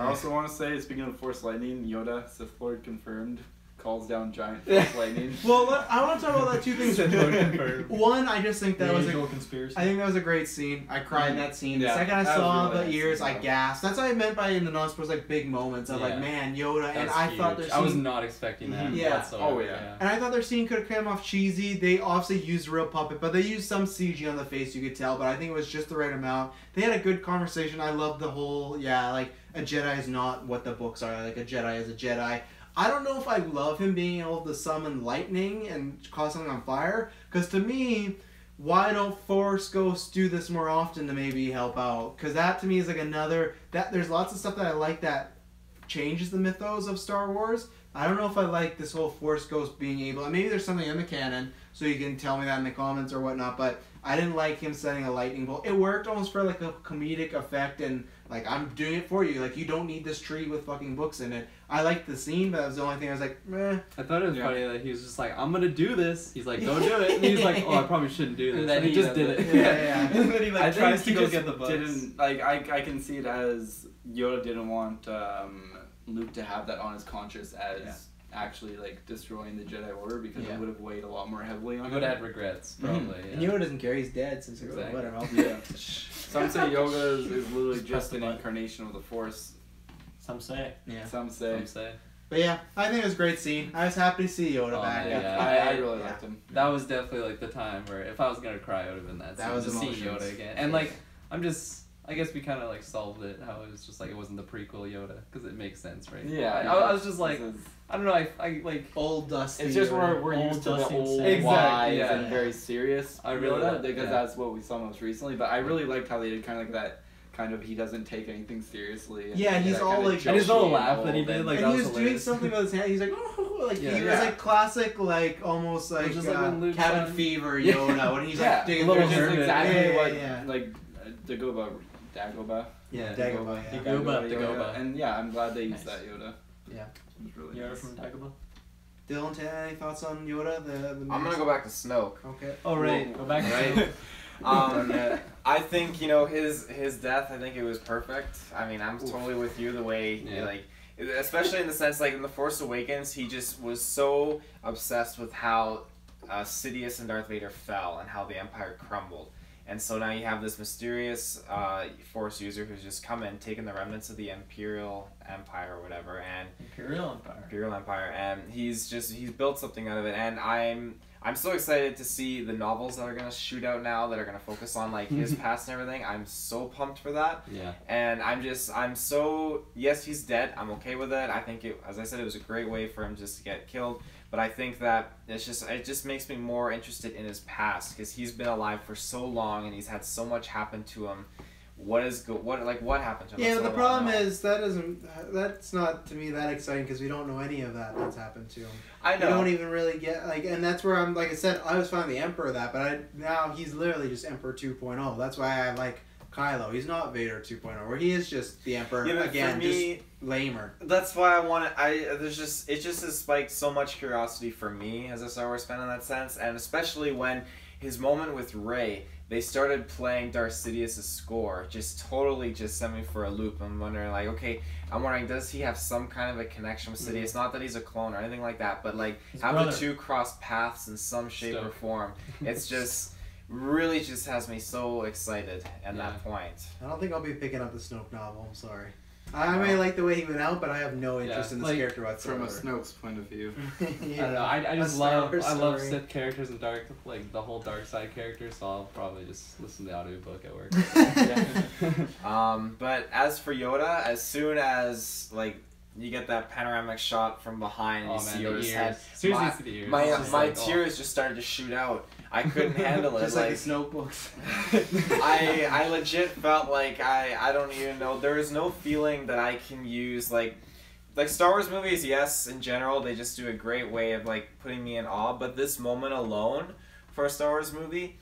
[SPEAKER 3] I also want to say, speaking of Force lightning, Yoda, Sith Lord confirmed, calls down giant force lightning.
[SPEAKER 1] Well, I want to talk about that two things. One, I just think that was a
[SPEAKER 4] conspiracy.
[SPEAKER 1] I think that was a great scene. I cried in that scene. The second I
[SPEAKER 3] that
[SPEAKER 1] saw
[SPEAKER 3] was really
[SPEAKER 1] the
[SPEAKER 3] nice
[SPEAKER 1] ears,
[SPEAKER 3] scene,
[SPEAKER 1] I
[SPEAKER 3] though.
[SPEAKER 1] gasped. That's what I meant by in the non-spoilers, like big moments of like, man, Yoda, and
[SPEAKER 2] That's
[SPEAKER 1] I thought
[SPEAKER 2] huge.
[SPEAKER 1] their
[SPEAKER 2] I was
[SPEAKER 1] scene,
[SPEAKER 2] not expecting that
[SPEAKER 1] Yeah.
[SPEAKER 2] whatsoever.
[SPEAKER 3] Oh, yeah.
[SPEAKER 1] and I thought their scene could have come off cheesy. They obviously used a real puppet, but they used some CG on the face, you could tell. But I think it was just the right amount. They had a good conversation. I loved the whole, like a Jedi is not what the books are. Like a Jedi is a Jedi. I don't know if I love him being able to summon lightning and cause something on fire, because to me, why don't Force Ghosts do this more often to maybe help out? Because that to me is like another, there's lots of stuff that I like that changes the mythos of Star Wars. I don't know if I like this whole Force Ghost being able, and maybe there's something in the canon, so you can tell me that in the comments or whatnot, but I didn't like him setting a lightning bolt. It worked almost for like a comedic effect, and like, I'm doing it for you. Like, you don't need this tree with fucking books in it. I liked the scene, but that was the only thing I was like, meh.
[SPEAKER 2] I thought it was funny that he was just like, I'm gonna do this. He's like, go do it. And he's like, oh, I probably shouldn't do this. And he just did it.
[SPEAKER 1] Yeah.
[SPEAKER 4] And then he like
[SPEAKER 3] I
[SPEAKER 4] tries
[SPEAKER 3] think
[SPEAKER 4] to
[SPEAKER 3] he
[SPEAKER 4] go
[SPEAKER 3] just
[SPEAKER 4] get the books.
[SPEAKER 3] didn't like. I can see it as Yoda didn't want Luke to have that on his conscience as actually like destroying the Jedi Order, because it would have weighed a lot more heavily on
[SPEAKER 2] He
[SPEAKER 3] him.
[SPEAKER 2] would have had regrets, probably.
[SPEAKER 1] And Yoda doesn't care, he's dead, since
[SPEAKER 2] Exactly.
[SPEAKER 1] whatever.
[SPEAKER 3] Yeah. Some say Yoda is literally just an incarnation of the Force.
[SPEAKER 4] Some say.
[SPEAKER 1] Yeah.
[SPEAKER 3] Some say.
[SPEAKER 2] Some say.
[SPEAKER 1] But yeah, I think it was a great scene. I was happy to see Yoda back.
[SPEAKER 2] man, yeah.
[SPEAKER 3] I really liked him.
[SPEAKER 2] That was definitely like the time where if I was gonna cry, it would have been that.
[SPEAKER 1] That
[SPEAKER 2] scene,
[SPEAKER 1] was
[SPEAKER 2] just seeing
[SPEAKER 1] emotions.
[SPEAKER 2] Yoda again, and like I guess we kind of like solved it. How it was just like it wasn't the prequel Yoda, because it makes sense, right?
[SPEAKER 3] Yeah.
[SPEAKER 2] I was just like, I don't know. I like.
[SPEAKER 1] Old Dusty.
[SPEAKER 3] It's just
[SPEAKER 1] Yoda.
[SPEAKER 3] we're used to the
[SPEAKER 4] Dusty
[SPEAKER 3] old,
[SPEAKER 4] Exactly,
[SPEAKER 3] wise,
[SPEAKER 2] yeah.
[SPEAKER 3] and very serious
[SPEAKER 2] I really
[SPEAKER 3] Yoda,
[SPEAKER 2] like-
[SPEAKER 3] because
[SPEAKER 2] yeah.
[SPEAKER 3] that's what we saw most recently. But I really liked how they did kind of like that. Kind of, he doesn't take anything seriously. And
[SPEAKER 1] Yeah, he's
[SPEAKER 3] that
[SPEAKER 1] all
[SPEAKER 3] kind of
[SPEAKER 1] like-
[SPEAKER 2] And his little
[SPEAKER 3] jokey
[SPEAKER 2] laugh
[SPEAKER 3] and
[SPEAKER 2] that he
[SPEAKER 3] old
[SPEAKER 2] did,
[SPEAKER 3] and-
[SPEAKER 2] like,
[SPEAKER 1] And
[SPEAKER 2] that
[SPEAKER 1] he
[SPEAKER 2] was
[SPEAKER 1] was doing
[SPEAKER 2] hilarious.
[SPEAKER 1] something with his hand. He's like, oh, like
[SPEAKER 2] Yeah.
[SPEAKER 1] he was like classic, like almost like,
[SPEAKER 2] just like when Luke
[SPEAKER 1] cabin
[SPEAKER 2] found-
[SPEAKER 1] fever Yoda when he's
[SPEAKER 3] yeah,
[SPEAKER 1] like digging
[SPEAKER 2] a little
[SPEAKER 1] through
[SPEAKER 3] which
[SPEAKER 1] his
[SPEAKER 3] is
[SPEAKER 2] hermit.
[SPEAKER 3] exactly what
[SPEAKER 1] yeah.
[SPEAKER 3] like Dagobah,
[SPEAKER 1] Yeah,
[SPEAKER 3] Dagobah,
[SPEAKER 1] Dagobah, yeah.
[SPEAKER 4] Dagobah,
[SPEAKER 3] Yoda.
[SPEAKER 2] Dagobah.
[SPEAKER 3] And yeah, I'm glad they
[SPEAKER 4] Nice.
[SPEAKER 3] used that Yoda.
[SPEAKER 1] Yeah.
[SPEAKER 3] It was really
[SPEAKER 4] Yoda
[SPEAKER 3] nice.
[SPEAKER 4] from Dagobah.
[SPEAKER 1] Dylan, any thoughts on Yoda? The
[SPEAKER 5] I'm gonna go back to Snoke.
[SPEAKER 1] Okay.
[SPEAKER 2] Oh right.
[SPEAKER 4] Go back
[SPEAKER 5] Right.
[SPEAKER 4] to
[SPEAKER 5] I think his death. I think it was perfect. I mean, I'm totally with you. The way like, especially in the sense like in the Force Awakens, he just was so obsessed with how Sidious and Darth Vader fell and how the Empire crumbled. And so now you have this mysterious Force user who's just come in, taken the remnants of the Imperial Empire or whatever, and
[SPEAKER 4] Imperial Empire.
[SPEAKER 5] and he's built something out of it. And I'm so excited to see the novels that are gonna shoot out now that are gonna focus on like his past and everything. I'm so pumped for that.
[SPEAKER 2] Yeah.
[SPEAKER 5] And I'm so, yes, he's dead. I'm okay with it. I think as I said, it was a great way for him just to get killed. But I think that it just makes me more interested in his past, because he's been alive for so long and he's had so much happen to him. What happened to him?
[SPEAKER 1] Yeah,
[SPEAKER 5] That's
[SPEAKER 1] but the
[SPEAKER 5] what I
[SPEAKER 1] problem
[SPEAKER 5] wanna know.
[SPEAKER 1] is that's not to me that exciting, because we don't know any of that's happened to him.
[SPEAKER 5] I know.
[SPEAKER 1] We don't even really get like, and that's where I'm like I said, I was fine with the Emperor of that, but now he's literally just Emperor 2.0. That's why I like Kylo. He's not Vader 2.0, where he is just the Emperor
[SPEAKER 5] Yeah, but
[SPEAKER 1] again,
[SPEAKER 5] for me,
[SPEAKER 1] just lamer.
[SPEAKER 5] that's why I want it. It just has spiked so much curiosity for me as a Star Wars fan in that sense, and especially when his moment with Rey, they started playing Darth Sidious's score, just totally just sent me for a loop. I'm wondering like, okay, I'm wondering, does he have some kind of a connection with Sidious? Not that he's a clone or anything like that, but like
[SPEAKER 4] His
[SPEAKER 5] have
[SPEAKER 4] brother.
[SPEAKER 5] the two cross paths in some shape or
[SPEAKER 2] Stoke.
[SPEAKER 5] form. It's just really just has me so excited at that point.
[SPEAKER 1] I don't think I'll be picking up the Snoke novel. I'm sorry. I may like the way he went out, but I have no interest in this
[SPEAKER 2] like,
[SPEAKER 1] character whatsoever.
[SPEAKER 3] From a Snoke's point of view.
[SPEAKER 2] I don't know. I just
[SPEAKER 1] A Star
[SPEAKER 2] love
[SPEAKER 1] Wars
[SPEAKER 2] love
[SPEAKER 1] story.
[SPEAKER 2] Sith characters and the whole dark side characters. So I'll probably just listen to the audiobook at work.
[SPEAKER 5] But as for Yoda, as soon as like you get that panoramic shot from behind and
[SPEAKER 2] Oh
[SPEAKER 5] you see
[SPEAKER 2] man, the
[SPEAKER 5] Yoda's
[SPEAKER 2] ears.
[SPEAKER 5] head,
[SPEAKER 2] Seriously, it's the ears.
[SPEAKER 5] my
[SPEAKER 2] It's just
[SPEAKER 5] my
[SPEAKER 2] like, oh.
[SPEAKER 5] tears just started to shoot out. I couldn't handle it.
[SPEAKER 1] Just like the Snoke books.
[SPEAKER 5] I legit felt like I don't even know. There is no feeling that I can use like Star Wars movies. Yes, in general, they just do a great way of like putting me in awe. But this moment alone for a Star Wars movie,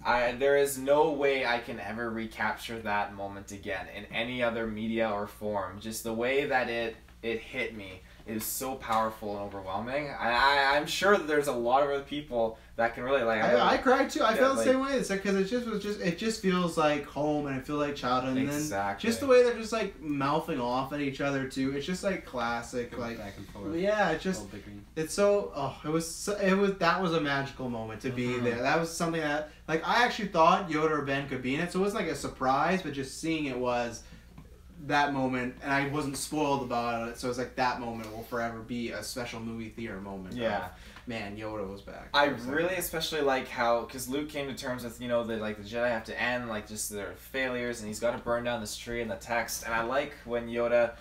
[SPEAKER 5] there is no way I can ever recapture that moment again in any other media or form. Just the way that it hit me is so powerful and overwhelming. I'm sure that there's a lot of other people that can really like.
[SPEAKER 1] I cried too. I felt the same way. It's like because it just feels like home and it feels like childhood. And then just the way they're just like mouthing off at each other too. It's just like classic, like
[SPEAKER 2] back and forth.
[SPEAKER 1] Yeah, it's so. It was that was a magical moment to be there. That was something that like I actually thought Yoda or Ben could be in it, so it wasn't like a surprise, but just seeing it was that moment, and I wasn't spoiled about it, so it's like that moment will forever be a special movie theater moment.
[SPEAKER 5] Yeah.
[SPEAKER 1] Man, Yoda was back.
[SPEAKER 5] I really especially like how, because Luke came to terms with, the Jedi have to end, like, just their failures, and he's got to burn down this tree in the text, and I like when Yoda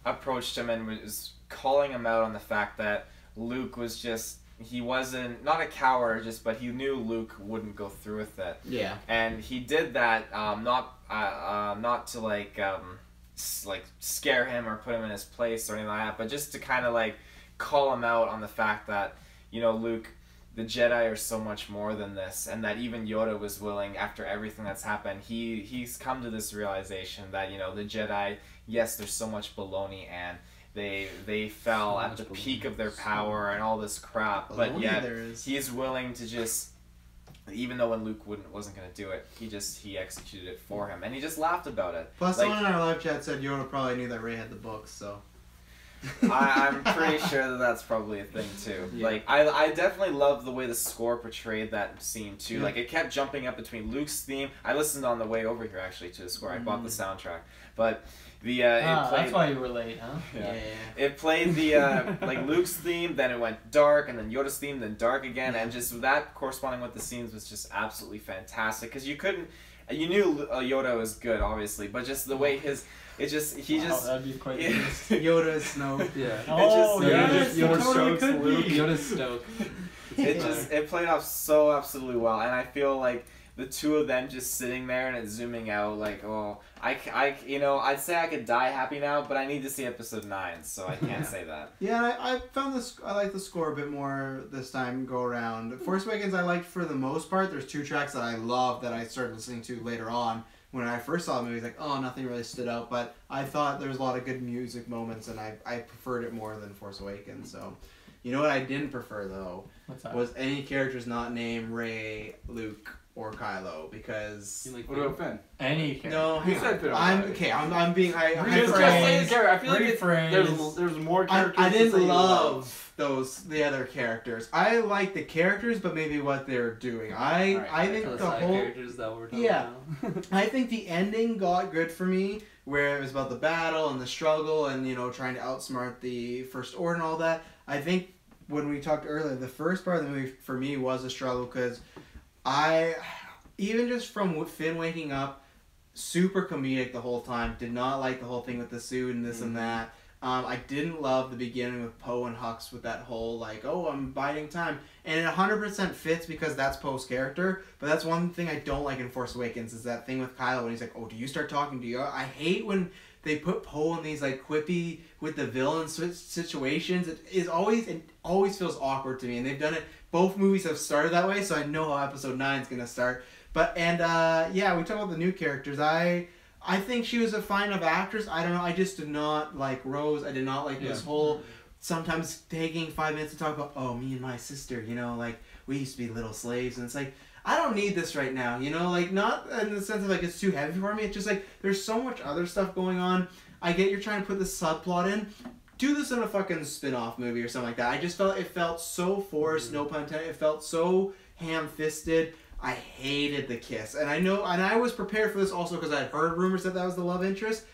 [SPEAKER 5] approached him and was calling him out on the fact that Luke was just, he wasn't, not a coward, but he knew Luke wouldn't go through with it.
[SPEAKER 1] Yeah.
[SPEAKER 5] And he did that, not to, scare him or put him in his place or anything like that, but just to kind of, call him out on the fact that, Luke, the Jedi are so much more than this, and that even Yoda was willing, after everything that's happened, he's come to this realization that, the Jedi, yes, there's so much baloney, and they fell at the peak of their power and all this crap, but yet he's willing to just, even though when Luke wasn't going to do it, he executed it for him, and he just laughed about it.
[SPEAKER 1] Plus, someone in our live chat said Yoda probably knew that Rey had the books, so...
[SPEAKER 5] I'm pretty sure that's probably a thing too. Yeah. I definitely love the way the score portrayed that scene too. Yeah. It kept jumping up between Luke's theme. I listened on the way over here actually to the score. I bought the soundtrack, but the it played,
[SPEAKER 4] that's why you were late, huh?
[SPEAKER 5] Yeah. It played the Luke's theme, then it went dark, and then Yoda's theme, then dark again, and just that corresponding with the scenes was just absolutely fantastic. Because you knew Yoda was good, obviously, but just the way
[SPEAKER 4] that'd be quite
[SPEAKER 1] Yoda is Snoke.
[SPEAKER 2] Yeah.
[SPEAKER 4] Yoda's
[SPEAKER 2] stoked.
[SPEAKER 5] It played off so absolutely well, and I feel like the two of them just sitting there and it's zooming out I'd say I could die happy now, but I need to see episode 9, so I can't say that.
[SPEAKER 1] Yeah, I found I like the score a bit more this time go around. Force Awakens I liked for the most part. There's 2 tracks that I love that I started listening to later on. When I first saw the movie, nothing really stood out, but I thought there was a lot of good music moments, and I preferred it more than Force Awakens. So, you know what I didn't prefer though?
[SPEAKER 4] What's that?
[SPEAKER 1] Was any characters not named Rey, Luke, or Kylo, because
[SPEAKER 3] what about Finn?
[SPEAKER 4] Any character.
[SPEAKER 1] No,
[SPEAKER 3] you said Finn.
[SPEAKER 1] I'm being I
[SPEAKER 3] feel like there's more characters.
[SPEAKER 1] I didn't love the other characters. I like the characters, but maybe what they're doing. I think the whole
[SPEAKER 2] characters that we're talking about.
[SPEAKER 1] I think the ending got good for me, where it was about the battle and the struggle and trying to outsmart the First Order and all that. I think when we talked earlier, the first part of the movie for me was a struggle, because even just from Finn waking up, super comedic the whole time. Did not like the whole thing with the suit and this and that. I didn't love the beginning with Poe and Hux with that whole I'm biding time, and it 100% fits because that's Poe's character. But that's one thing I don't like in Force Awakens is that thing with Kylo when he's like, "Oh, do you start talking to you?" I hate when they put Poe in these quippy with the villain situations. It always feels awkward to me, and they've done it. Both movies have started that way, so I know how Episode 9 is gonna start. But we talk about the new characters. I think she was a fine enough actress. I don't know. I just did not like Rose. I did not like this whole sometimes taking 5 minutes to talk about me and my sister. We used to be little slaves, and it's I don't need this right now. Not in the sense of it's too heavy for me. It's just there's so much other stuff going on. I get you're trying to put this subplot in. Do this in a fucking spin-off movie or something like that. I just felt it felt so forced, no pun intended. It felt so ham-fisted. I hated the kiss. And I was prepared for this also because I had heard rumors that was the love interest.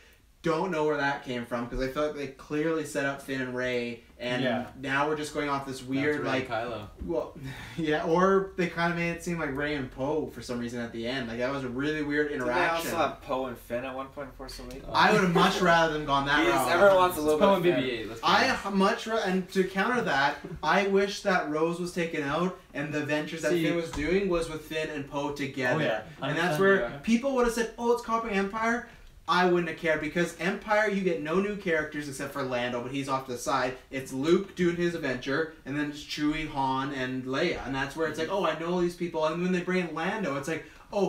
[SPEAKER 1] Don't know where that came from because I felt like they clearly set up Finn and Rey, and now we're just going off this weird
[SPEAKER 2] Kylo.
[SPEAKER 1] Well, yeah, or they kind of made it seem like Rey and Poe for some reason at the end. That was a really weird interaction.
[SPEAKER 5] Did they also have Poe and Finn at one point in Force Awakens?
[SPEAKER 1] I would have much rather them gone that route.
[SPEAKER 5] Everyone wants a little bit of
[SPEAKER 2] BB-8.
[SPEAKER 1] And to counter that, I wish that Rose was taken out and the adventures that Finn was doing was with Finn and Poe together.
[SPEAKER 4] Oh yeah,
[SPEAKER 1] and that's where people would have said, "Oh, it's copying Empire." I wouldn't have cared because Empire, you get no new characters except for Lando, but he's off to the side. It's Luke doing his adventure, and then it's Chewie, Han, and Leia. And that's where it's I know these people. And when they bring in Lando, it's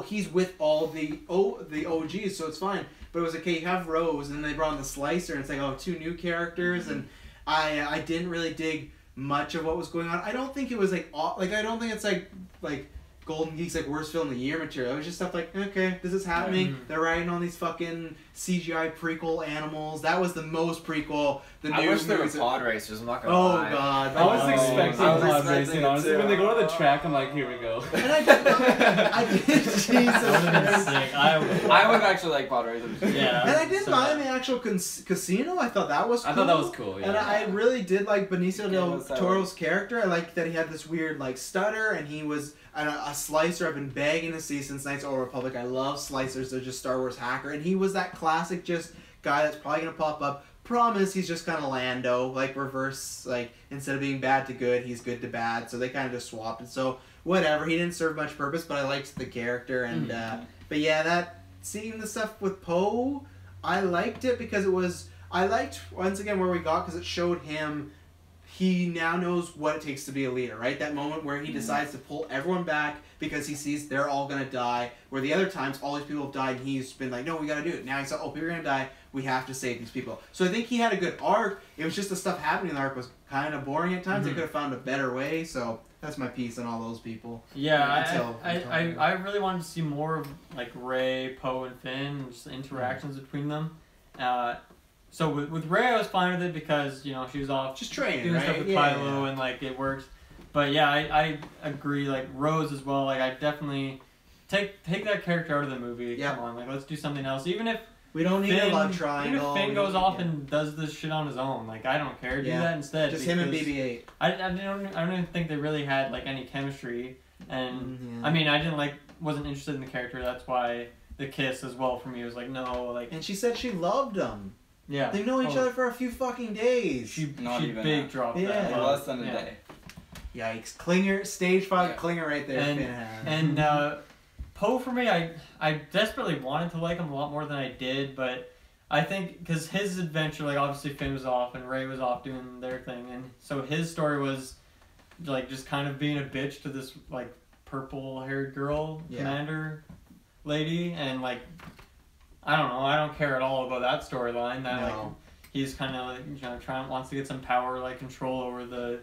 [SPEAKER 1] he's with all the OGs, so it's fine. But it was you have Rose, and then they brought in the Slicer, and it's 2 new characters. And I didn't really dig much of what was going on. I don't think it was like I don't think it's like Golden Geeks like worst film of the year material. It was just stuff like, okay, this is happening. They're riding on these fucking CGI prequel animals. That was the most prequel.
[SPEAKER 5] I wish there were pod racers. I'm not gonna
[SPEAKER 1] lie.
[SPEAKER 5] lie.
[SPEAKER 1] God!
[SPEAKER 2] I was expecting pod racing. Honestly, when they go to the track, I'm like, here we go.
[SPEAKER 1] And I did. Jesus.
[SPEAKER 3] I would actually like pod racers.
[SPEAKER 4] Yeah.
[SPEAKER 1] And I didn't mind the actual casino. I thought that was cool.
[SPEAKER 2] I thought that was cool. Yeah.
[SPEAKER 1] And I really did like Benicio del Toro's character. I liked that he had this weird like stutter, and he was a slicer. I've been begging to see since Knights of the Old Republic. I love slicers. They're just Star Wars hacker, and he was that classic just guy that's probably gonna pop up. Promise, he's just kind of Lando, like reverse, like instead of being bad to good, he's good to bad. So they kind of just swapped. And so whatever, he didn't serve much purpose, but I liked the character. And but yeah, that seeing the stuff with Poe, I liked it because it was. I liked once again where we got because it showed him. He now knows what it takes to be a leader, right? That moment where he decides to pull everyone back because he sees they're all going to die. Where the other times, all these people have died and he's been like, no, we got to do it. Now he's like, oh, people are going to die. We have to save these people. So I think he had a good arc. It was just the stuff happening in the arc was kind of boring at times. They could have found a better way. So that's my piece on all those people.
[SPEAKER 4] Yeah, I really wanted to see more of like Rey, Poe, and Finn, just the interactions between them. So with Rey, I was fine with it because, you know, she was off
[SPEAKER 1] just training,
[SPEAKER 4] doing
[SPEAKER 1] right?
[SPEAKER 4] stuff with Kylo and like it works. But yeah, I agree. Like Rose as well. Like I definitely take that character out of the movie.
[SPEAKER 1] Yeah.
[SPEAKER 4] Come on, like let's do something else. Even if
[SPEAKER 1] we don't need a love triangle.
[SPEAKER 4] Even if Finn goes off and does this shit on his own, like I don't care. Do that instead.
[SPEAKER 1] Just him and BB-8.
[SPEAKER 4] I don't even think they really had like any chemistry. And I mean, wasn't interested in the character. That's why the kiss as well for me was like no, like.
[SPEAKER 1] And she said she loved him.
[SPEAKER 4] Yeah.
[SPEAKER 1] They know each other for a few fucking days.
[SPEAKER 4] She big dropped that.
[SPEAKER 3] Less than a day.
[SPEAKER 1] Yikes. Clinger, stage 5 Clinger right there.
[SPEAKER 4] And Poe for me, I desperately wanted to like him a lot more than I did, but I think because his adventure, like obviously Finn was off and Rey was off doing their thing, and so his story was like just kind of being a bitch to this like purple-haired girl commander lady, and like I don't know, I don't care at all about that storyline. That like he's kind of like, you know, wants to get some power, like control over the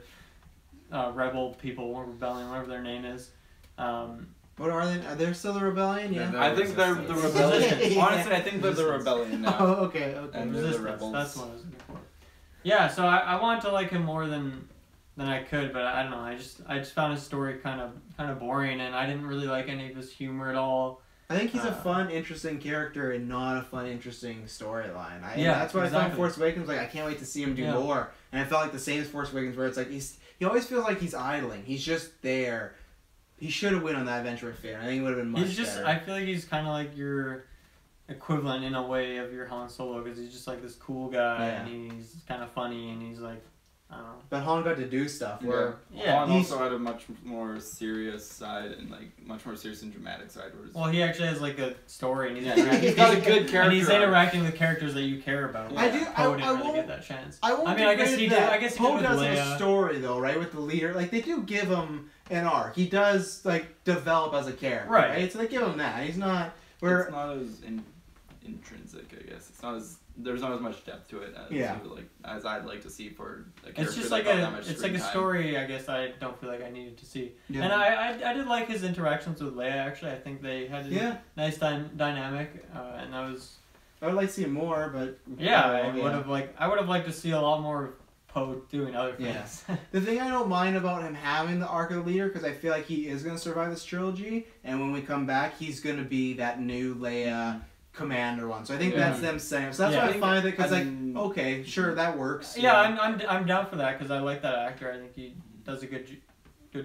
[SPEAKER 4] rebel people or rebellion, whatever their name is.
[SPEAKER 1] What are they? Are they still the rebellion? Yeah.
[SPEAKER 3] I think they're the rebellion. Honestly, I think they're the rebellion now.
[SPEAKER 1] Oh, okay.
[SPEAKER 3] And they're the rebels.
[SPEAKER 4] That's what I was looking for. Yeah, so I wanted to like him more than I could, but I don't know. I just found his story kind of boring, and I didn't really like any of his humor at all.
[SPEAKER 1] I think he's a fun, interesting character and not a fun, interesting storyline. That's why I found Force Awakens like I can't wait to see him do more. And I felt like the same as Force Awakens, where it's like he always feels like he's idling. He's just there. He should have went on that adventure with Finn. I think it would have been much better.
[SPEAKER 4] I feel like he's kind of like your equivalent in a way of your Han Solo because he's just like this cool guy and he's kind of funny and he's like. I don't know.
[SPEAKER 1] But Han got to do stuff where
[SPEAKER 3] Han also had a much more serious side and like much more serious and dramatic side.
[SPEAKER 4] Well, he actually has like a story and
[SPEAKER 3] he's got a good character.
[SPEAKER 4] And he's interacting with characters that you care about.
[SPEAKER 1] Yeah.
[SPEAKER 4] Poe didn't really get that chance.
[SPEAKER 1] I guess he did. I guess Poe does
[SPEAKER 4] have
[SPEAKER 1] a story though, right? With the leader, like they do give him an arc. He does like develop as a character, right? So they give him that. He's not.
[SPEAKER 3] It's not as intrinsic, I guess. It's not as. There's not as much depth to it as I'd like to see for a character.
[SPEAKER 4] It's just like a story. I guess I don't feel like I needed to see. Yeah. And I did like his interactions with Leia. Actually, I think they had a nice dynamic, and that was.
[SPEAKER 1] I would like to see more, but
[SPEAKER 4] I would have liked to see a lot more of Poe doing other things.
[SPEAKER 1] Yeah. The thing I don't mind about him having the arc of the leader, because I feel like he is going to survive this trilogy, and when we come back, he's going to be that new Leia. Commander one, so I think that's them saying. So that's why I find it because okay, sure, that works.
[SPEAKER 4] Yeah, I'm down for that because I like that actor. I think he does a good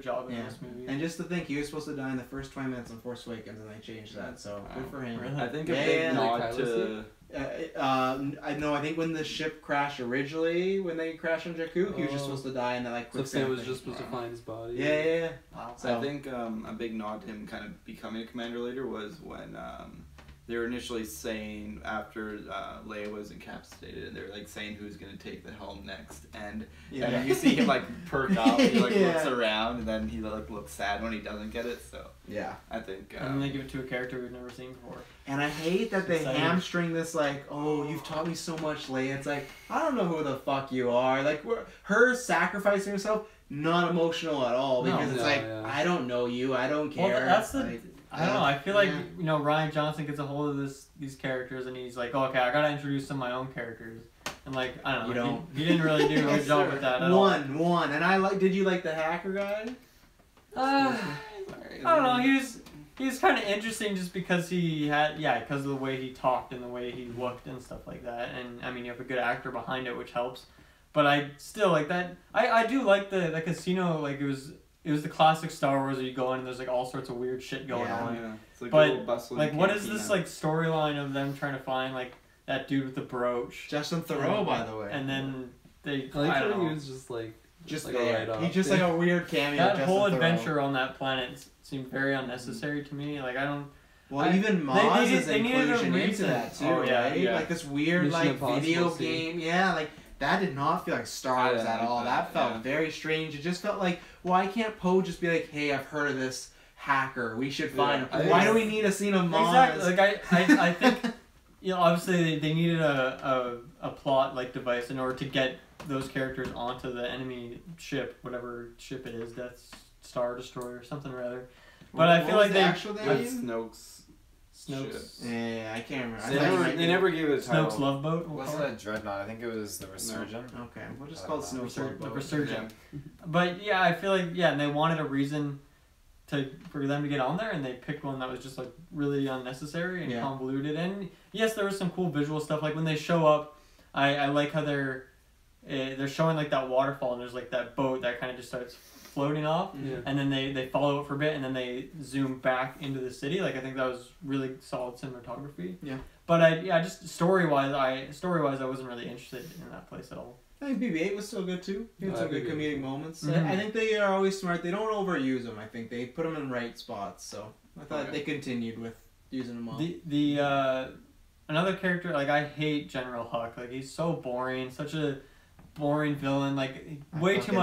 [SPEAKER 4] job in this movie.
[SPEAKER 1] And just to think, he was supposed to die in the first 20 minutes on Force Awakens, and they changed that. So good for him.
[SPEAKER 3] Really? I think a big nod to.
[SPEAKER 1] I think when the ship crashed originally, when they crashed on Jakku, he was just supposed to die in that like quick.
[SPEAKER 2] So Finn was just supposed to find his body.
[SPEAKER 1] Yeah.
[SPEAKER 3] Wow. So I think a big nod to him kind of becoming a commander later was when. They were initially saying after Leia was incapacitated, and they were like saying who's gonna take the helm next, and you see him like perk up, he like looks around, and then he like looks sad when he doesn't get it. So
[SPEAKER 1] Yeah.
[SPEAKER 3] I think.
[SPEAKER 4] And then they give it to a character we've never seen before.
[SPEAKER 1] And I hate that they
[SPEAKER 4] Exciting.
[SPEAKER 1] hamstring this, like, oh, you've taught me so much, Leia. It's like, I don't know who the fuck you are. Like, her sacrificing herself, not emotional at all. Because it's like, I don't know you. I don't care.
[SPEAKER 4] Well, that's the...
[SPEAKER 1] Like,
[SPEAKER 4] I don't know. I feel like, you know, Rian Johnson gets a hold of these characters and he's like, oh, okay, I gotta introduce some of my own characters. And like, I don't know. He didn't really do a good job with that at all.
[SPEAKER 1] One. And did you like the hacker guy?
[SPEAKER 4] I don't know. He was kind of interesting just because because of the way he talked and the way he looked and stuff like that. And I mean, you have a good actor behind it, which helps. But I still like that. I do like the casino. Like it was the classic Star Wars where you go in and there's like all sorts of weird shit going on.
[SPEAKER 3] Yeah. It's like
[SPEAKER 4] but
[SPEAKER 3] a little bustling
[SPEAKER 4] like, what is
[SPEAKER 3] cantina.
[SPEAKER 4] this like storyline of them trying to find like that dude with the brooch?
[SPEAKER 1] Justin Theroux, by the way.
[SPEAKER 4] And then they.
[SPEAKER 2] I like
[SPEAKER 4] I
[SPEAKER 2] how
[SPEAKER 4] don't
[SPEAKER 2] he
[SPEAKER 4] know.
[SPEAKER 2] was just like.
[SPEAKER 1] Just
[SPEAKER 2] like
[SPEAKER 1] there.
[SPEAKER 2] right off.
[SPEAKER 1] He's just like a weird cameo.
[SPEAKER 4] That
[SPEAKER 1] Justin
[SPEAKER 4] whole
[SPEAKER 1] Theroux.
[SPEAKER 4] adventure on that planet seemed very unnecessary to me. Like I don't.
[SPEAKER 1] Well, even Maz's
[SPEAKER 4] they needed a
[SPEAKER 1] inclusion into
[SPEAKER 4] reason.
[SPEAKER 1] that too,
[SPEAKER 4] Oh, yeah,
[SPEAKER 1] right?
[SPEAKER 3] yeah.
[SPEAKER 1] Like this weird
[SPEAKER 2] Mission
[SPEAKER 1] like
[SPEAKER 2] Impossible
[SPEAKER 1] video
[SPEAKER 2] scene.
[SPEAKER 1] game. Yeah, like that did not feel like Star Wars at all. That felt very strange. It just felt like, why can't Poe just be like, hey, I've heard of this hacker. We should find him. Why do we need a scene of Maz?
[SPEAKER 4] Exactly. Like I think, you know, obviously they needed a plot like device in order to get those characters onto the enemy ship, whatever ship it is, Death Star Destroyer, something or other. But I feel like
[SPEAKER 3] That's
[SPEAKER 4] Snoke's.
[SPEAKER 1] Yeah, I can't remember.
[SPEAKER 3] They never gave it a title.
[SPEAKER 4] Snoke's love boat.
[SPEAKER 5] Wasn't it Dreadnought? I think it was the Resurgent.
[SPEAKER 1] Okay, we'll just call it Snoke's
[SPEAKER 4] The
[SPEAKER 1] boat.
[SPEAKER 4] Resurgent. But yeah, I feel like and they wanted a reason for them to get on there, and they picked one that was just like really unnecessary and convoluted. And yes, there was some cool visual stuff. Like when they show up, I like how they're showing like that waterfall, and there's like that boat that kind of just starts floating off, and then they follow it for a bit, and then they zoom back into the city. Like I think that was really solid cinematography. Yeah. But just story wise, I wasn't really interested in that place at all.
[SPEAKER 1] I think BB-8 was still good too. He had some good comedic moments.
[SPEAKER 4] Mm-hmm.
[SPEAKER 1] I think they are always smart. They don't overuse them. I think they put them in right spots. So I thought they continued with using them all.
[SPEAKER 4] The another character, like I hate General Hux. Like he's so boring, such a boring villain. Like way too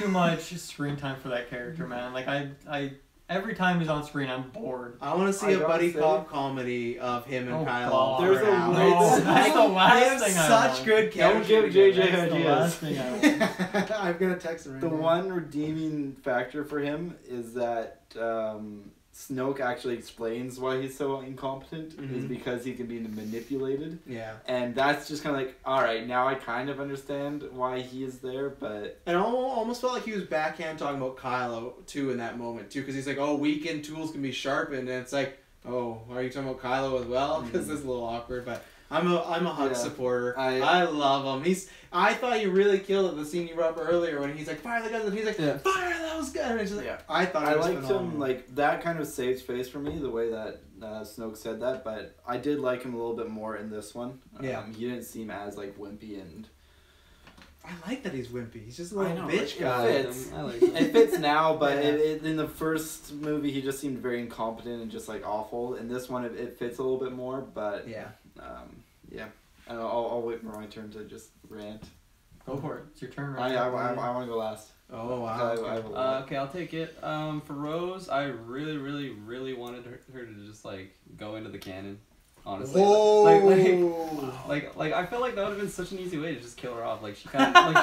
[SPEAKER 4] much screen time for that character, man. Like I every time he's on screen, I'm bored.
[SPEAKER 1] I want to see a buddy cop comedy of him and Kylo.
[SPEAKER 4] God.
[SPEAKER 3] There's a
[SPEAKER 4] that's the last thing I want.
[SPEAKER 1] Such good chemistry.
[SPEAKER 3] Don't give JJ
[SPEAKER 4] That's the last thing I want.
[SPEAKER 1] I'm gonna text him right
[SPEAKER 3] The
[SPEAKER 1] now.
[SPEAKER 3] one redeeming factor for him is that Snoke actually explains why he's so incompetent is because he can be manipulated.
[SPEAKER 1] Yeah.
[SPEAKER 3] And that's just kind of like, all right, now I kind of understand why he is there, but...
[SPEAKER 1] And I almost felt like he was backhand talking about Kylo, too, in that moment, too, because he's like, oh, weakened tools can be sharpened, and it's like, oh, are you talking about Kylo as well? Because this is a little awkward, but... I'm a Hux supporter. I love him. I thought he really killed it. The scene you brought up earlier when he's like, fire the guns, and he's like, fire those guns. And it's just like, I thought it was
[SPEAKER 3] liked
[SPEAKER 1] phenomenal.
[SPEAKER 3] him, like, that kind of saves face for me, the way that Snoke said that, but I did like him a little bit more in this one. He didn't seem as, like, wimpy and...
[SPEAKER 1] I like that he's wimpy. He's just a little bitch guy.
[SPEAKER 3] It fits now, but in the first movie, he just seemed very incompetent and just, like, awful. In this one, it fits a little bit more, but... I'll wait for my turn to just rant.
[SPEAKER 4] Go for it. It's your turn, right?
[SPEAKER 3] I want to go last.
[SPEAKER 1] Oh, wow.
[SPEAKER 2] Okay, I'll take it. For Rose, I really, really, really wanted her to just, like, go into the canon. Honestly. Like I feel like that would have been such an easy way to just kill her off. Like, she kind of,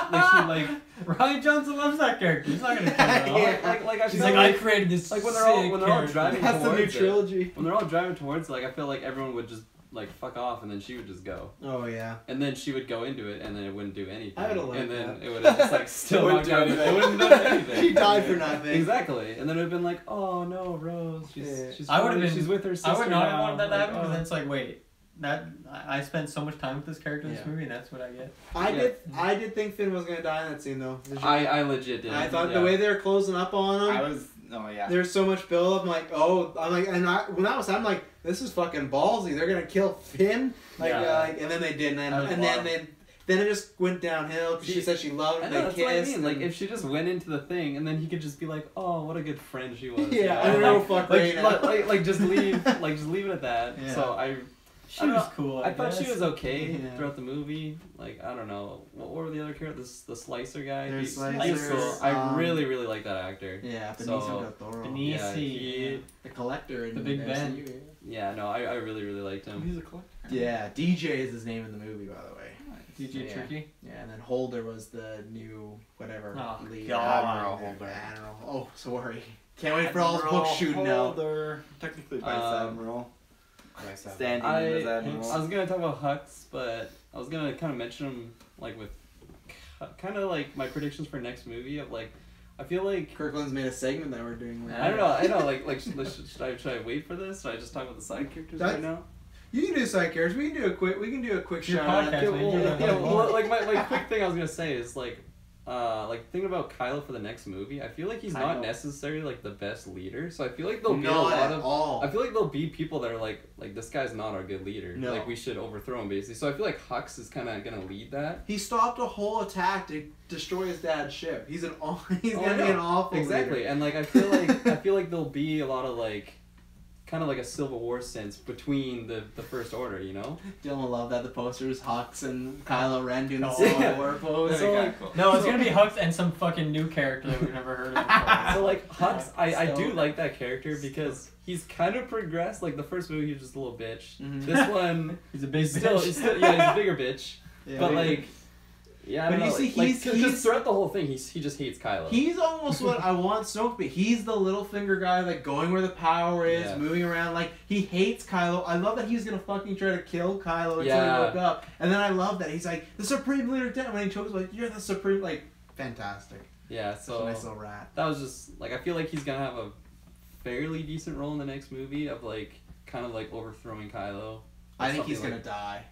[SPEAKER 2] like
[SPEAKER 4] Rian Johnson loves that character. He's not gonna kill her off.
[SPEAKER 2] She's
[SPEAKER 4] like, I created this.
[SPEAKER 2] Like, when they're all driving
[SPEAKER 1] That's the new trilogy.
[SPEAKER 2] When they're all driving towards, like, I feel like everyone would just, like, fuck off, and then she would just go.
[SPEAKER 1] Oh, yeah.
[SPEAKER 2] And then she would go into it, and then it wouldn't do anything.
[SPEAKER 1] I would've liked
[SPEAKER 2] And then
[SPEAKER 1] that.
[SPEAKER 2] it would have just, like, still not done anything. It wouldn't have done anything.
[SPEAKER 1] She died for nothing.
[SPEAKER 2] Exactly. And then it would have been like, oh, no, Rose. She's she's with her sister.
[SPEAKER 4] I would not have
[SPEAKER 2] now.
[SPEAKER 4] wanted that to happen,
[SPEAKER 2] Like,
[SPEAKER 4] because then it's like, wait. I spent so much time with this character in this movie, and that's what I get.
[SPEAKER 1] I did think Finn was gonna die in that scene though.
[SPEAKER 2] I legit did.
[SPEAKER 1] I thought the way they were closing up on him. There's so much build up. I'm like, when that was, I'm like, this is fucking ballsy. They're gonna kill Finn. And then they didn't. Then it just went downhill. She said she loved him. They
[SPEAKER 2] that's
[SPEAKER 1] kissed.
[SPEAKER 2] what I mean. Like, if she just went into the thing, and then he could just be like, "Oh, what a good friend she was."
[SPEAKER 1] I don't know, fuck right now.
[SPEAKER 2] Like, just leave. Like, just leave it at that.
[SPEAKER 1] Yeah.
[SPEAKER 2] So
[SPEAKER 4] She was cool.
[SPEAKER 2] I thought she was okay
[SPEAKER 1] Yeah.
[SPEAKER 2] throughout the movie. Like, I don't know. What were the other characters? The Slicer guy?
[SPEAKER 1] There's
[SPEAKER 2] He
[SPEAKER 1] Slicer,
[SPEAKER 2] was cool. I really, really like that actor.
[SPEAKER 1] Yeah, Benicio
[SPEAKER 2] So,
[SPEAKER 1] del Toro.
[SPEAKER 2] Yeah,
[SPEAKER 1] The collector in
[SPEAKER 4] The Big Ben.
[SPEAKER 1] MCU.
[SPEAKER 2] yeah, no, I really, really liked him.
[SPEAKER 3] He's a collector.
[SPEAKER 1] Yeah, DJ is his name in the movie, by the way.
[SPEAKER 4] DJ
[SPEAKER 1] Yeah.
[SPEAKER 4] Tricky.
[SPEAKER 1] Yeah, and then Holder was the new whatever
[SPEAKER 4] Oh,
[SPEAKER 1] lead.
[SPEAKER 4] God.
[SPEAKER 5] Admiral Holder.
[SPEAKER 1] Admiral. Oh, sorry. Can't wait for all his books shooting out.
[SPEAKER 3] Holder. Technically Vice Admiral.
[SPEAKER 5] Nice have
[SPEAKER 3] Standing
[SPEAKER 2] I
[SPEAKER 3] in as Admiral.
[SPEAKER 2] was gonna talk about Hux, but I was gonna kind of mention him like with kind of like my predictions for next movie of like I feel like
[SPEAKER 1] Kirkland's made a segment that we're doing.
[SPEAKER 2] I don't know like should I wait for this? Should I just talk about the side characters right now?
[SPEAKER 1] You can do side characters. We can do a quick
[SPEAKER 4] Your
[SPEAKER 1] shout out.
[SPEAKER 4] podcast, man. You
[SPEAKER 2] Yeah,
[SPEAKER 4] don't
[SPEAKER 2] well, like my quick thing I was gonna say is like thinking about Kylo for the next movie. I feel like he's not necessarily like the best leader, so I feel like there'll be a
[SPEAKER 1] Not
[SPEAKER 2] lot
[SPEAKER 1] at
[SPEAKER 2] of.
[SPEAKER 1] all.
[SPEAKER 2] I feel like there'll be people that are like this guy's not our good leader.
[SPEAKER 1] No.
[SPEAKER 2] Like we should overthrow him basically. So I feel like Hux is kind of gonna lead that.
[SPEAKER 1] He stopped a whole attack to destroy his dad's ship. He's gonna be
[SPEAKER 2] I
[SPEAKER 1] an
[SPEAKER 2] know.
[SPEAKER 1] awful
[SPEAKER 2] Exactly,
[SPEAKER 1] leader.
[SPEAKER 2] and like I feel like there'll be a lot of like. Kind of like a Civil War sense between the First Order, you know?
[SPEAKER 1] Dylan loved that the posters Hux and Kylo Ren doing the
[SPEAKER 4] Oh,
[SPEAKER 1] Civil
[SPEAKER 2] yeah.
[SPEAKER 1] War pose.
[SPEAKER 2] So, like,
[SPEAKER 3] cool.
[SPEAKER 4] No, it's gonna be Hux and some fucking new character that we've never heard of before.
[SPEAKER 2] So like Hux, I do
[SPEAKER 1] So-
[SPEAKER 2] like that character because he's kind of progressed. Like the first movie, he was just a little bitch.
[SPEAKER 1] Mhm.
[SPEAKER 2] This one,
[SPEAKER 4] He's a big
[SPEAKER 2] he's
[SPEAKER 4] bitch.
[SPEAKER 2] he's a bigger bitch.
[SPEAKER 1] Yeah.
[SPEAKER 2] But like, yeah, I
[SPEAKER 1] But
[SPEAKER 2] don't
[SPEAKER 1] you
[SPEAKER 2] know,
[SPEAKER 1] see,
[SPEAKER 2] like,
[SPEAKER 1] he's-
[SPEAKER 2] because throughout the whole thing, he just hates Kylo.
[SPEAKER 1] He's almost what I want Snoke to be. He's the little finger guy, like going where the power is,
[SPEAKER 2] Yeah.
[SPEAKER 1] moving around. Like he hates Kylo. I love that he's gonna fucking try to kill Kylo until
[SPEAKER 2] Yeah.
[SPEAKER 1] he woke up. And then I love that he's like the Supreme Leader. When he chokes, like you're the Supreme. Like fantastic.
[SPEAKER 2] Yeah,
[SPEAKER 1] Such a
[SPEAKER 2] so
[SPEAKER 1] nice little rat.
[SPEAKER 2] that was just like I feel like he's gonna have a fairly decent role in the next movie of like kind of like overthrowing Kylo.
[SPEAKER 1] I think he's
[SPEAKER 2] Something
[SPEAKER 1] gonna die.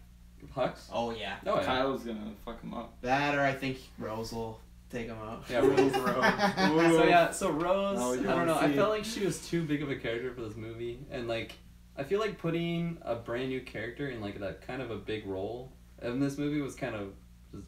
[SPEAKER 2] Hux.
[SPEAKER 1] Oh yeah.
[SPEAKER 2] No, yeah.
[SPEAKER 3] Kylo's gonna fuck him up.
[SPEAKER 1] That or I think Rose will take him out.
[SPEAKER 2] Yeah, Rose. So yeah, so Rose,
[SPEAKER 3] No, you
[SPEAKER 2] I don't know.
[SPEAKER 3] won't
[SPEAKER 2] I
[SPEAKER 3] see.
[SPEAKER 2] felt like she was too big of a character for this movie, and like, I feel like putting a brand new character in like that kind of a big role in this movie was kind of,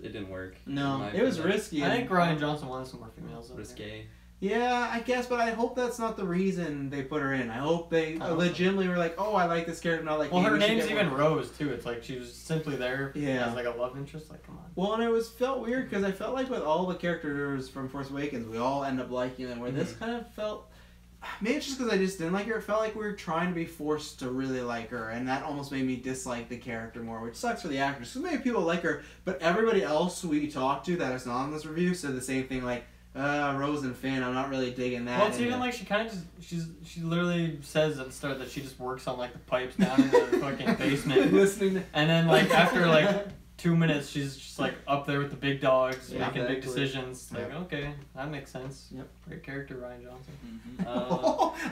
[SPEAKER 2] it didn't work. in
[SPEAKER 1] No,
[SPEAKER 2] my
[SPEAKER 1] it was
[SPEAKER 2] opinion.
[SPEAKER 1] risky.
[SPEAKER 4] I think Ryan Johnson wanted some more females. in there.
[SPEAKER 2] Risque.
[SPEAKER 1] Yeah, I guess, but I hope that's not the reason they put her in. I hope they legitimately were like, oh, I like this character, not like.
[SPEAKER 4] Well,
[SPEAKER 1] hey,
[SPEAKER 4] her
[SPEAKER 1] we should
[SPEAKER 4] name's
[SPEAKER 1] get
[SPEAKER 4] even
[SPEAKER 1] one.
[SPEAKER 4] Rose too. It's like she was simply there
[SPEAKER 1] Yeah.
[SPEAKER 4] as like a love interest. Like, come on.
[SPEAKER 1] Well, and it was felt weird because I felt like with all the characters from Force Awakens, we all end up liking them. Where this kind of felt, maybe it's just because I just didn't like her. It felt like we were trying to be forced to really like her, and that almost made me dislike the character more, which sucks for the actress. Because maybe people like her, but everybody else we talked to that is not on this review said the same thing. Like, Rose and Finn, I'm not really digging that.
[SPEAKER 4] Well, it's
[SPEAKER 1] and
[SPEAKER 4] even like she kind of just she literally says at the start that she just works on like the pipes down in the fucking basement,
[SPEAKER 1] listening to.
[SPEAKER 4] and then like after like 2 minutes, she's just like up there with the big dogs,
[SPEAKER 1] Yeah,
[SPEAKER 4] making big
[SPEAKER 1] exactly.
[SPEAKER 4] decisions. Like,
[SPEAKER 1] Yep.
[SPEAKER 4] okay, that makes sense.
[SPEAKER 1] Yep.
[SPEAKER 4] Great character, Ryan Johnson.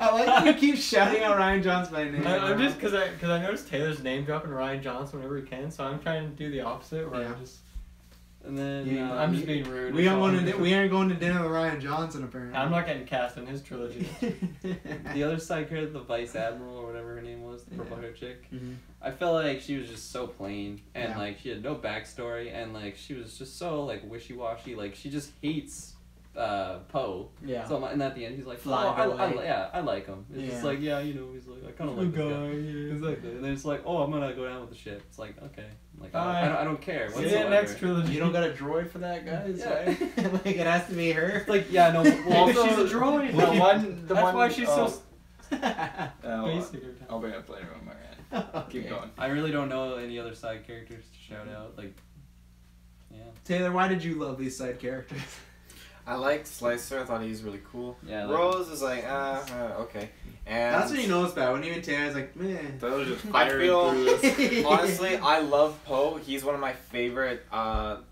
[SPEAKER 1] I like how you keep shouting out Ryan Johnson by name.
[SPEAKER 4] I'm just because I noticed Taylor's name dropping Ryan Johnson whenever he can, so I'm trying to do the opposite. Where
[SPEAKER 1] Yeah.
[SPEAKER 4] I'm just
[SPEAKER 2] And then
[SPEAKER 1] Yeah,
[SPEAKER 4] I'm just being rude.
[SPEAKER 1] We
[SPEAKER 4] that's all.
[SPEAKER 1] aren't going to dinner with Ryan Johnson apparently.
[SPEAKER 4] I'm not getting cast in his trilogy.
[SPEAKER 2] the other side character, the Vice Admiral or whatever her name was, the purple hair chick.
[SPEAKER 1] Mhm.
[SPEAKER 2] I felt like she was just so plain, and
[SPEAKER 1] Yeah.
[SPEAKER 2] like she had no backstory, and like she was just so like wishy-washy. Like she just hates Poe.
[SPEAKER 1] Yeah.
[SPEAKER 2] So and at the end he's like,
[SPEAKER 1] Flying
[SPEAKER 2] oh,
[SPEAKER 1] away.
[SPEAKER 2] I like him. It's just
[SPEAKER 1] Yeah.
[SPEAKER 2] like, yeah, you know, he's like, I kind of like this guy. Exactly. And then it's like, oh, I'm gonna go down with the ship. It's like, okay, like I don't care.
[SPEAKER 4] See you
[SPEAKER 2] whatsoever.
[SPEAKER 4] next trilogy.
[SPEAKER 1] You don't got a droid for that, guys?
[SPEAKER 2] Yeah.
[SPEAKER 1] Right? Like it has to be her.
[SPEAKER 2] It's like, yeah, no. Well,
[SPEAKER 4] Also,
[SPEAKER 2] also,
[SPEAKER 4] she's a droid.
[SPEAKER 3] The one,
[SPEAKER 4] That's why she's so
[SPEAKER 3] I'll
[SPEAKER 4] basic.
[SPEAKER 3] bring up later on my rant. Keep going.
[SPEAKER 2] I really don't know any other side characters to shout out. Like, yeah,
[SPEAKER 1] Taylor, why did you love these side characters?
[SPEAKER 5] I liked Slicer. I thought he was really cool.
[SPEAKER 2] Yeah, like-
[SPEAKER 5] Rose is like, okay. And
[SPEAKER 1] That's when you know it's bad. When even Taylor's like, man.
[SPEAKER 3] Those just
[SPEAKER 5] I
[SPEAKER 3] firing
[SPEAKER 5] feel
[SPEAKER 3] through this.
[SPEAKER 5] honestly, I love Poe. He's one of my favorite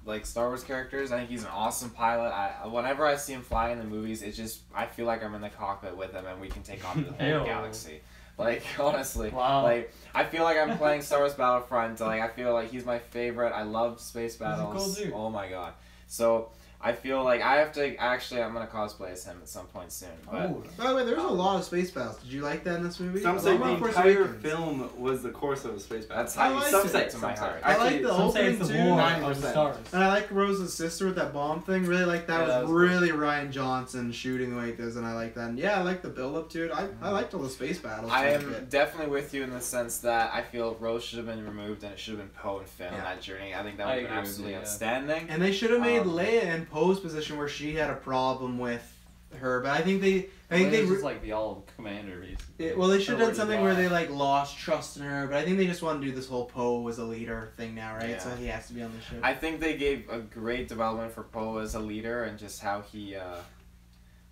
[SPEAKER 5] like Star Wars characters. I think he's an awesome pilot. Whenever I see him fly in the movies, it's just I feel like I'm in the cockpit with him and we can take on the whole
[SPEAKER 4] Ew.
[SPEAKER 5] galaxy. Like honestly,
[SPEAKER 4] Wow.
[SPEAKER 5] like I feel like I'm playing Star Wars Battlefront. Like I feel like he's my favorite. I love space
[SPEAKER 4] He's a cool
[SPEAKER 5] battles.
[SPEAKER 4] dude.
[SPEAKER 5] Oh my god. So I feel like I have to I'm gonna cosplay as him at some point soon. But
[SPEAKER 1] by the way, there's a lot of space battles. Did you like that in this movie?
[SPEAKER 3] Some say the entire film was the course of a space battle.
[SPEAKER 5] That's how you
[SPEAKER 1] liked
[SPEAKER 5] some
[SPEAKER 1] it.
[SPEAKER 5] say it to my heart.
[SPEAKER 1] I like the
[SPEAKER 4] Some say
[SPEAKER 1] opening
[SPEAKER 4] it's the
[SPEAKER 1] too.
[SPEAKER 4] war
[SPEAKER 3] 9%.
[SPEAKER 4] of the stars.
[SPEAKER 1] And I like Rose's sister with that bomb thing. Really like that.
[SPEAKER 3] Yeah, that
[SPEAKER 1] was
[SPEAKER 3] was
[SPEAKER 1] really Ryan Johnson shooting like this, and I like that. And yeah, I like the build up to it. I liked all the space battles.
[SPEAKER 5] I am definitely with you in the sense that I feel Rose should have been removed and it should have been Poe and Finn on that journey. I think that would have been
[SPEAKER 2] agree with
[SPEAKER 5] absolutely
[SPEAKER 2] you, yeah.
[SPEAKER 5] outstanding.
[SPEAKER 1] And they should have made
[SPEAKER 5] Um,
[SPEAKER 1] Leia in Poe's position where she had a problem with her, but I think they
[SPEAKER 2] just like the all commander basically.
[SPEAKER 1] well, they should have
[SPEAKER 2] Or
[SPEAKER 1] done something where
[SPEAKER 2] why.
[SPEAKER 1] they like lost trust in her, but I think they just want to do this whole Poe as a leader thing now, right?
[SPEAKER 5] Yeah.
[SPEAKER 1] So he has to be on the ship.
[SPEAKER 5] I think they gave a great development for Poe as a leader and just how he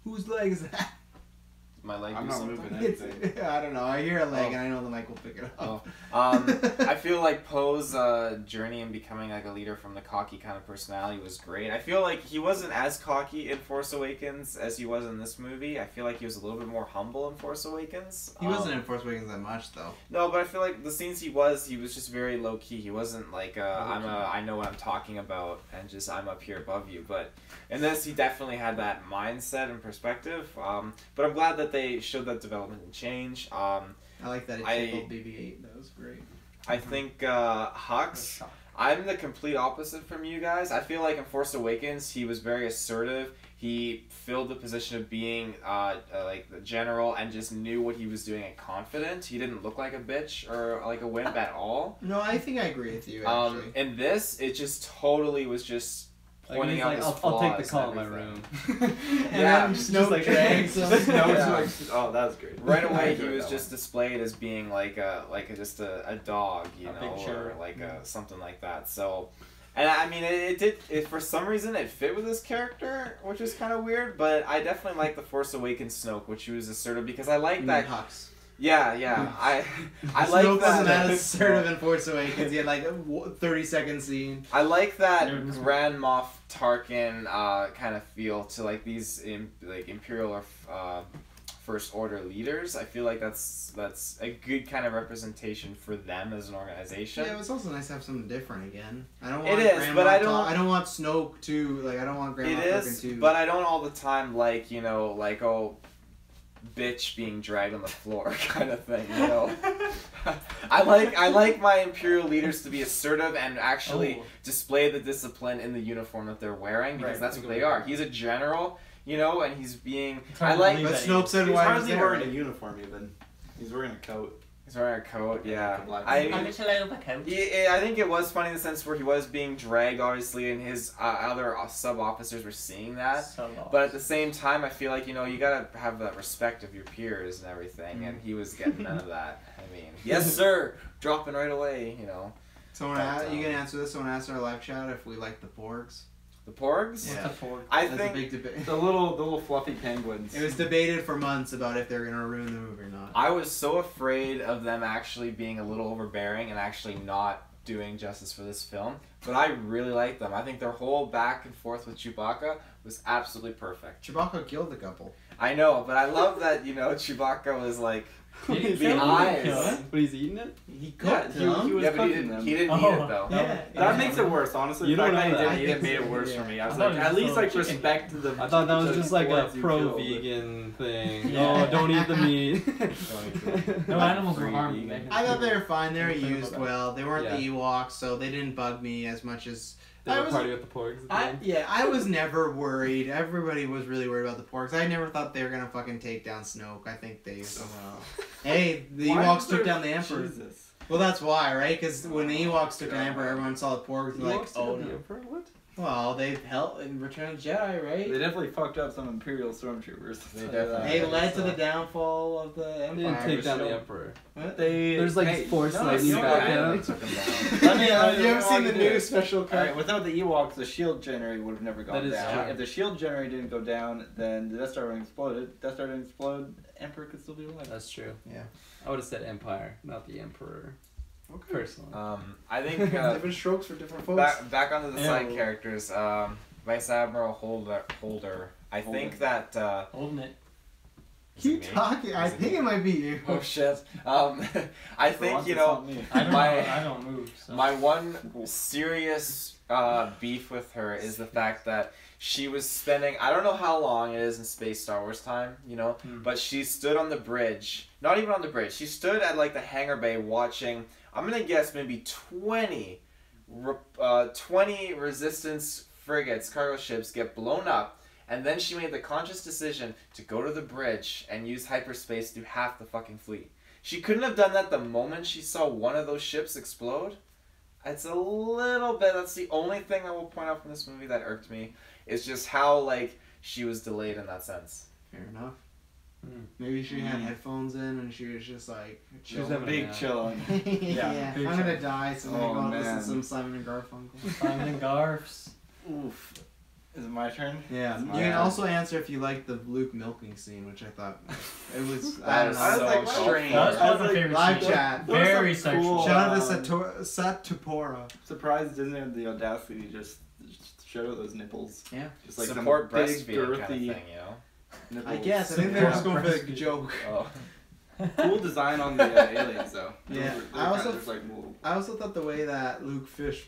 [SPEAKER 1] Whose leg is that?
[SPEAKER 5] my leg
[SPEAKER 3] I'm
[SPEAKER 5] do
[SPEAKER 3] not
[SPEAKER 5] something.
[SPEAKER 3] moving
[SPEAKER 1] It's,
[SPEAKER 3] anything.
[SPEAKER 1] I don't know. I hear a leg,
[SPEAKER 5] Oh.
[SPEAKER 1] and I know the mic will pick it up.
[SPEAKER 5] I feel like Poe's journey in becoming like a leader from the cocky kind of personality was great. I feel like he wasn't as cocky in Force Awakens as he was in this movie. I feel like he was a little bit more humble in Force Awakens.
[SPEAKER 1] He wasn't in Force Awakens that much, though.
[SPEAKER 5] No, but I feel like the scenes he was just very low key. He wasn't like I know what I'm talking about and just I'm up here above you. But in this, he definitely had that mindset and perspective. But I'm glad that they showed that development and change.
[SPEAKER 1] I like that it tickled BB-8. That was great.
[SPEAKER 5] I think Hux. I'm the complete opposite from you guys. I feel like in Force Awakens, he was very assertive. He filled the position of being like the general and just knew what he was doing and confident. He didn't look like a bitch or like a wimp at all.
[SPEAKER 1] No, I think I agree with you, actually.
[SPEAKER 5] In this, it just totally was just pointing out his flaws.
[SPEAKER 2] I'll take the call in
[SPEAKER 5] and
[SPEAKER 2] my
[SPEAKER 5] everything.
[SPEAKER 2] room.
[SPEAKER 5] Yeah,
[SPEAKER 1] and Snoke
[SPEAKER 2] like-
[SPEAKER 1] drags him.
[SPEAKER 3] Oh, that was great.
[SPEAKER 5] Right
[SPEAKER 3] I
[SPEAKER 5] away, he
[SPEAKER 3] enjoyed
[SPEAKER 5] was
[SPEAKER 3] that
[SPEAKER 5] just displayed as being like a dog, you
[SPEAKER 4] A
[SPEAKER 5] know,
[SPEAKER 4] big
[SPEAKER 5] or
[SPEAKER 4] sheriff.
[SPEAKER 5] like something like that. So, and I mean, it for some reason it fit with his character, which is kind of weird. But I definitely like the Force Awakens Snoke, which he was assertive because I like that.
[SPEAKER 1] Hux.
[SPEAKER 5] Yeah, I
[SPEAKER 1] Snoke
[SPEAKER 5] like
[SPEAKER 1] wasn't that
[SPEAKER 5] that.
[SPEAKER 1] assertive in Force Awakens. He had like a 30-second scene.
[SPEAKER 5] I like that
[SPEAKER 4] Yeah.
[SPEAKER 5] Grand Moff Tarkin kind of feel to like these Imperial or First Order leaders. I feel like that's a good kind of representation for them as an organization.
[SPEAKER 1] Yeah, it was also nice to have something different again. I don't
[SPEAKER 5] It
[SPEAKER 1] want
[SPEAKER 5] is,
[SPEAKER 1] Grand
[SPEAKER 5] but
[SPEAKER 1] Moff
[SPEAKER 5] I don't-
[SPEAKER 1] I don't want Snoke to like. I don't want Grand
[SPEAKER 5] It
[SPEAKER 1] Moff Tarkin
[SPEAKER 5] is,
[SPEAKER 1] to.
[SPEAKER 5] but I don't all the time like, you know, like, oh, bitch being dragged on the floor kind of thing, you know. I like my Imperial leaders to be assertive and actually display the discipline in the uniform that they're wearing because
[SPEAKER 4] Right.
[SPEAKER 5] that's what they are. He's a general, you know, and he's being.
[SPEAKER 4] It's hard
[SPEAKER 5] I
[SPEAKER 4] to
[SPEAKER 5] like.
[SPEAKER 4] believe
[SPEAKER 1] But
[SPEAKER 4] that
[SPEAKER 1] Snoke said
[SPEAKER 3] He's
[SPEAKER 1] why he was
[SPEAKER 3] hardly
[SPEAKER 1] there.
[SPEAKER 3] wearing a
[SPEAKER 1] right?
[SPEAKER 3] uniform even. He's wearing a coat.
[SPEAKER 5] He's wearing a coat, yeah.
[SPEAKER 3] Like a black
[SPEAKER 5] I think it was funny in the sense where he was being dragged, obviously, and his other sub-officers were seeing that. But at the same time, I feel like, you know, you gotta have that respect of your peers and everything, and he was getting none of that. I mean, yes, sir, dropping right away, you know.
[SPEAKER 1] Someone
[SPEAKER 5] But,
[SPEAKER 1] you can answer this. Someone asked in our live chat if we like the Porgs.
[SPEAKER 5] The Porgs?
[SPEAKER 1] Yeah.
[SPEAKER 4] What's a fork?
[SPEAKER 5] I
[SPEAKER 1] That's
[SPEAKER 5] think
[SPEAKER 1] a big debate.
[SPEAKER 3] The little fluffy penguins.
[SPEAKER 1] It was debated for months about if they're gonna ruin the movie or not.
[SPEAKER 5] I was so afraid of them actually being a little overbearing and actually not doing justice for this film, but I really liked them. I think their whole back and forth with Chewbacca was absolutely perfect.
[SPEAKER 1] Chewbacca killed a couple.
[SPEAKER 5] I know, but I love that, you know, Chewbacca was like
[SPEAKER 2] He's
[SPEAKER 5] the
[SPEAKER 2] eating
[SPEAKER 5] eyes.
[SPEAKER 2] it? But he's eating it?
[SPEAKER 1] He
[SPEAKER 3] Yeah,
[SPEAKER 1] cooked
[SPEAKER 3] he
[SPEAKER 1] them.
[SPEAKER 3] was
[SPEAKER 5] Yeah, but he
[SPEAKER 3] cooking them.
[SPEAKER 5] didn't eat
[SPEAKER 4] Oh.
[SPEAKER 5] it though.
[SPEAKER 1] Yeah.
[SPEAKER 3] That makes it worse, honestly.
[SPEAKER 2] You
[SPEAKER 3] The
[SPEAKER 2] don't
[SPEAKER 3] fact
[SPEAKER 2] know
[SPEAKER 3] that
[SPEAKER 2] that.
[SPEAKER 3] he didn't eat it
[SPEAKER 1] I
[SPEAKER 3] made it
[SPEAKER 1] think
[SPEAKER 3] worse
[SPEAKER 1] so,
[SPEAKER 3] for me.
[SPEAKER 1] yeah.
[SPEAKER 3] I was
[SPEAKER 4] I thought
[SPEAKER 3] like,
[SPEAKER 4] it
[SPEAKER 3] at
[SPEAKER 4] was
[SPEAKER 3] least
[SPEAKER 4] still
[SPEAKER 3] like
[SPEAKER 4] chicken.
[SPEAKER 3] respect to the.
[SPEAKER 2] I thought that was
[SPEAKER 3] to
[SPEAKER 2] just
[SPEAKER 3] the
[SPEAKER 2] like a
[SPEAKER 3] ones you killed.
[SPEAKER 2] pro-vegan thing.
[SPEAKER 1] Yeah.
[SPEAKER 2] Oh, don't eat the meat.
[SPEAKER 4] No animals were
[SPEAKER 5] Free
[SPEAKER 4] harmed.
[SPEAKER 5] vegan.
[SPEAKER 1] I thought they were fine. They were
[SPEAKER 4] Think about
[SPEAKER 1] used
[SPEAKER 4] that.
[SPEAKER 1] well. They weren't
[SPEAKER 2] Yeah.
[SPEAKER 1] the Ewoks, so they didn't bug me as much as.
[SPEAKER 2] They
[SPEAKER 1] I
[SPEAKER 2] were
[SPEAKER 1] was-
[SPEAKER 2] party with the porgs. At the end.
[SPEAKER 1] I was never worried. Everybody was really worried about the Porgs. I never thought they were gonna fucking take down Snoke. I think they. Hey, the
[SPEAKER 3] Why
[SPEAKER 1] Ewoks
[SPEAKER 3] is
[SPEAKER 1] took
[SPEAKER 3] there-
[SPEAKER 1] down the Emperor.
[SPEAKER 3] Jesus.
[SPEAKER 1] Well, that's why, right? Because when the Ewoks took down the Emperor, everyone saw the Porgs and like,
[SPEAKER 2] Ewoks
[SPEAKER 1] oh
[SPEAKER 2] took the
[SPEAKER 1] no.
[SPEAKER 2] Emperor? What?
[SPEAKER 1] Well, they helped in Return of the Jedi, right?
[SPEAKER 3] They definitely fucked up some Imperial stormtroopers.
[SPEAKER 5] They definitely
[SPEAKER 1] They
[SPEAKER 5] did.
[SPEAKER 1] led to the downfall of the
[SPEAKER 2] They
[SPEAKER 1] Empire.
[SPEAKER 2] didn't take down the
[SPEAKER 1] so-
[SPEAKER 2] Emperor.
[SPEAKER 1] What?
[SPEAKER 2] There's like Force lightning
[SPEAKER 3] no,
[SPEAKER 2] back
[SPEAKER 3] I-
[SPEAKER 2] down.
[SPEAKER 5] They took him down.
[SPEAKER 3] Let me-
[SPEAKER 1] you haven't seen the new special cut?
[SPEAKER 3] Alright, without the Ewoks, the shield generator would have never gone
[SPEAKER 2] That is
[SPEAKER 3] down.
[SPEAKER 2] true.
[SPEAKER 3] If the shield generator didn't go down, then the Death Star would have exploded. Death Star didn't explode, Emperor could still be alive.
[SPEAKER 2] That's true.
[SPEAKER 1] Yeah.
[SPEAKER 2] I would have said Empire, not the Emperor.
[SPEAKER 1] Okay.
[SPEAKER 2] Personally.
[SPEAKER 5] I think
[SPEAKER 1] Different strokes for different folks.
[SPEAKER 5] back onto the side
[SPEAKER 4] Ew.
[SPEAKER 5] characters. Vice Admiral Holder. I think that.
[SPEAKER 4] Holding it.
[SPEAKER 5] is it
[SPEAKER 1] Keep
[SPEAKER 5] me?
[SPEAKER 1] talking. I
[SPEAKER 5] Is it
[SPEAKER 1] think
[SPEAKER 5] me?
[SPEAKER 1] it might be you.
[SPEAKER 5] Oh shit. I
[SPEAKER 3] For
[SPEAKER 5] think
[SPEAKER 3] once,
[SPEAKER 5] you
[SPEAKER 3] it's
[SPEAKER 5] know.
[SPEAKER 3] not me.
[SPEAKER 4] I don't.
[SPEAKER 5] My-
[SPEAKER 4] I don't move. So.
[SPEAKER 5] My one serious beef with her is the fact that she was spending, I don't know how long it is in space Star Wars time, but she stood on the bridge, not even on the bridge, she stood at like the hangar bay watching, I'm gonna guess maybe 20 resistance frigates, cargo ships get blown up, and then she made the conscious decision to go to the bridge and use hyperspace through half the fucking fleet. She couldn't have done that the moment she saw one of those ships explode. It's a little bit, that's the only thing I will point out from this movie that irked me, is just how, like, she was delayed in that sense.
[SPEAKER 1] Fair enough. Maybe she had headphones in and she was just like,
[SPEAKER 3] she was a big chill.
[SPEAKER 1] Yeah, I'm gonna die, so I'm gonna go listen to some Simon and Garfunkel.
[SPEAKER 4] Simon and Garfs.
[SPEAKER 3] Oof. Is it my turn?
[SPEAKER 1] Yeah. You can also answer if you like the Luke milking scene, which I thought it was.
[SPEAKER 5] I was so strange.
[SPEAKER 4] That was probably my favorite
[SPEAKER 1] live
[SPEAKER 4] scene.
[SPEAKER 1] chat.
[SPEAKER 4] Very
[SPEAKER 3] cool.
[SPEAKER 4] sexual.
[SPEAKER 1] Shout out to Satupora.
[SPEAKER 3] Surprised Disney had the audacity to just show those nipples.
[SPEAKER 1] Yeah.
[SPEAKER 3] Just like
[SPEAKER 5] support
[SPEAKER 3] some big,
[SPEAKER 5] breastfeeding
[SPEAKER 3] girthy
[SPEAKER 5] kind of thing,
[SPEAKER 3] nipples.
[SPEAKER 1] I guess. I think they were just going for the joke.
[SPEAKER 5] Oh.
[SPEAKER 3] Cool design on the aliens, though.
[SPEAKER 1] Yeah.
[SPEAKER 3] I
[SPEAKER 1] also thought the way that Luke fished,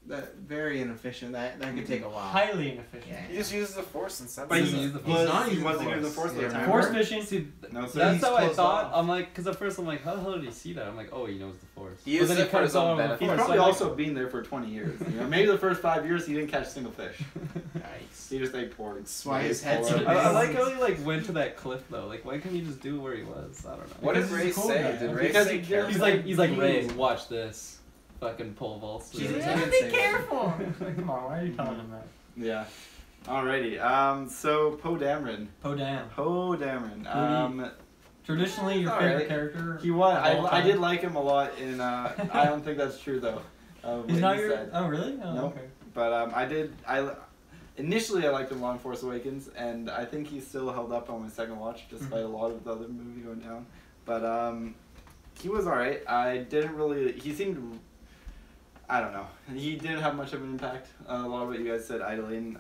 [SPEAKER 1] that very inefficient. That could take a while.
[SPEAKER 4] Highly inefficient.
[SPEAKER 5] He just uses the Force and senses.
[SPEAKER 3] But
[SPEAKER 2] He's using the
[SPEAKER 1] He's not using
[SPEAKER 3] wasn't
[SPEAKER 1] the
[SPEAKER 3] using the
[SPEAKER 1] Force.
[SPEAKER 3] Force at the time.
[SPEAKER 4] Force
[SPEAKER 3] Remember?
[SPEAKER 4] fishing.
[SPEAKER 2] See,
[SPEAKER 3] No, so
[SPEAKER 2] that's
[SPEAKER 1] he's
[SPEAKER 2] how I
[SPEAKER 1] closed
[SPEAKER 2] thought.
[SPEAKER 1] off.
[SPEAKER 2] I'm like, because at first I'm like, how the hell did he see that? I'm like, oh, he knows the Force.
[SPEAKER 5] He
[SPEAKER 2] But
[SPEAKER 5] uses
[SPEAKER 2] then
[SPEAKER 5] it for his own
[SPEAKER 2] comes on with the
[SPEAKER 5] benefit.
[SPEAKER 3] He's
[SPEAKER 2] Force,
[SPEAKER 3] probably
[SPEAKER 2] so I'm
[SPEAKER 3] also been there for 20 years. Maybe the first 5 years he didn't catch a single fish.
[SPEAKER 1] Nice.
[SPEAKER 3] He just ate pork.
[SPEAKER 1] That's why his head's so
[SPEAKER 2] like,
[SPEAKER 1] big.
[SPEAKER 2] I like how he like went to that cliff though. Like, why couldn't he just do where he was? I don't know.
[SPEAKER 5] What did
[SPEAKER 4] Because
[SPEAKER 5] Ray
[SPEAKER 4] he's a cool
[SPEAKER 5] say?
[SPEAKER 4] guy.
[SPEAKER 5] Did Ray
[SPEAKER 3] Because
[SPEAKER 5] say
[SPEAKER 3] he-
[SPEAKER 5] careful?
[SPEAKER 2] He's like Ray, watch this. Fucking pole vaults.
[SPEAKER 1] He didn't
[SPEAKER 4] Yeah,
[SPEAKER 1] say
[SPEAKER 4] be
[SPEAKER 1] that.
[SPEAKER 4] careful. Come on, why are you telling him that?
[SPEAKER 3] Yeah. Alrighty. So Poe Dameron.
[SPEAKER 4] Oh damn.
[SPEAKER 3] Poe Dameron.
[SPEAKER 4] Traditionally, your
[SPEAKER 3] Alright.
[SPEAKER 4] favorite character.
[SPEAKER 3] He was.
[SPEAKER 4] of all
[SPEAKER 3] I
[SPEAKER 4] time?
[SPEAKER 3] did like him a lot in. I don't think that's true though.
[SPEAKER 4] He's
[SPEAKER 3] what
[SPEAKER 4] not
[SPEAKER 3] you
[SPEAKER 4] your.
[SPEAKER 3] said.
[SPEAKER 4] Oh really? Oh,
[SPEAKER 3] Nope.
[SPEAKER 4] okay.
[SPEAKER 3] But initially I liked him on Force Awakens, and I think he still held up on my second watch, despite a lot of the other movie going down. But he was alright. I didn't really. He seemed. I don't know. He didn't have much of an impact. A lot of what you guys said idling.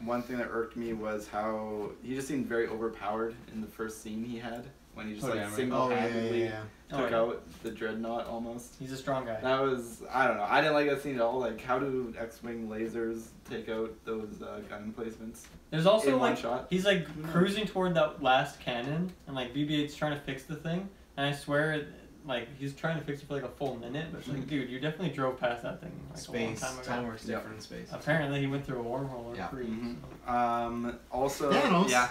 [SPEAKER 3] One thing that irked me was how he just seemed very overpowered in the first scene he had when he just
[SPEAKER 2] Oh, yeah, right.
[SPEAKER 3] single-handedly
[SPEAKER 4] Oh,
[SPEAKER 3] took
[SPEAKER 4] yeah.
[SPEAKER 3] out the dreadnought almost.
[SPEAKER 4] He's a strong guy.
[SPEAKER 3] That was, I don't know. I didn't like that scene at all. Like, how do X-wing lasers take out those gun emplacements
[SPEAKER 4] There's also
[SPEAKER 3] in one
[SPEAKER 4] like
[SPEAKER 3] shot?
[SPEAKER 4] he's like cruising toward that last cannon, and like BB-8's trying to fix the thing, and I swear, like he's trying to fix it for like a full minute, but it's like, dude, you definitely drove past that thing like a long
[SPEAKER 1] Space.
[SPEAKER 4] time ago.
[SPEAKER 1] Time works
[SPEAKER 3] Yep.
[SPEAKER 1] different in space.
[SPEAKER 4] Apparently, he went through a wormhole or
[SPEAKER 1] Yeah.
[SPEAKER 4] three.
[SPEAKER 3] Mhm. Also,
[SPEAKER 1] Thanos.
[SPEAKER 3] yeah.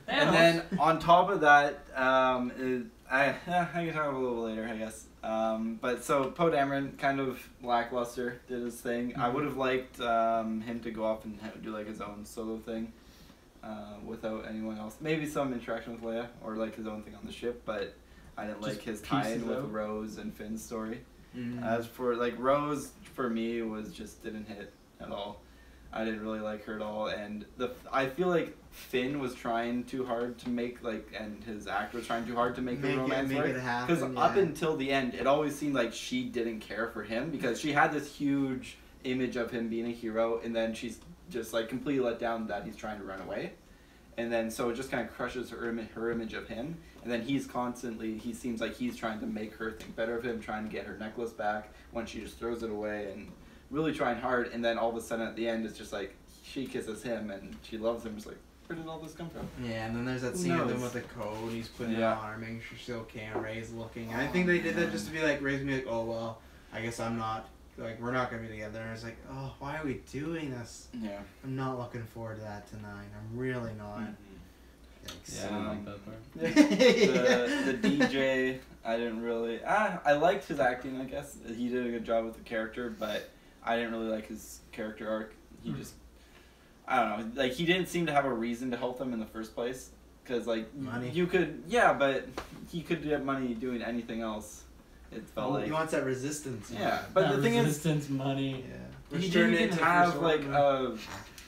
[SPEAKER 3] And then on top of that, I can talk about a little later, I guess. But so Poe Dameron kind of lackluster, did his thing. I would have liked him to go off and do like his own solo thing, without anyone else. Maybe some interaction with Leia or like his own thing on the ship, but I didn't
[SPEAKER 4] Just
[SPEAKER 3] like his tie-in
[SPEAKER 4] pieces
[SPEAKER 3] with
[SPEAKER 4] out.
[SPEAKER 3] Rose and Finn's story.
[SPEAKER 1] Mm.
[SPEAKER 3] As for like Rose, for me was just didn't hit at all. I didn't really like her at all, and I feel like Finn was trying too hard to make and his actor was trying too hard to make the romance
[SPEAKER 1] make
[SPEAKER 3] work.
[SPEAKER 1] it happen.
[SPEAKER 3] Because up until the end, it always seemed like she didn't care for him because she had this huge image of him being a hero, and then she's just like completely let down that he's trying to run away, and then so it just kind of crushes her image of him. And then he seems like he's trying to make her think better of him, trying to get her necklace back when she just throws it away and really trying hard. And then all of a sudden at the end, it's just like she kisses him and she loves him. It's like, where did all this come from?
[SPEAKER 1] Yeah, and then there's that
[SPEAKER 3] Who
[SPEAKER 1] scene of
[SPEAKER 3] knows?
[SPEAKER 1] them with the code. He's putting it
[SPEAKER 3] Yeah.
[SPEAKER 1] on her, making sure she's okay, and Ray's looking. And I think they did that just to be like, Ray's gonna be like, oh well, I guess I'm not. Like, we're not gonna be together. And it's like, oh, why are we doing this?
[SPEAKER 3] Yeah.
[SPEAKER 1] I'm not looking forward to that tonight. I'm really not. Yikes.
[SPEAKER 2] Yeah, I didn't like that part.
[SPEAKER 3] The DJ, I didn't really. I liked his acting. I guess he did a good job with the character, but I didn't really like his character arc. He just, I don't know. Like he didn't seem to have a reason to help them in the first place. Because like
[SPEAKER 1] Money.
[SPEAKER 3] you could, yeah, but he could get money doing anything else. It felt like.
[SPEAKER 1] He wants that resistance.
[SPEAKER 3] Yeah, but the thing is,
[SPEAKER 4] resistance money.
[SPEAKER 1] Yeah.
[SPEAKER 3] he didn't even have like a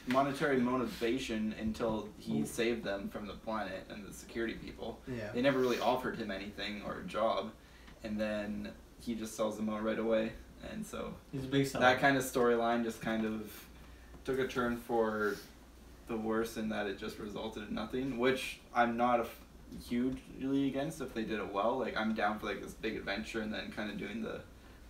[SPEAKER 3] monetary motivation until he saved them from the planet and the security people.
[SPEAKER 1] Yeah.
[SPEAKER 3] They never really offered him anything or a job, and then he just sells them out right away. And so
[SPEAKER 4] He's a big seller.
[SPEAKER 3] that kind of storyline just kind of took a turn for the worse in that it just resulted in nothing, which I'm not hugely against if they did it well. Like I'm down for like this big adventure and then kind of doing the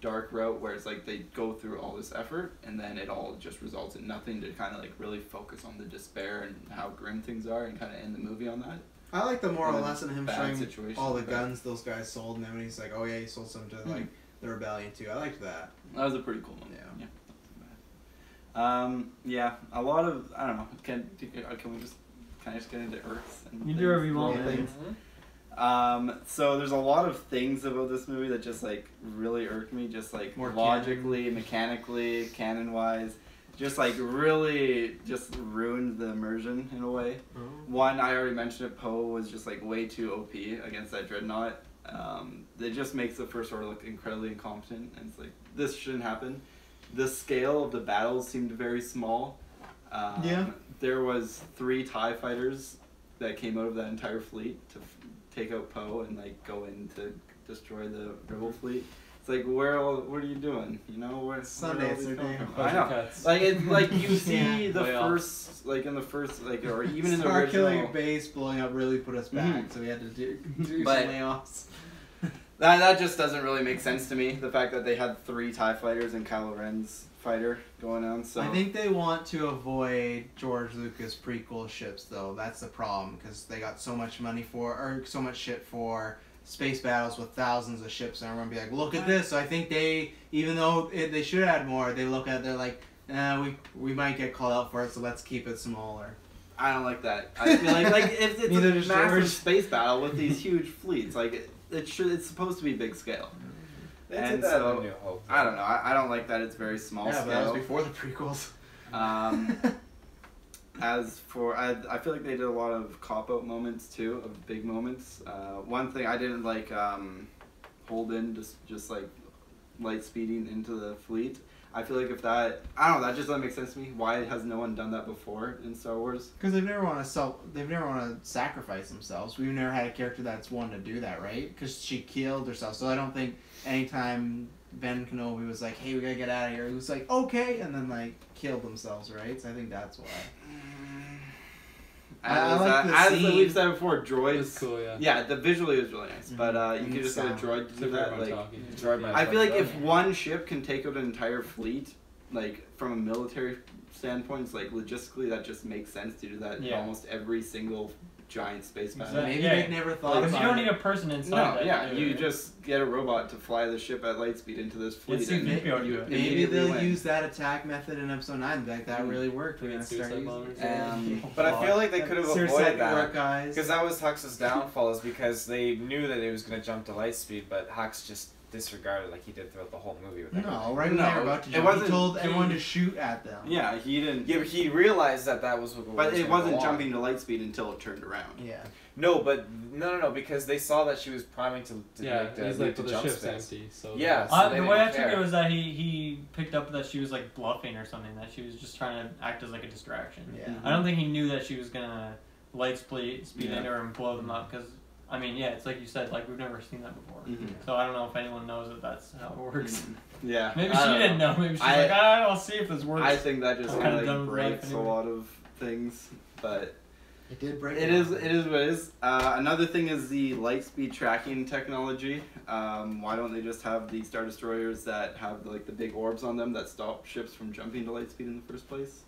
[SPEAKER 3] dark route where it's like they go through all this effort and then it all just results in nothing, to kind of like really focus on the despair and how grim things are and kind of end the movie on that.
[SPEAKER 1] I like the moral lesson of him showing
[SPEAKER 3] situation
[SPEAKER 1] all the guns those guys sold, and then when he's like, oh yeah, he sold some to like the rebellion too. I liked that.
[SPEAKER 3] That was a pretty cool one.
[SPEAKER 1] Yeah.
[SPEAKER 3] Yeah, a lot of, I don't know, can we just kind of just get into Earths? And
[SPEAKER 4] You do whatever you want.
[SPEAKER 3] So there's a lot of things about this movie that just like really irked me, just like
[SPEAKER 1] more
[SPEAKER 3] logically, mechanically, canon-wise, just like really just ruined the immersion in a way. One, I already mentioned it, Poe was just like way too OP against that dreadnought. It just makes the First Order look incredibly incompetent, and it's like, this shouldn't happen. The scale of the battles seemed very small. There was 3 TIE fighters that came out of that entire fleet to take out Poe and like go in to destroy the Rebel fleet. It's like, what are you doing? You know, where
[SPEAKER 1] Sundance or day.
[SPEAKER 3] I know. Like it, like you see the
[SPEAKER 2] Way
[SPEAKER 3] first, like in the first, like, or even in the
[SPEAKER 1] Star
[SPEAKER 3] original.
[SPEAKER 1] killing base blowing up really put us back, so we had to do some
[SPEAKER 3] But-
[SPEAKER 1] layoffs.
[SPEAKER 3] That just doesn't really make sense to me. The fact that they had 3 TIE fighters and Kylo Ren's fighter going on. So
[SPEAKER 1] I think they want to avoid George Lucas prequel ships, though. That's the problem, because they got so much money for, or so much shit for space battles with thousands of ships, and everyone be like, look at this. So I think they, even though they should add more, they look at it, they're like, we might get called out for it, so let's keep it smaller.
[SPEAKER 3] I don't like that. I feel like it's a massive space battle with these huge fleets. Like it's supposed to be big scale.
[SPEAKER 5] They
[SPEAKER 3] And
[SPEAKER 5] did that
[SPEAKER 3] so,
[SPEAKER 5] in New Hope.
[SPEAKER 3] I don't know. I don't like that. It's very small
[SPEAKER 1] Yeah,
[SPEAKER 3] scale.
[SPEAKER 1] but that was before the prequels.
[SPEAKER 3] As for, I feel like they did a lot of cop-out moments too, of big moments. One thing I didn't like, Holden just like light speeding into the fleet. I feel like if that, I don't know, that just doesn't make sense to me. Why has no one done that before in Star Wars?
[SPEAKER 1] Because they've never want to sacrifice themselves. We've never had a character that's wanted to do that, right? Because she killed herself. So I don't think anytime Ben Kenobi was like, "Hey, we gotta get out of here," he was like, "Okay," and then like killed themselves, right? So I think that's why.
[SPEAKER 3] As we've said before, droids.
[SPEAKER 2] It's cool, yeah.
[SPEAKER 3] Yeah, the visually was really nice, but you
[SPEAKER 1] And
[SPEAKER 3] could just get a
[SPEAKER 1] sound.
[SPEAKER 3] droid to do
[SPEAKER 2] Except for
[SPEAKER 3] that.
[SPEAKER 2] everyone
[SPEAKER 3] Like,
[SPEAKER 2] talking.
[SPEAKER 5] Droid might
[SPEAKER 3] I feel like
[SPEAKER 5] fuck
[SPEAKER 3] if
[SPEAKER 5] up.
[SPEAKER 3] one ship can take out an entire fleet, like from a military standpoint, it's like logistically that just makes sense to do that in
[SPEAKER 4] Yeah.
[SPEAKER 3] almost every single giant space battle.
[SPEAKER 4] Exactly.
[SPEAKER 1] Maybe
[SPEAKER 4] Yeah.
[SPEAKER 1] they never thought
[SPEAKER 4] Because
[SPEAKER 1] about
[SPEAKER 4] you don't
[SPEAKER 1] it.
[SPEAKER 4] need a person inside
[SPEAKER 3] No,
[SPEAKER 4] that.
[SPEAKER 3] yeah,
[SPEAKER 4] to do
[SPEAKER 3] you
[SPEAKER 4] it.
[SPEAKER 3] just get a robot to fly the ship at light speed into this fleet.
[SPEAKER 4] It's the
[SPEAKER 3] and
[SPEAKER 4] VPO to
[SPEAKER 3] you
[SPEAKER 4] do it.
[SPEAKER 1] Maybe
[SPEAKER 3] immediately
[SPEAKER 1] they'll
[SPEAKER 3] win.
[SPEAKER 1] use that attack method in Episode 9. Like that really worked. We're
[SPEAKER 2] We
[SPEAKER 1] gonna
[SPEAKER 2] get
[SPEAKER 1] start
[SPEAKER 2] suicide
[SPEAKER 1] using
[SPEAKER 2] bombers.
[SPEAKER 1] it.
[SPEAKER 5] But I feel like they could have
[SPEAKER 1] Sir
[SPEAKER 5] avoided
[SPEAKER 1] Second
[SPEAKER 5] that.
[SPEAKER 1] Work, guys.
[SPEAKER 5] Because that was Hux's downfall, is because they knew that it was going to jump to light speed, but Hux just disregarded like he did throughout the whole movie with everything.
[SPEAKER 1] No, right when they
[SPEAKER 3] No,
[SPEAKER 1] were about to
[SPEAKER 3] it
[SPEAKER 1] jump,
[SPEAKER 3] wasn't-
[SPEAKER 1] he told
[SPEAKER 3] he-
[SPEAKER 1] everyone to shoot at them.
[SPEAKER 3] Yeah, he didn't.
[SPEAKER 5] Yeah, but he realized that was what
[SPEAKER 3] But
[SPEAKER 5] was
[SPEAKER 3] it
[SPEAKER 5] gonna
[SPEAKER 3] wasn't
[SPEAKER 5] go on.
[SPEAKER 3] jumping to light speed until it turned around.
[SPEAKER 1] Yeah.
[SPEAKER 5] No, but no, because they saw that she was priming to
[SPEAKER 2] Yeah,
[SPEAKER 5] make the,
[SPEAKER 2] he's
[SPEAKER 5] leap
[SPEAKER 2] like,
[SPEAKER 5] to
[SPEAKER 2] well, the
[SPEAKER 5] jump
[SPEAKER 2] ship's
[SPEAKER 5] space.
[SPEAKER 2] empty, so...
[SPEAKER 5] Yeah, so they
[SPEAKER 4] The way I
[SPEAKER 5] didn't
[SPEAKER 4] took
[SPEAKER 5] care.
[SPEAKER 4] it was that he picked up that she was like bluffing or something, that she was just trying to act as like a distraction.
[SPEAKER 1] Yeah.
[SPEAKER 4] I don't think he knew that she was gonna light speed
[SPEAKER 3] Yeah.
[SPEAKER 4] into her and blow them up, because I mean, yeah, it's like you said, like we've never seen that before.
[SPEAKER 3] Mhm.
[SPEAKER 4] So I don't know if anyone knows that that's how it works.
[SPEAKER 3] Yeah.
[SPEAKER 4] Maybe
[SPEAKER 3] I
[SPEAKER 4] she
[SPEAKER 3] don't
[SPEAKER 4] didn't know. Maybe she's
[SPEAKER 3] I-
[SPEAKER 4] like, I'll see if this works.
[SPEAKER 3] I think that just
[SPEAKER 4] I'm
[SPEAKER 3] kind
[SPEAKER 4] kinda done
[SPEAKER 3] of
[SPEAKER 4] with life
[SPEAKER 3] breaks a
[SPEAKER 4] anyway.
[SPEAKER 3] lot of things, but
[SPEAKER 1] It did break.
[SPEAKER 3] it is what it is. Another thing is the light speed tracking technology. Why don't they just have the Star Destroyers that have like the big orbs on them that stop ships from jumping to light speed in the first place?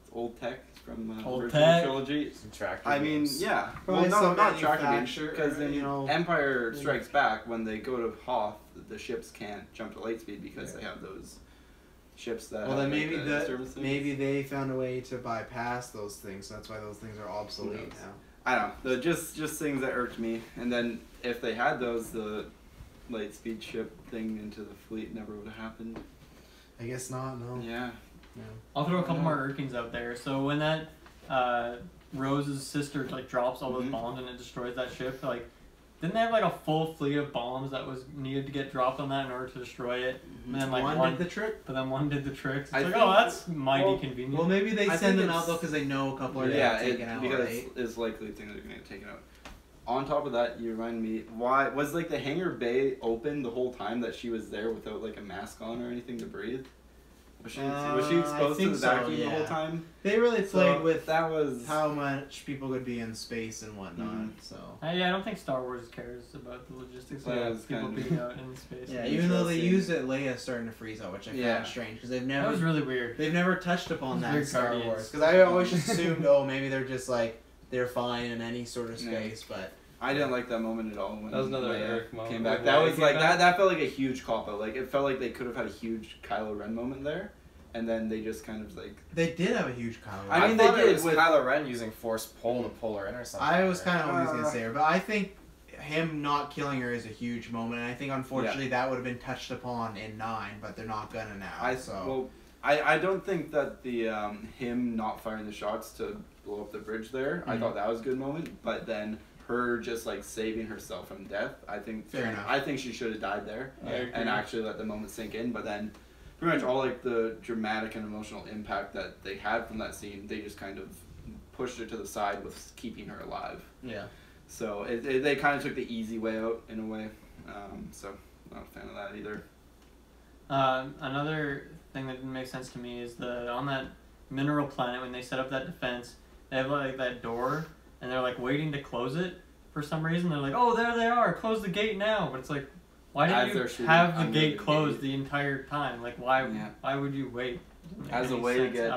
[SPEAKER 3] It's old tech from
[SPEAKER 4] Old
[SPEAKER 3] original
[SPEAKER 4] tech.
[SPEAKER 3] trilogy.
[SPEAKER 5] Some tracking
[SPEAKER 3] I mean,
[SPEAKER 5] moves.
[SPEAKER 3] yeah.
[SPEAKER 1] Probably
[SPEAKER 3] Well, no,
[SPEAKER 1] some
[SPEAKER 3] not tracking
[SPEAKER 1] manufacturer,
[SPEAKER 3] because in
[SPEAKER 1] you know.
[SPEAKER 3] Empire Strikes Back, when they go to Hoth, the ships can't jump to light speed because they have those ships that.
[SPEAKER 1] Well,
[SPEAKER 3] have,
[SPEAKER 1] then
[SPEAKER 3] like,
[SPEAKER 1] maybe
[SPEAKER 3] the disturbance things.
[SPEAKER 1] maybe they found a way to bypass those things. That's why those things are obsolete
[SPEAKER 3] knows?
[SPEAKER 1] now.
[SPEAKER 3] I don't know. Just things that irked me. And then if they had those, the light speed ship thing into the fleet never would have happened.
[SPEAKER 1] I guess not. No.
[SPEAKER 3] Yeah.
[SPEAKER 4] I'll throw a couple more irkings out there. So when that Rose's sister like drops all those
[SPEAKER 3] Mhm.
[SPEAKER 4] bombs and it destroys that ship, like didn't they have like a full fleet of bombs that was needed to get dropped on that in order to destroy it? And then like
[SPEAKER 1] one,
[SPEAKER 4] one
[SPEAKER 1] did the trick.
[SPEAKER 4] but then one did the tricks. It's
[SPEAKER 3] I
[SPEAKER 4] like,
[SPEAKER 3] think-
[SPEAKER 4] oh, that's mighty
[SPEAKER 3] well-
[SPEAKER 4] convenient.
[SPEAKER 1] Well, maybe they
[SPEAKER 3] I
[SPEAKER 1] send
[SPEAKER 3] think
[SPEAKER 1] them out
[SPEAKER 3] it's-
[SPEAKER 1] though because they know a couple are
[SPEAKER 3] Yeah,
[SPEAKER 1] gonna get taken out.
[SPEAKER 3] because
[SPEAKER 1] Right?
[SPEAKER 3] it's likely the thing that are going to get taken out. On top of that, you remind me, why was like the hangar bay open the whole time that she was there without like a mask on or anything to breathe? Was she exposed to the vacuum the whole time?
[SPEAKER 1] They really played with
[SPEAKER 3] that was
[SPEAKER 1] how much people could be in space and whatnot. So
[SPEAKER 4] yeah, I don't think Star Wars cares about the logistics of people being out in space.
[SPEAKER 1] Yeah, even though they used it, Leia starting to freeze out, which I found strange because they've never.
[SPEAKER 4] That was really weird.
[SPEAKER 1] They've never touched upon that in Star Wars because I always just assumed, oh, maybe they're just like they're fine in any sort of space, but.
[SPEAKER 3] I didn't like that moment at all when
[SPEAKER 2] that was another
[SPEAKER 3] Leia
[SPEAKER 2] Eric moment.
[SPEAKER 3] came back. That was like that felt like a huge cop out. Like it felt like they could have had a huge Kylo Ren moment there. And then they just kind of like...
[SPEAKER 1] They did have a huge Kylo Ren.
[SPEAKER 5] I mean, they did with Kylo Ren using Force pull to pull her in or something.
[SPEAKER 1] I was kind of always going to say her, but I think him not killing her is a huge moment, and I think unfortunately that would have been touched upon in 9, but they're not going to now.
[SPEAKER 3] I don't think that the him not firing the shots to blow up the bridge there, I thought that was a good moment, but then her just like saving herself from death, I think she should have died there and actually let the moment sink in, but then pretty much all like the dramatic and emotional impact that they had from that scene, they just kind of pushed it to the side with keeping her alive.
[SPEAKER 1] Yeah.
[SPEAKER 3] So they kind of took the easy way out in a way. So not a fan of that either.
[SPEAKER 4] Another thing that didn't make sense to me is on that mineral planet when they set up that defense, they have like that door and they're like waiting to close it for some reason. They're like, oh, there they are, close the gate now. But it's like, why didn't you have the gate closed the entire time? Like, why would you wait?
[SPEAKER 3] As a way to get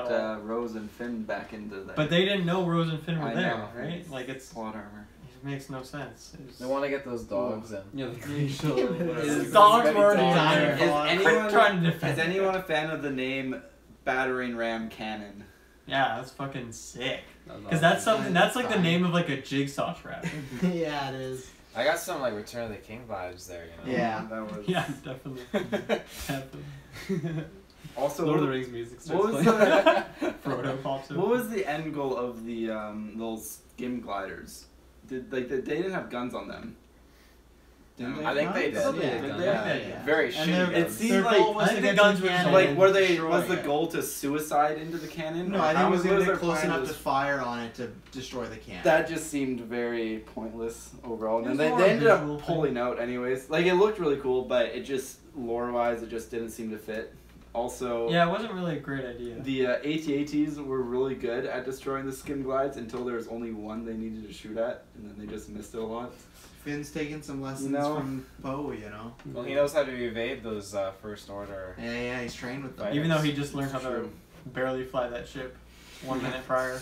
[SPEAKER 3] Rose and Finn back into that.
[SPEAKER 4] But they didn't know Rose and Finn were there, right? Like, it's...
[SPEAKER 3] plot armor.
[SPEAKER 4] It makes no sense.
[SPEAKER 5] They want to get those dogs in.
[SPEAKER 2] Yeah,
[SPEAKER 4] dogs were already there.
[SPEAKER 3] Is anyone a fan of the name Battering Ram Cannon?
[SPEAKER 4] Yeah, that's fucking sick. Because that's something. That's like the name of like a Jigsaw trap.
[SPEAKER 1] Yeah, it is.
[SPEAKER 5] I got some like Return of the King vibes there, you know.
[SPEAKER 1] Yeah,
[SPEAKER 3] that was.
[SPEAKER 4] Yeah, definitely.
[SPEAKER 2] Also, Lord of the Rings music starts
[SPEAKER 3] playing.
[SPEAKER 4] Frodo pops in.
[SPEAKER 3] What was the end goal of the those skim gliders? They didn't have guns on them.
[SPEAKER 5] I think they did.
[SPEAKER 1] Yeah.
[SPEAKER 5] Very shitty.
[SPEAKER 3] It seemed like
[SPEAKER 4] the guns were
[SPEAKER 3] like was the goal to suicide into the cannon?
[SPEAKER 1] No, I think it was going to get close enough to fire on it to destroy the cannon.
[SPEAKER 3] That just seemed very pointless overall. And then they ended up pulling out anyways. Like it looked really cool, but it just lore-wise, it just didn't seem to fit. Also,
[SPEAKER 4] yeah, it wasn't really a great idea.
[SPEAKER 3] The AT-ATs were really good at destroying the skim glides until there was only one they needed to shoot at, and then they just missed it a lot.
[SPEAKER 1] Finn's taking some lessons from Poe, you know.
[SPEAKER 5] Well, he knows how to evade those First Order.
[SPEAKER 1] Yeah, he's trained with them.
[SPEAKER 4] Even though he just learned how to barely fly that ship 1 minute prior.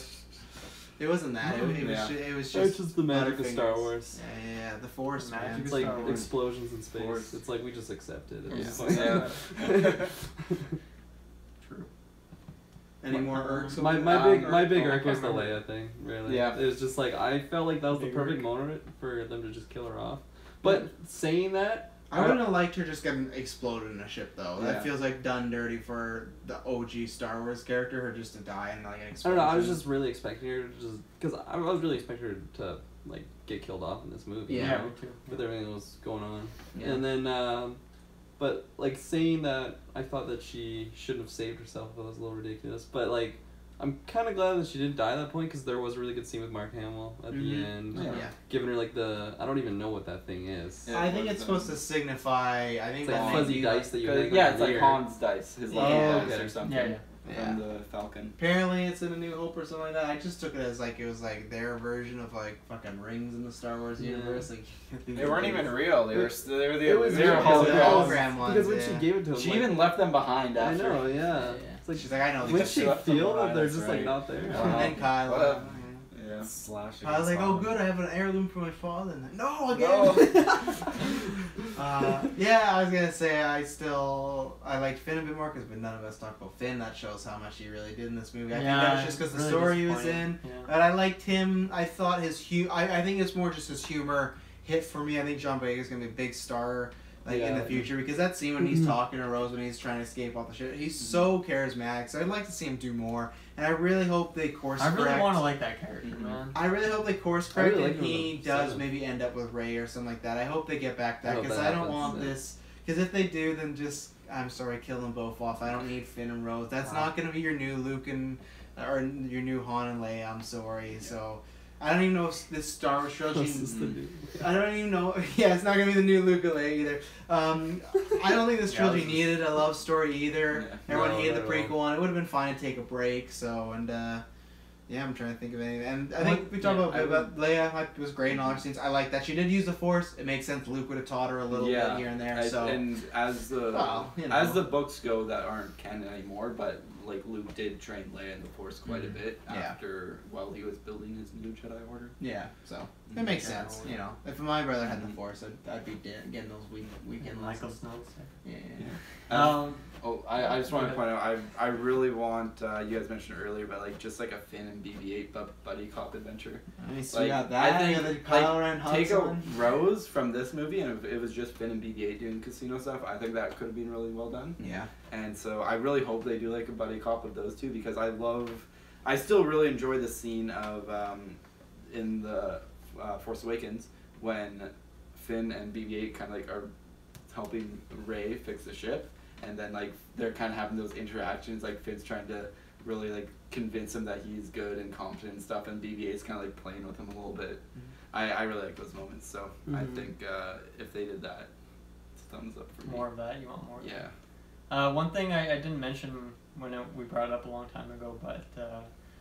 [SPEAKER 1] It wasn't that. It was
[SPEAKER 2] just the magic of Star Wars.
[SPEAKER 1] Yeah, the Force, man.
[SPEAKER 2] It's like explosions in space. Force. It's like we just accept it.
[SPEAKER 4] True.
[SPEAKER 1] Any more irks?
[SPEAKER 2] My big irk was the Leia thing. Really.
[SPEAKER 3] Yeah.
[SPEAKER 2] It was just like I felt like that was the perfect moment for them to just kill her off. But saying that,
[SPEAKER 1] I wouldn't have liked her just getting exploded in a ship, though. That feels like done dirty for the OG Star Wars character, her just to die in like an explosion.
[SPEAKER 2] I don't know. I was just really expecting her to just because I was really expecting her to like get killed off in this movie.
[SPEAKER 1] Yeah,
[SPEAKER 2] me too. With everything that was going on, and then but like saying that, I thought that she shouldn't have saved herself. That was a little ridiculous. But like, I'm kind of glad that she didn't die at that point because there was a really good scene with Mark Hamill at the end, giving her like I don't even know what that thing is.
[SPEAKER 1] Yeah, I think it's supposed to signify. I think
[SPEAKER 2] it's like fuzzy dice that you hang.
[SPEAKER 3] Yeah, it's like Han's dice, his love or something.
[SPEAKER 4] Yeah.
[SPEAKER 3] From the Falcon.
[SPEAKER 1] Apparently it's in A New Hope or something like that. I just took it as like it was like their version of like fucking rings in the Star Wars universe. Like
[SPEAKER 5] they weren't even real. They were
[SPEAKER 1] hologram ones.
[SPEAKER 2] Because when she gave it to him,
[SPEAKER 3] she even left them behind after.
[SPEAKER 2] I know, yeah.
[SPEAKER 1] It's like she's like, I know.
[SPEAKER 2] When she feel that they're just like not there.
[SPEAKER 1] And then Kyle.
[SPEAKER 5] Yeah. Slash.
[SPEAKER 1] I was like, oh good, I have an heirloom for my father. And then, no, again. Yeah, I was gonna say I liked Finn a bit more because none of us talked about Finn. That shows how much he really did in this movie. I think that was just because the story he was in. Yeah. But I liked him. I thought his I think it's more just his humor hit for me. I think John Boyega's gonna be a big star. In the future, because that scene when he's talking to Rose when he's trying to escape all the shit, he's so charismatic. So I'd like to see him do more, and I really hope they course correct.
[SPEAKER 4] I really want to like that character, man.
[SPEAKER 1] I really hope they course correct and he does maybe end up with Rey or something like that. I hope they get back that because I don't want this. Because if they do, then just I'm sorry, kill them both off. I don't need Finn and Rose. That's not gonna be your new Luke or your new Han and Leia. I'm sorry. So. I don't even know if this Star Wars trilogy.
[SPEAKER 2] This is the new-
[SPEAKER 1] I don't even know. Yeah, it's not gonna be the new Luke Leia either. I don't think this trilogy needed a love story either.
[SPEAKER 3] Yeah.
[SPEAKER 1] Everyone
[SPEAKER 2] No,
[SPEAKER 1] hated the
[SPEAKER 2] not at
[SPEAKER 1] prequel one. It would have been fine to take a break. So yeah, I'm trying to think of anything. And I think we talked about Leia. It was great in all her scenes. I like that she did use the Force. It makes sense. Luke would have taught her a little bit here and there.
[SPEAKER 3] And as the
[SPEAKER 1] you know.
[SPEAKER 3] as the books go that aren't canon anymore, but like Luke did train Leia in the Force quite a bit after while he was building his new Jedi Order.
[SPEAKER 1] Yeah, so it makes sense. You know, if my brother had the Force, I'd be getting those weekend
[SPEAKER 4] Michael
[SPEAKER 1] lessons.
[SPEAKER 4] Snow's.
[SPEAKER 1] Yeah.
[SPEAKER 3] I just want to point out, I really want, you guys mentioned earlier, but like just like a Finn and BB-8 buddy cop adventure.
[SPEAKER 1] Nice.
[SPEAKER 3] Like,
[SPEAKER 1] We got that.
[SPEAKER 3] I think,
[SPEAKER 1] and then Kylo Ren
[SPEAKER 3] take a
[SPEAKER 1] one.
[SPEAKER 3] Rose from this movie, and if it was just Finn and BB-8 doing casino stuff, I think that could have been really well done.
[SPEAKER 1] Yeah.
[SPEAKER 3] And so I really hope they do like a buddy cop of those two, because I still really enjoy the scene of in the Force Awakens when Finn and BB-8 kind of like are helping Rey fix the ship, and then like they're kind of having those interactions, like Finn's trying to really like convince him that he's good and competent and stuff, and BB-8's kind of like playing with him a little bit. I really like those moments, so I think if they did that, it's a thumbs up for me.
[SPEAKER 4] More of that. You want more of that?
[SPEAKER 3] Yeah.
[SPEAKER 4] One thing I didn't mention when we brought it up a long time ago, but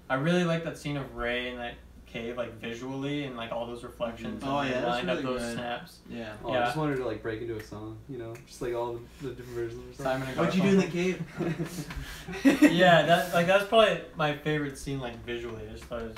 [SPEAKER 4] I really like that scene of Rey in that cave, like visually, and like all those reflections.
[SPEAKER 1] Oh,
[SPEAKER 4] and
[SPEAKER 1] yeah, that's
[SPEAKER 4] lined up
[SPEAKER 1] really
[SPEAKER 4] those
[SPEAKER 1] good.
[SPEAKER 4] snaps.
[SPEAKER 1] Yeah.
[SPEAKER 2] Oh, I just wanted to like break into a song, you know, just like all the different versions. Or something.
[SPEAKER 4] Simon and
[SPEAKER 1] What'd you do in the cave?
[SPEAKER 4] Yeah, that's probably my favorite scene, like visually. I just thought it was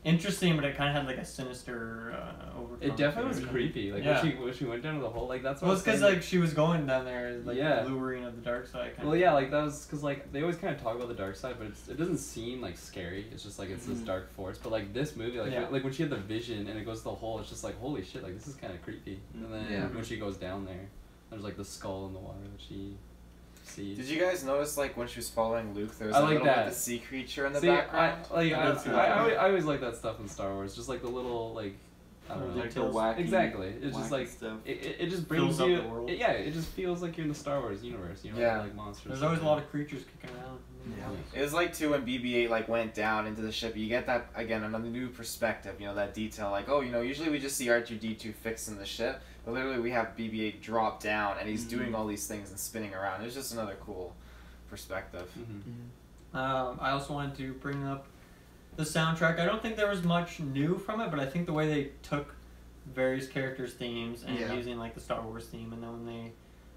[SPEAKER 4] interesting, but it kind of had like a sinister overtone.
[SPEAKER 2] It definitely was
[SPEAKER 4] to it.
[SPEAKER 2] creepy. Like
[SPEAKER 4] Yeah.
[SPEAKER 2] when she went down to the hole, like that's.
[SPEAKER 4] Well, it's because like she was going down there, like
[SPEAKER 2] Yeah.
[SPEAKER 4] luring of the dark side.
[SPEAKER 2] Well, yeah, like that was because like they always kind of talk about the dark side, but it doesn't seem like scary. It's just like it's this dark force. But like this movie, like when she had the vision and it goes to the hole, it's just like holy shit, like this is kind of creepy. And then when she goes down there, there's like the skull in the water that she sees.
[SPEAKER 5] Did you guys notice like when she was following Luke, there was
[SPEAKER 2] I
[SPEAKER 5] a
[SPEAKER 2] like
[SPEAKER 5] little
[SPEAKER 2] that.
[SPEAKER 5] bit of the sea creature in the
[SPEAKER 2] See,
[SPEAKER 5] background?
[SPEAKER 2] I always like that stuff in Star Wars. Just like the little like. I don't know.
[SPEAKER 3] Like the wacky,
[SPEAKER 2] exactly. It's just
[SPEAKER 3] wacky
[SPEAKER 2] like
[SPEAKER 3] stuff.
[SPEAKER 2] it just brings
[SPEAKER 4] Fills up
[SPEAKER 2] you.
[SPEAKER 4] the world.
[SPEAKER 2] It just feels like you're in the Star Wars universe. You know, like monsters.
[SPEAKER 4] There's always a lot of creatures kicking around.
[SPEAKER 5] It was like too when BB-8 like went down into the ship. You get that again, another new perspective. You know, that detail. Like, oh, you know, usually we just see R2-D2 fixing the ship, but literally we have BB-8 drop down and he's doing all these things and spinning around. It's just another cool perspective.
[SPEAKER 4] I also wanted to bring up the soundtrack. I don't think there was much new from it, but I think the way they took various characters' themes and using like the Star Wars theme, and then when they,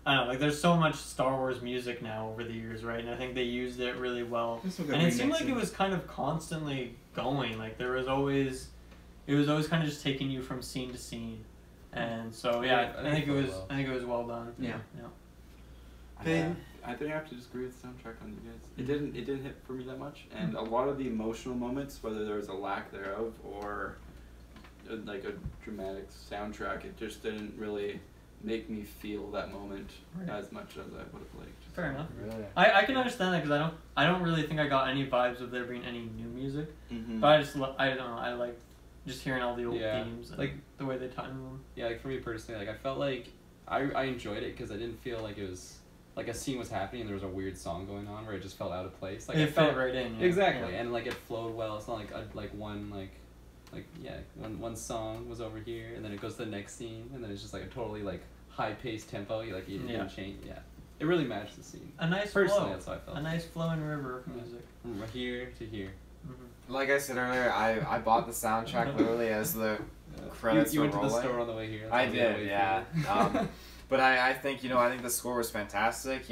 [SPEAKER 4] I don't know, like there's so much Star Wars music now over the years, right? And I think they used it really well. And it seemed like it was kind of constantly going. Like it was always kind of just taking you from scene to scene. And so I think it was well done.
[SPEAKER 1] Yeah.
[SPEAKER 3] I think I have to just agree with the soundtrack on you guys. It didn't hit for me that much, and a lot of the emotional moments, whether there was a lack thereof or like a dramatic soundtrack, it just didn't really make me feel that moment as much as I would have liked.
[SPEAKER 4] Fair enough.
[SPEAKER 5] Really?
[SPEAKER 4] I can understand that because I don't really think I got any vibes of there being any new music. But I don't know, I like just hearing all the old themes and
[SPEAKER 2] like
[SPEAKER 4] the way they timed them.
[SPEAKER 2] Yeah, like for me personally, like I felt like I enjoyed it because I didn't feel like it was like a scene was happening and there was a weird song going on where it just felt out of place. Like
[SPEAKER 4] it felt right in. Yeah.
[SPEAKER 2] Exactly, and like it flowed well. It's not like one song was over here and then it goes to the next scene and then it's just like a totally like high paced tempo. You didn't change. Yeah, it really matched the scene.
[SPEAKER 4] A nice
[SPEAKER 2] Personally,
[SPEAKER 4] flow.
[SPEAKER 2] that's how I felt.
[SPEAKER 4] A nice flowing river of music.
[SPEAKER 2] From here to here.
[SPEAKER 5] Like I said earlier, I bought the soundtrack literally as the credits
[SPEAKER 2] you
[SPEAKER 5] were
[SPEAKER 2] went
[SPEAKER 5] rolling.
[SPEAKER 2] to the store on the way here.
[SPEAKER 5] I did, yeah. But I think, I think the score was fantastic.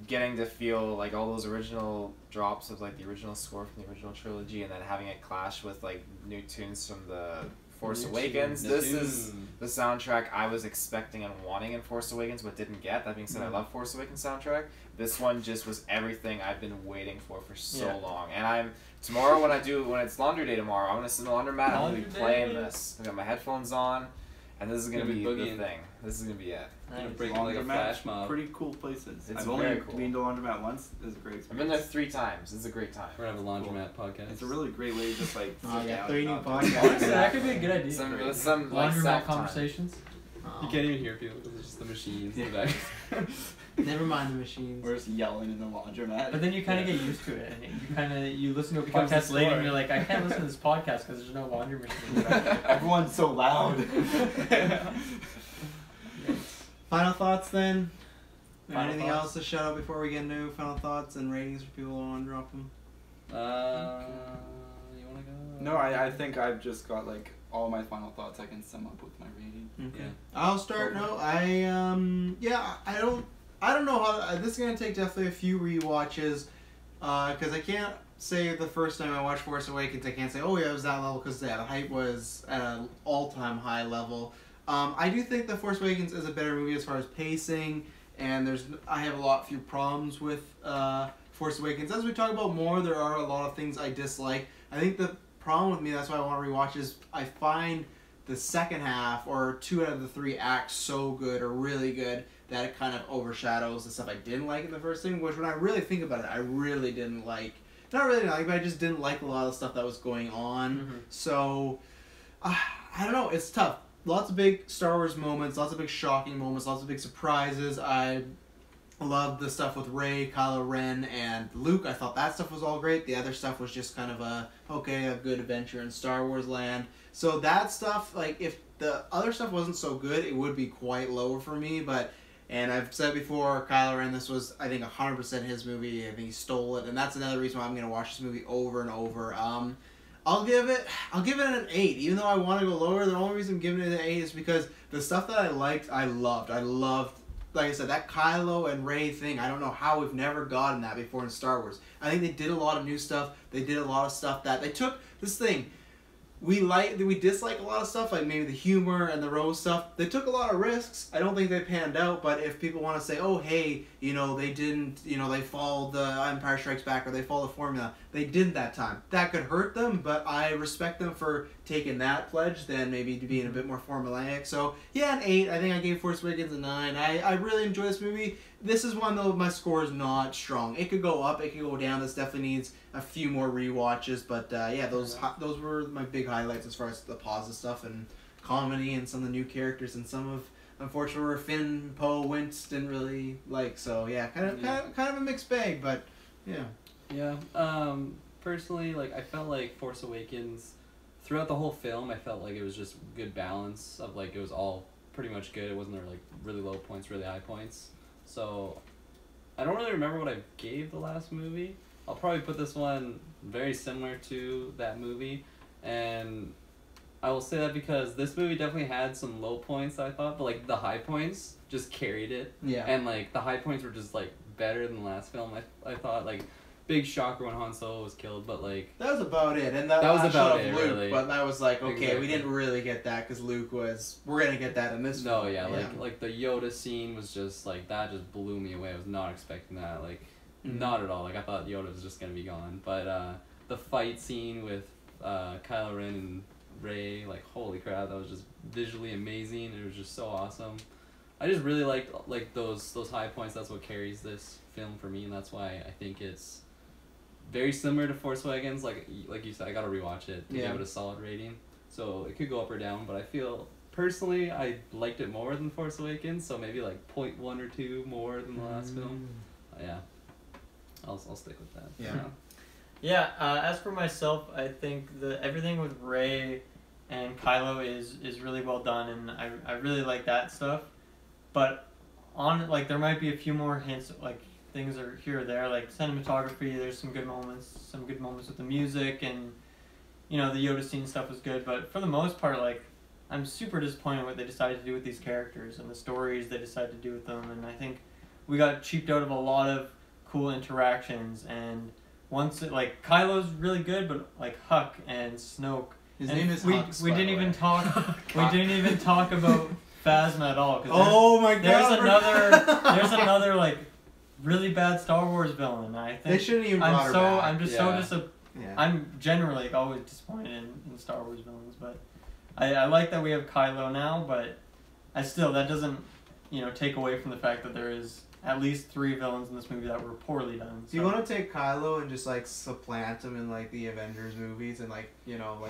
[SPEAKER 5] Getting to feel like all those original drops of like the original score from the original trilogy, and then having it clash with like new tunes from the Force Awakens. This is the soundtrack I was expecting and wanting in Force Awakens, but didn't get. That being said, I love Force Awakens soundtrack. This one just was everything I've been waiting for so long. And tomorrow when it's laundry day tomorrow, I'm gonna sit in the laundromat and I'm gonna be playing this. I got my headphones on, and this is gonna be the thing. This is gonna be it.
[SPEAKER 2] Breaking like a flash mob.
[SPEAKER 3] Pretty cool places.
[SPEAKER 5] It's
[SPEAKER 3] I've only
[SPEAKER 5] cool.
[SPEAKER 3] been to laundromat once. It's a great experience.
[SPEAKER 5] I've been there 3 times. It's a great time.
[SPEAKER 2] We're gonna have a laundromat podcast.
[SPEAKER 3] It's a really great way to just like sit
[SPEAKER 1] I got
[SPEAKER 3] down
[SPEAKER 1] 3 new
[SPEAKER 3] and
[SPEAKER 1] podcasts.
[SPEAKER 4] That could be a good idea.
[SPEAKER 5] Some like
[SPEAKER 4] laundromat
[SPEAKER 5] self-time.
[SPEAKER 4] conversations.
[SPEAKER 2] You can't even hear people because it's just the machines in the back.
[SPEAKER 1] Never mind the machines.
[SPEAKER 3] We're just yelling in the laundromat.
[SPEAKER 4] But then you kind of get used to it, and you listen to a
[SPEAKER 3] Becomes the
[SPEAKER 4] podcast later, and
[SPEAKER 3] story.
[SPEAKER 4] you're like, I can't listen to this podcast because there's no laundry machine.
[SPEAKER 3] Everyone's so loud.
[SPEAKER 1] Final thoughts then?
[SPEAKER 4] Final
[SPEAKER 1] Anything
[SPEAKER 4] thoughts?
[SPEAKER 1] else to shout out before we get into final thoughts and ratings for people who want to drop them?
[SPEAKER 2] You wanna go?
[SPEAKER 3] No, I think I've just got like all my final thoughts. I can sum up with my rating.
[SPEAKER 1] Okay.
[SPEAKER 2] Yeah.
[SPEAKER 1] I'll start. No, I don't know how. This is gonna take definitely a few rewatches, because I can't say the first time I watched Force Awakens, I can't say, oh yeah, it was that level, because the hype was at an all-time high level. I do think The Force Awakens is a better movie as far as pacing, and I have a few problems with Force Awakens. As we talk about more, there are a lot of things I dislike. I think the problem with me, that's why I want to rewatch, is I find the second half, or 2 out of the 3 acts, so good, or really good, that it kind of overshadows the stuff I didn't like in the first thing, which when I really think about it, I really didn't like. Not really didn't like, but I just didn't like a lot of the stuff that was going on.
[SPEAKER 4] Mm-hmm.
[SPEAKER 1] So, I don't know, it's tough. Lots of big Star Wars moments, lots of big shocking moments, lots of big surprises. I loved the stuff with Rey, Kylo Ren, and Luke. I thought that stuff was all great. The other stuff was just kind of a good adventure in Star Wars land. So that stuff, like, if the other stuff wasn't so good, it would be quite lower for me, and I've said before, Kylo Ren, this was, I think, 100% his movie. I think he stole it, and that's another reason why I'm going to watch this movie over and over. I'll give it an 8, even though I want to go lower. The only reason I'm giving it an 8 is because the stuff that I liked, I loved. I loved, like I said, that Kylo and Rey thing. I don't know how we've never gotten that before in Star Wars. I think they did a lot of new stuff. They did a lot of stuff that they took this thing. We dislike a lot of stuff, like maybe the humor and the Rose stuff. They took a lot of risks. I don't think they panned out, but if people want to say, oh, hey, they didn't, they followed the Empire Strikes Back, or they followed the formula, they didn't that time. That could hurt them, but I respect them for taking that pledge than maybe to being a bit more formulaic. So, yeah, an 8. I think I gave Force Awakens a 9. I really enjoy this movie. This is one, though, my score is not strong. It could go up, it could go down. This definitely needs a few more rewatches, but yeah, those were my big highlights as far as the positive stuff and comedy and some of the new characters, and some of, unfortunately, where Finn, Poe, Wentz didn't really like. So yeah, kind of a mixed bag, but yeah.
[SPEAKER 2] Yeah. Personally, like, I felt like Force Awakens, throughout the whole film, I felt like it was just good balance of, like, it was all pretty much good. It wasn't there, like, really low points, really high points. So I don't really remember what I gave the last movie. I'll probably put this one very similar to that movie, and I will say that because this movie definitely had some low points, I thought, but, like, the high points just carried it.
[SPEAKER 1] Yeah.
[SPEAKER 2] And, like, the high points were just, like, better than the last film. I thought, like, big shocker when Han Solo was killed, but, like,
[SPEAKER 1] that was about it, and that
[SPEAKER 2] was
[SPEAKER 1] last
[SPEAKER 2] about
[SPEAKER 1] shot of
[SPEAKER 2] it,
[SPEAKER 1] Luke,
[SPEAKER 2] really.
[SPEAKER 1] but that was like, okay,
[SPEAKER 2] Exactly.
[SPEAKER 1] we didn't really get that because Luke was. We're gonna get that in this.
[SPEAKER 2] No,
[SPEAKER 1] film.
[SPEAKER 2] yeah, like the Yoda scene was just, like, that just blew me away. I was not expecting that, like, not at all. Like, I thought Yoda was just gonna be gone. But the fight scene with Kylo Ren and Rey, like, holy crap, that was just visually amazing. It was just so awesome. I just really liked, like, those high points. That's what carries this film for me, and that's why I think it's very similar to Force Awakens. Like you said, I gotta rewatch it to give it a solid rating. So it could go up or down, but I feel personally I liked it more than Force Awakens. So maybe like 0.1 or 2 more than the last film. Yeah, I'll stick with that.
[SPEAKER 1] Yeah.
[SPEAKER 4] Yeah. As for myself, I think everything with Rey and Kylo is really well done, and I really like that stuff. But there might be a few more hints, like, things are here or there, like cinematography. There's some good moments with the music, and the Yoda scene stuff was good. But for the most part, like, I'm super disappointed what they decided to do with these characters and the stories they decided to do with them. And I think we got cheaped out of a lot of cool interactions. And like, Kylo's really good, but, like, Huck and Snoke.
[SPEAKER 1] His name is Hux,
[SPEAKER 4] we
[SPEAKER 1] by
[SPEAKER 4] didn't
[SPEAKER 1] the
[SPEAKER 4] even
[SPEAKER 1] way.
[SPEAKER 4] talk. We didn't even talk about Phasma at all. 'Cause
[SPEAKER 1] Oh my god!
[SPEAKER 4] there's another like really bad Star Wars villain. I think
[SPEAKER 1] They shouldn't even brought her back.
[SPEAKER 4] I'm just so
[SPEAKER 1] Yeah.
[SPEAKER 4] I'm generally, like, always disappointed in Star Wars villains, but I like that we have Kylo now, but that doesn't take away from the fact that there is at least 3 villains in this movie that were poorly done.
[SPEAKER 1] Do you want to take Kylo and just like supplant him in like the Avengers movies and like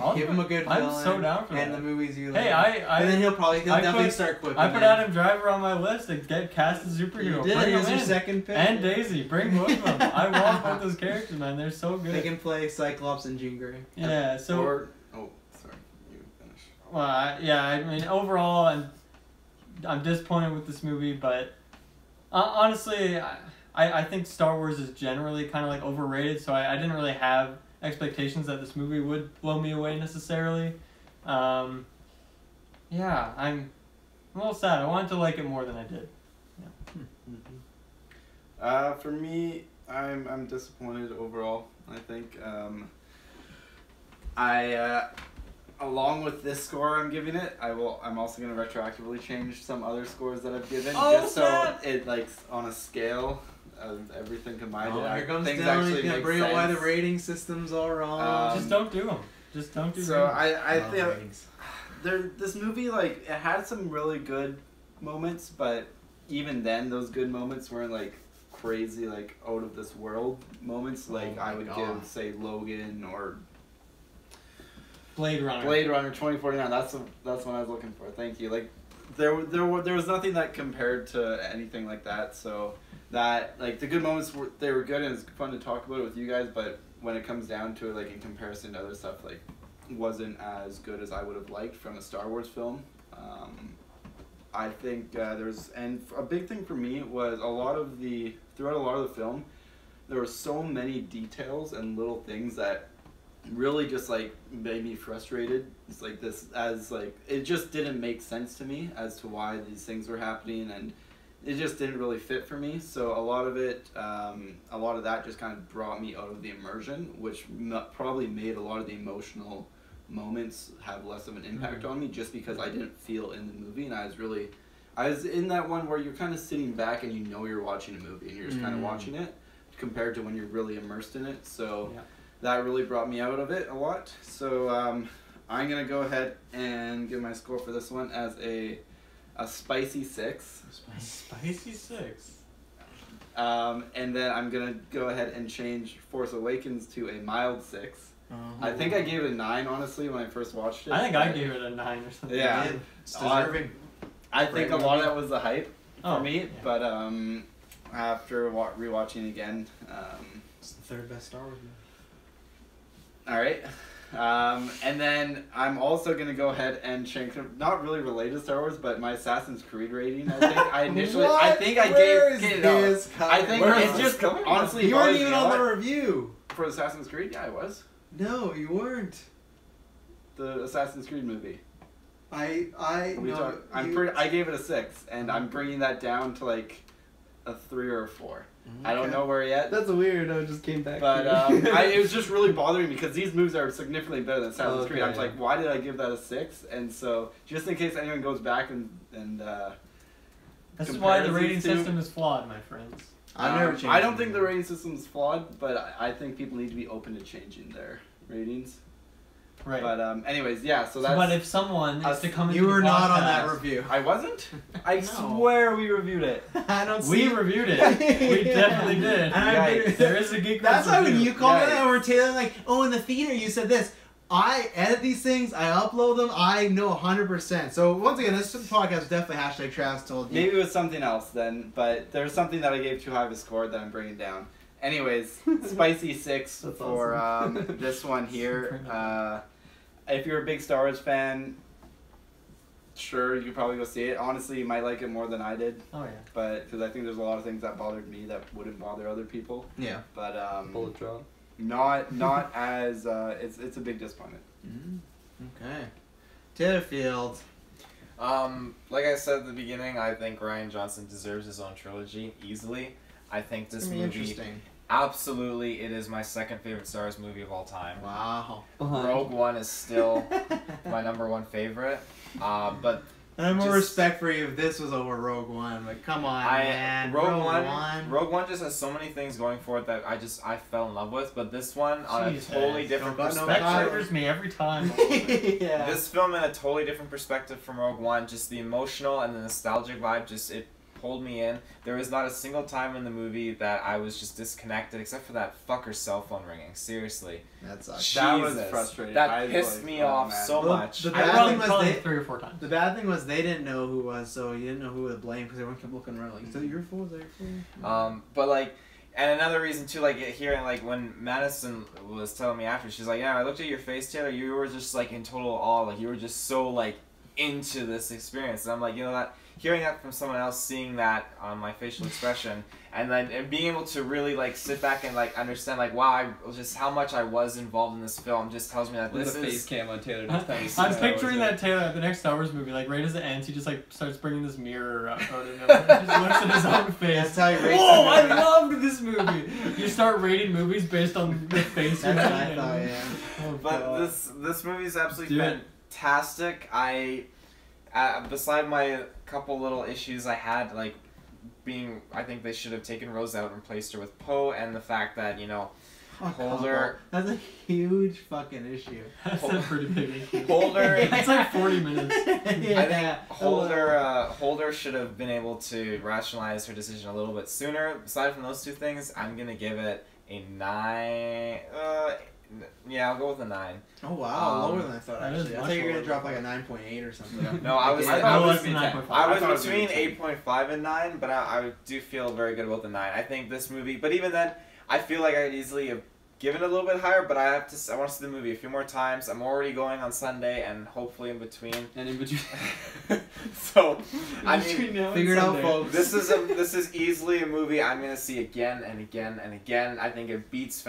[SPEAKER 4] I'll
[SPEAKER 1] give him a good villain?
[SPEAKER 4] I'm so down for that.
[SPEAKER 1] And the movies you like.
[SPEAKER 4] Hey,
[SPEAKER 1] and then he'll definitely start quipping.
[SPEAKER 4] I put Adam Driver on my list to get cast as a superhero.
[SPEAKER 1] You did.
[SPEAKER 4] Bring
[SPEAKER 1] He's
[SPEAKER 4] him
[SPEAKER 1] your
[SPEAKER 4] in.
[SPEAKER 1] second pick.
[SPEAKER 4] And Daisy, bring both of them. I want both those characters, man. They're so good.
[SPEAKER 1] They can play Cyclops and Jean Grey.
[SPEAKER 4] Yeah. So.
[SPEAKER 3] Sorry, you finish.
[SPEAKER 4] Well, I mean, overall, I'm disappointed with this movie, but honestly, I think Star Wars is generally kind of like overrated, so I didn't really have expectations that this movie would blow me away necessarily. Yeah, I'm a little sad. I wanted to like it more than I did.
[SPEAKER 3] Yeah. For me, I'm disappointed overall. I think along with this score I'm giving it, I'm also gonna retroactively change some other scores that I've given, just so it like on a scale of everything combined.
[SPEAKER 1] Here comes
[SPEAKER 3] things
[SPEAKER 1] down.
[SPEAKER 3] actually
[SPEAKER 1] He's gonna
[SPEAKER 3] make
[SPEAKER 1] bring up why the
[SPEAKER 3] sense.
[SPEAKER 1] rating system's all wrong.
[SPEAKER 4] Just don't do them. Just don't do them.
[SPEAKER 3] So I think
[SPEAKER 1] ratings.
[SPEAKER 3] this movie, like, it had some really good moments, but even then those good moments weren't like crazy, like out of this world moments. Like I would give, say, Logan or
[SPEAKER 4] Blade Runner
[SPEAKER 3] 2049. That's what I was looking for. Thank you. Like there was nothing that compared to anything like that. So that, like, the good moments were good, and it's fun to talk about it with you guys. But when it comes down to it, like in comparison to other stuff, like wasn't as good as I would have liked from a Star Wars film. I think and a big thing for me was throughout a lot of the film, there were so many details and little things that really just like made me frustrated. It's like it just didn't make sense to me as to why these things were happening, and it just didn't really fit for me. So a lot of that just kind of brought me out of the immersion, which probably made a lot of the emotional moments have less of an impact on me, just because I didn't feel in the movie, and I was in that one where you're kind of sitting back and you know you're watching a movie and you're just kind of watching it, compared to when you're really immersed in it. So that really brought me out of it a lot. So I'm gonna go ahead and give my score for this one as a spicy 6.
[SPEAKER 4] Spicy 6.
[SPEAKER 3] And then I'm gonna go ahead and change Force Awakens to a mild 6. I think I gave it a 9, honestly, when I first watched it.
[SPEAKER 4] I think I gave it a 9 or something.
[SPEAKER 3] Yeah,
[SPEAKER 1] it's deserving.
[SPEAKER 3] I think a lot of that was the hype for me,
[SPEAKER 4] yeah.
[SPEAKER 3] but after rewatching it again,
[SPEAKER 1] It's the third best Star Wars movie.
[SPEAKER 3] all right. And then I'm also gonna go ahead and change, not really related to Star Wars, but my Assassin's Creed rating. I think I initially,
[SPEAKER 1] What?
[SPEAKER 3] I think I
[SPEAKER 1] Where
[SPEAKER 3] gave.
[SPEAKER 1] is
[SPEAKER 3] Okay, no.
[SPEAKER 1] this coming?
[SPEAKER 3] I think
[SPEAKER 1] Where
[SPEAKER 3] it's
[SPEAKER 1] is
[SPEAKER 3] just
[SPEAKER 1] this coming?
[SPEAKER 3] honestly.
[SPEAKER 1] You weren't
[SPEAKER 3] bothers
[SPEAKER 1] even
[SPEAKER 3] me a
[SPEAKER 1] on the
[SPEAKER 3] lot.
[SPEAKER 1] review.
[SPEAKER 3] For Assassin's Creed. Yeah, I was.
[SPEAKER 1] No, you weren't.
[SPEAKER 3] The Assassin's Creed movie.
[SPEAKER 1] I
[SPEAKER 3] gave it a 6, and I'm bringing that down to like a 3 or a 4. I don't know where yet.
[SPEAKER 1] That's weird. I just came back.
[SPEAKER 3] But it was just really bothering me because these movies are significantly better than Assassin's Creed. I was like, why did I give that a 6? And so, just in case anyone goes back and
[SPEAKER 4] this is why the
[SPEAKER 3] compares
[SPEAKER 4] rating
[SPEAKER 3] these two,
[SPEAKER 4] system is flawed, my friends.
[SPEAKER 3] I don't think the rating system is flawed, but I think people need to be open to changing their ratings.
[SPEAKER 4] Right.
[SPEAKER 3] But anyways, yeah. So that's.
[SPEAKER 4] But if someone is to come into
[SPEAKER 1] you were
[SPEAKER 4] the
[SPEAKER 1] not on
[SPEAKER 4] podcast-
[SPEAKER 1] that review.
[SPEAKER 3] I wasn't. I
[SPEAKER 1] No.
[SPEAKER 3] swear we reviewed it.
[SPEAKER 1] I don't
[SPEAKER 4] We
[SPEAKER 1] see.
[SPEAKER 4] reviewed it. We definitely did.
[SPEAKER 3] Yikes.
[SPEAKER 4] There is a GeekVerse
[SPEAKER 1] That's why when
[SPEAKER 4] review.
[SPEAKER 1] you call me
[SPEAKER 3] Yikes.
[SPEAKER 1] that, or Taylor, like, oh, in the theater you said this. I edit these things, I upload them, I know 100%. So once again, this podcast is definitely hashtag Travis told you.
[SPEAKER 3] Maybe it was something else then, but there's something that I gave too high of a score that I'm bringing down. Anyways, spicy 6
[SPEAKER 1] That's
[SPEAKER 3] for
[SPEAKER 1] awesome.
[SPEAKER 3] this one here. If you're a big Star Wars fan, sure, you could probably go see it. Honestly, you might like it more than I did,
[SPEAKER 4] Oh yeah.
[SPEAKER 3] but because I think there's a lot of things that bothered me that wouldn't bother other people.
[SPEAKER 1] Yeah.
[SPEAKER 3] But
[SPEAKER 2] Bullet drop.
[SPEAKER 3] not as it's a big disappointment.
[SPEAKER 1] Okay. Taylor Field.
[SPEAKER 5] Like I said at the beginning, I think Rian Johnson deserves his own trilogy easily. I think this movie,
[SPEAKER 1] Interesting.
[SPEAKER 5] absolutely, it is my second favorite Star Wars movie of all time.
[SPEAKER 1] Wow.
[SPEAKER 5] Rogue One is still my number 1 favorite, but
[SPEAKER 1] I have more
[SPEAKER 5] Just-
[SPEAKER 1] respect for you if this was over Rogue One. Like, come on, man.
[SPEAKER 5] Rogue One just has so many things going for it that I fell in love with. But this one on
[SPEAKER 4] Jesus.
[SPEAKER 5] a totally different
[SPEAKER 1] Don't got no
[SPEAKER 4] That
[SPEAKER 5] perspective.
[SPEAKER 4] triggers me every time.
[SPEAKER 1] Yeah.
[SPEAKER 5] This film in a totally different perspective from Rogue One, just the emotional and the nostalgic vibe, just it pulled me in. There was not a single time in the movie that I was just disconnected, except for that fucker's cell phone ringing. Seriously.
[SPEAKER 1] That sucks.
[SPEAKER 5] Jesus.
[SPEAKER 3] That was frustrating.
[SPEAKER 5] That pissed me off so much.
[SPEAKER 1] The
[SPEAKER 4] I
[SPEAKER 1] bad thing
[SPEAKER 4] probably
[SPEAKER 1] was
[SPEAKER 4] 3 or 4 times.
[SPEAKER 1] the bad thing was they didn't know who was, so you didn't know who to blame because everyone kept looking around like, is that your fault? Is that your fault?
[SPEAKER 5] But like, and another reason too, like hearing like when Madison was telling me after, she's like, yeah, I looked at your face, Taylor. You were just like in total awe, like you were just so like into this experience. And I'm like, you know that. Hearing that from someone else, seeing that on my facial expression, and then and being able to really like sit back and like understand like wow, just how much I was involved in this film just tells me that
[SPEAKER 2] With
[SPEAKER 5] this
[SPEAKER 2] a face
[SPEAKER 5] is.
[SPEAKER 2] cam on Taylor. Next time you see
[SPEAKER 4] I'm
[SPEAKER 2] Star
[SPEAKER 4] picturing
[SPEAKER 2] Wars,
[SPEAKER 4] that Taylor at the next Star Wars movie, like right as it ends, he just like starts bringing this mirror out of him. He just looks at his own face.
[SPEAKER 1] That's how you rate
[SPEAKER 4] Whoa, I
[SPEAKER 1] something.
[SPEAKER 4] loved this movie. You start rating movies based on the face.
[SPEAKER 1] That's
[SPEAKER 4] you
[SPEAKER 1] what
[SPEAKER 4] made
[SPEAKER 1] I thought,
[SPEAKER 4] and-
[SPEAKER 1] yeah.
[SPEAKER 4] Oh,
[SPEAKER 5] But
[SPEAKER 4] God.
[SPEAKER 5] this movie is absolutely
[SPEAKER 4] Dude.
[SPEAKER 5] fantastic. Beside my couple little issues I had, like I think they should have taken Rose out and replaced her with Poe, and the fact that Holder.
[SPEAKER 1] That's a huge fucking issue.
[SPEAKER 4] That's a pretty big issue.
[SPEAKER 5] Holder.
[SPEAKER 4] It's like 40 minutes.
[SPEAKER 5] I think Holder should have been able to rationalize her decision a little bit sooner. Aside from those two things, I'm gonna give it a 9. Yeah, I'll go with a 9.
[SPEAKER 1] Oh wow, lower than I thought
[SPEAKER 4] that is
[SPEAKER 1] actually. I
[SPEAKER 4] much
[SPEAKER 1] thought you were gonna
[SPEAKER 4] lower.
[SPEAKER 1] drop like a 9.8 or something.
[SPEAKER 5] No, I was.
[SPEAKER 3] I
[SPEAKER 5] I
[SPEAKER 3] thought it
[SPEAKER 5] was
[SPEAKER 3] was
[SPEAKER 4] than 9.5.
[SPEAKER 5] I
[SPEAKER 3] I thought it
[SPEAKER 5] was
[SPEAKER 3] was
[SPEAKER 5] between
[SPEAKER 3] gonna be
[SPEAKER 5] 8.5 and 9, but I do feel very good about the 9. I think this movie, but even then, I feel like I'd easily have given it a little bit higher, but I want to see the movie a few more times. I'm already going on Sunday, and hopefully in between.
[SPEAKER 2] And in between.
[SPEAKER 5] So, I mean,
[SPEAKER 1] Figure it out, folks.
[SPEAKER 5] this is easily a movie I'm gonna see again and again and again. I think it beats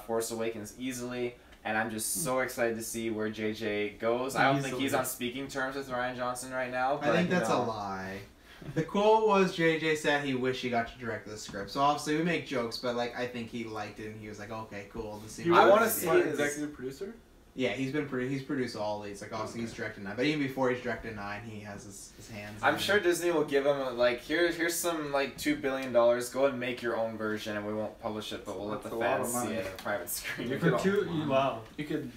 [SPEAKER 5] Force Awakens easily. And I'm just so excited to see where JJ goes. I don't think he's on speaking terms with Rian Johnson right now.
[SPEAKER 1] I
[SPEAKER 5] But
[SPEAKER 1] think that's a lie. The quote was JJ said he wished he got to direct the script. So obviously we make jokes, but like I think he liked it and he was like, okay, cool.
[SPEAKER 5] I wanna see
[SPEAKER 3] What,
[SPEAKER 5] his-
[SPEAKER 3] executive producer?
[SPEAKER 1] Yeah, he's produced all these. Like obviously he's directed 9, but even before he's directed 9, he has his hands.
[SPEAKER 5] I'm
[SPEAKER 1] in
[SPEAKER 5] sure
[SPEAKER 1] it.
[SPEAKER 5] Disney will give him like here's some like $2 billion. Go and make your own version, and we won't publish it, but we'll let the
[SPEAKER 3] That's a lot
[SPEAKER 5] fans
[SPEAKER 3] of
[SPEAKER 5] see
[SPEAKER 3] money.
[SPEAKER 5] it on a private screen.
[SPEAKER 3] You
[SPEAKER 4] For
[SPEAKER 3] could-
[SPEAKER 4] two, wow.
[SPEAKER 3] You could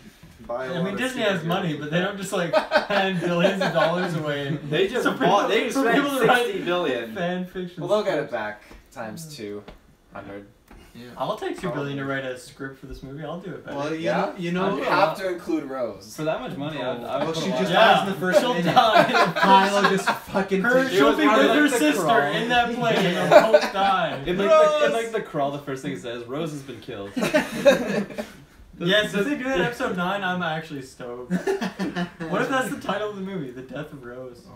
[SPEAKER 3] buy a
[SPEAKER 4] I
[SPEAKER 3] lot
[SPEAKER 4] mean,
[SPEAKER 3] of
[SPEAKER 4] Disney has
[SPEAKER 3] superhero
[SPEAKER 4] money, but they
[SPEAKER 3] movies.
[SPEAKER 4] don't just like hand billions of dollars away.
[SPEAKER 3] They just
[SPEAKER 4] So
[SPEAKER 3] bought. They
[SPEAKER 4] for
[SPEAKER 3] spent
[SPEAKER 4] people to write
[SPEAKER 3] 60 billion.
[SPEAKER 4] Fan fiction.
[SPEAKER 5] Well, they'll get it
[SPEAKER 4] scripts.
[SPEAKER 5] back times 200.
[SPEAKER 1] Yeah.
[SPEAKER 4] I'll take $2 billion to write a script for this movie. I'll do it better.
[SPEAKER 1] Well,
[SPEAKER 5] Yeah?
[SPEAKER 1] you know.
[SPEAKER 5] You have to include Rose.
[SPEAKER 2] For that much money, I would
[SPEAKER 1] Well,
[SPEAKER 2] put
[SPEAKER 1] she
[SPEAKER 2] a lot
[SPEAKER 1] just
[SPEAKER 2] of-
[SPEAKER 1] dies in the first
[SPEAKER 4] she'll
[SPEAKER 1] minute.
[SPEAKER 4] die.
[SPEAKER 1] Kylo just fucking.
[SPEAKER 4] She'll be
[SPEAKER 2] probably
[SPEAKER 4] with her
[SPEAKER 2] like the
[SPEAKER 4] sister
[SPEAKER 2] crawl.
[SPEAKER 4] in that plane and they'll both die.
[SPEAKER 2] In like the crawl, the first thing it says, Rose has been killed.
[SPEAKER 4] Yes, if they do that in episode 9, I'm actually stoked. What if that's the title of the movie? The Death of Rose.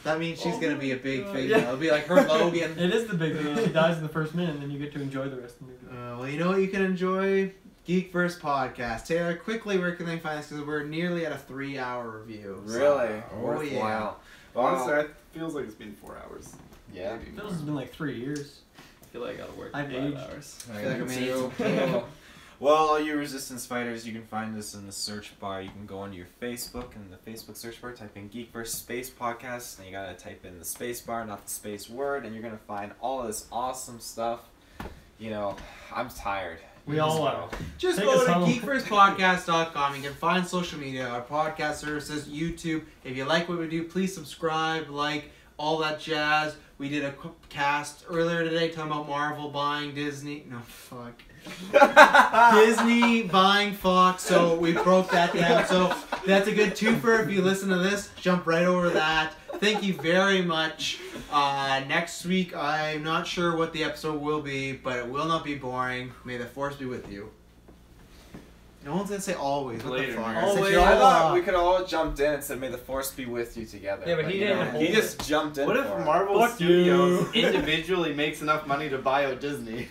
[SPEAKER 1] That means she's gonna be a big thing.
[SPEAKER 4] Yeah.
[SPEAKER 1] It'll be like her Logan.
[SPEAKER 4] It is the big thing. She dies in the first minute and then you get to enjoy the rest of the movie.
[SPEAKER 1] Well, you know what you can enjoy? GeekVerse podcast. Taylor, quickly, where can they find us? Because we're nearly at a 3-hour review. So-
[SPEAKER 5] Really?
[SPEAKER 1] Oh,
[SPEAKER 5] Worthwhile.
[SPEAKER 3] Honestly, it feels like it's been 4 hours.
[SPEAKER 5] Yeah.
[SPEAKER 3] Maybe
[SPEAKER 4] This
[SPEAKER 3] more.
[SPEAKER 4] has been like 3 years.
[SPEAKER 2] I feel like I gotta work
[SPEAKER 4] I've
[SPEAKER 2] 5
[SPEAKER 4] aged.
[SPEAKER 2] hours.
[SPEAKER 1] I feel like I'm
[SPEAKER 5] Me
[SPEAKER 1] gonna
[SPEAKER 5] too.
[SPEAKER 1] need some-
[SPEAKER 5] Well, all you Resistance fighters, you can find us in the search bar. You can go onto your Facebook, and the Facebook search bar, type in GeekVerse Space Podcast, and you gotta type in the space bar, not the space word, and you're gonna find all of this awesome stuff. You know, I'm tired.
[SPEAKER 4] We all are.
[SPEAKER 1] Just
[SPEAKER 4] Take
[SPEAKER 1] go
[SPEAKER 4] us
[SPEAKER 1] to
[SPEAKER 4] home.
[SPEAKER 1] geekverspodcast.com. You can find social media, our podcast services, YouTube. If you like what we do, please subscribe, like, all that jazz. We did a cast earlier today talking about Marvel buying Disney. No, fuck. Disney buying Fox, so we broke that down. So that's a good twofer. If you listen to this, jump right over that. Thank you very much. Next week, I'm not sure what the episode will be, but it will not be boring. May the Force be with you. No one's gonna say always. What
[SPEAKER 3] Later,
[SPEAKER 1] the fuck?
[SPEAKER 3] nerd.
[SPEAKER 1] I said
[SPEAKER 4] Always.
[SPEAKER 1] you're
[SPEAKER 5] I
[SPEAKER 1] all
[SPEAKER 5] thought we could all jumped in and said, "May the Force be with you" together.
[SPEAKER 4] Yeah, but he
[SPEAKER 5] you
[SPEAKER 4] didn't
[SPEAKER 5] know,
[SPEAKER 4] hold
[SPEAKER 5] He
[SPEAKER 4] it.
[SPEAKER 5] just jumped in.
[SPEAKER 3] What if
[SPEAKER 5] for it.
[SPEAKER 3] Marvel
[SPEAKER 4] Fuck
[SPEAKER 3] Studios
[SPEAKER 4] you.
[SPEAKER 3] individually makes enough money to buy out Disney?